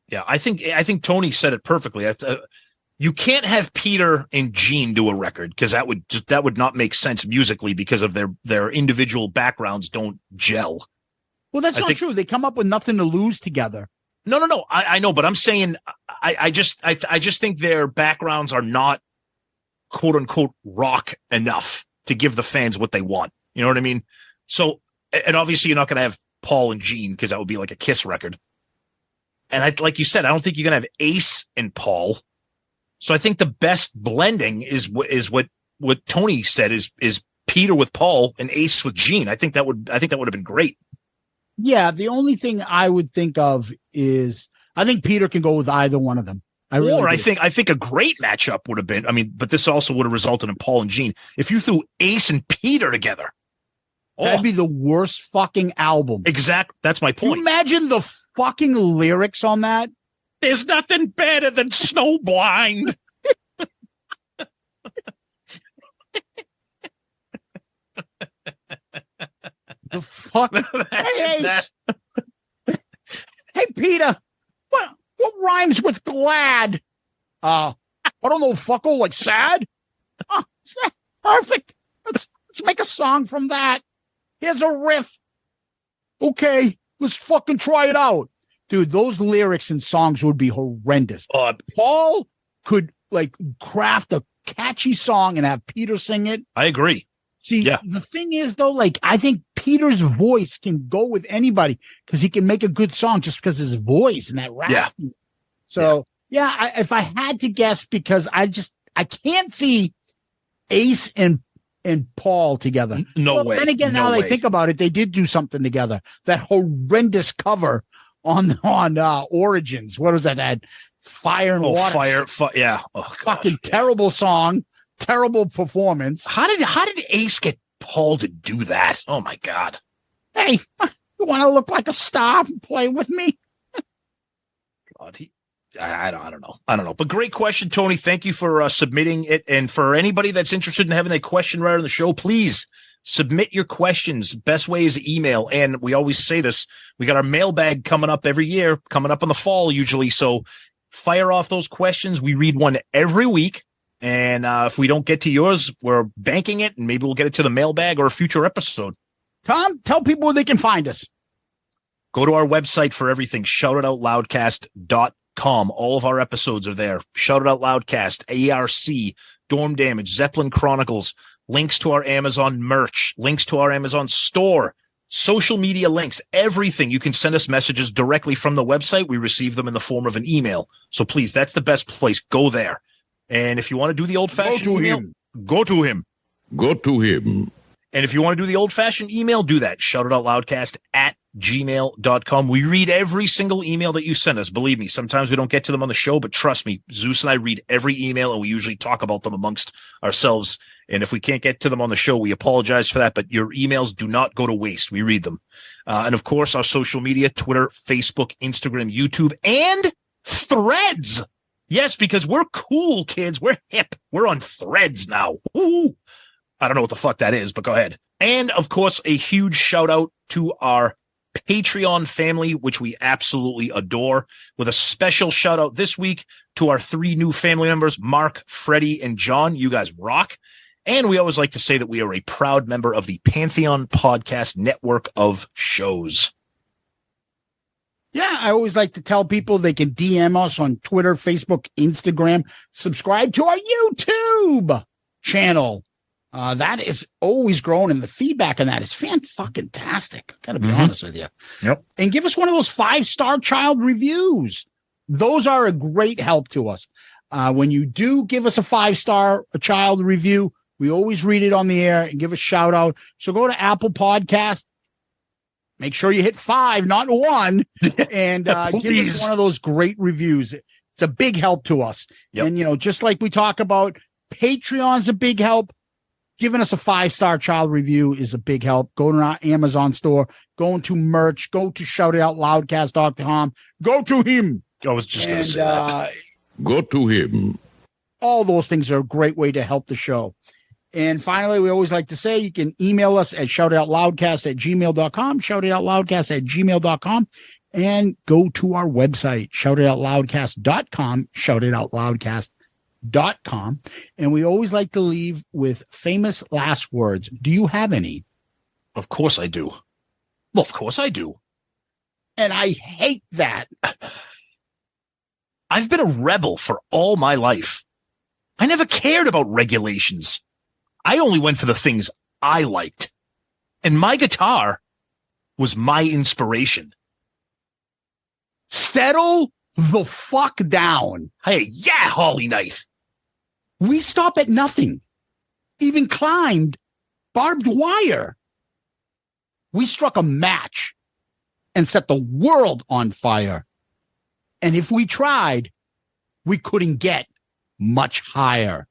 Yeah, I think Tony said it perfectly. You can't have Peter and Gene do a record because that would not make sense musically because of their individual backgrounds don't gel. Well, that's not true. They come up with nothing to lose together. No. I know, but I'm saying I just think their backgrounds are not quote unquote rock enough to give the fans what they want. You know what I mean? So, and obviously you're not going to have Paul and Gene because that would be like a Kiss record. And like you said, I don't think you're going to have Ace and Paul. So I think the best blending is what Tony said is Peter with Paul and Ace with Gene. I think that would have been great. Yeah, the only thing I would think of is I think Peter can go with either one of them. I think a great matchup would have been. I mean, but this also would have resulted in Paul and Gene if you threw Ace and Peter together. That'd be the worst fucking album. Exact. That's my point. Can you imagine the fucking lyrics on that? There's nothing better than Snowblind. The fuck? Hey, Peter, what rhymes with glad? I don't know, fuckle, like sad? Perfect. Let's make a song from that. Here's a riff. Okay, let's fucking try it out. Dude, those lyrics and songs would be horrendous. Paul could like craft a catchy song and have Peter sing it. I agree. See, The thing is though, like I think Peter's voice can go with anybody because he can make a good song just because of his voice and that rap. Yeah. So if I had to guess, because I can't see Ace and Paul together. No way. Then again, now that I think about it, they did do something together. That horrendous cover on Origins. What was that? That Fire and Water. Yeah. Fucking terrible song. Terrible performance. How did Ace get Paul to do that? Oh my God. Hey, you want to look like a star and play with me? God, I don't know. But great question, Tony. Thank you for submitting it. And for anybody that's interested in having a question right on the show, please submit your questions. Best way is email. And we always say this. We got our mailbag coming up every year, coming up in the fall usually. So fire off those questions. We read one every week. And if we don't get to yours, we're banking it, and maybe we'll get it to the mailbag or a future episode. Tom, tell people where they can find us. Go to our website for everything, shoutitoutloudcast.com. All of our episodes are there. Shout It Out Loudcast, ARC, Dorm Damage, Zeppelin Chronicles, links to our Amazon merch, links to our Amazon store, social media links, everything. You can send us messages directly from the website. We receive them in the form of an email. So please, that's the best place. Go there. And if you want to do the old-fashioned email, go to him. Go to him. And if you want to do the old-fashioned email, do that. shoutitoutloudcast@gmail.com. We read every single email that you send us. Believe me, sometimes we don't get to them on the show, but trust me, Zeus and I read every email, and we usually talk about them amongst ourselves. And if we can't get to them on the show, we apologize for that, but your emails do not go to waste. We read them. And, of course, our social media, Twitter, Facebook, Instagram, YouTube, and Threads. Yes, because we're cool, kids. We're hip. We're on Threads now. Woo! I don't know what the fuck that is, but go ahead. And, of course, a huge shout-out to our Patreon family, which we absolutely adore, with a special shout-out this week to our 3 new family members, Mark, Freddie, and John. You guys rock. And we always like to say that we are a proud member of the Pantheon Podcast Network of shows. Yeah, I always like to tell people they can DM us on Twitter, Facebook, Instagram. Subscribe to our YouTube channel. That is always growing, and the feedback on that is fan-fucking-tastic. I gotta be honest with you. Yep. And give us one of those 5-star child reviews. Those are a great help to us. When you do give us a 5-star child review, we always read it on the air and give a shout out. So go to Apple Podcast. Make sure you hit 5, not 1, and give us one of those great reviews. It's a big help to us. Yep. And, just like we talk about, Patreon's a big help. Giving us a 5-star child review is a big help. Go to our Amazon store, go into merch, go to shoutitoutloudcast.com. Go to him. I was just going to say that. Go to him. All those things are a great way to help the show. And finally, we always like to say you can email us at shoutitoutloudcast@gmail.com, shoutitoutloudcast@gmail.com, and go to our website, shoutitoutloudcast.com, shoutitoutloudcast.com. And we always like to leave with famous last words. Do you have any? Of course I do. Well, of course I do. And I hate that. I've been a rebel for all my life. I never cared about regulations. I only went for the things I liked. And my guitar was my inspiration. Settle the fuck down. Hey, yeah, Holly Knight. We stop at nothing. Even climbed barbed wire. We struck a match and set the world on fire. And if we tried, we couldn't get much higher.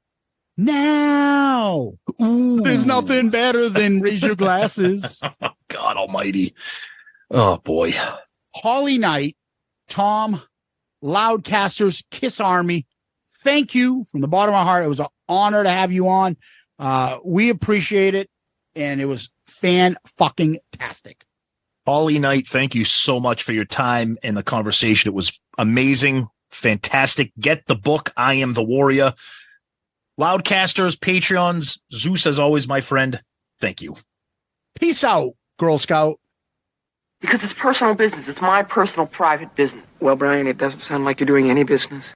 Now, there's nothing better than raise your glasses. God almighty. Oh, boy. Holly Knight, Tom, Loudcasters, Kiss Army, thank you from the bottom of my heart. It was an honor to have you on. We appreciate it, and it was fan-fucking-tastic. Holly Knight, thank you so much for your time and the conversation. It was amazing, fantastic. Get the book, I Am the Warrior. Loudcasters, Patreons, Zeus, as always, my friend, thank you. Peace out, Girl Scout. Because it's personal business. It's my personal private business. Well, Brian, it doesn't sound like you're doing any business.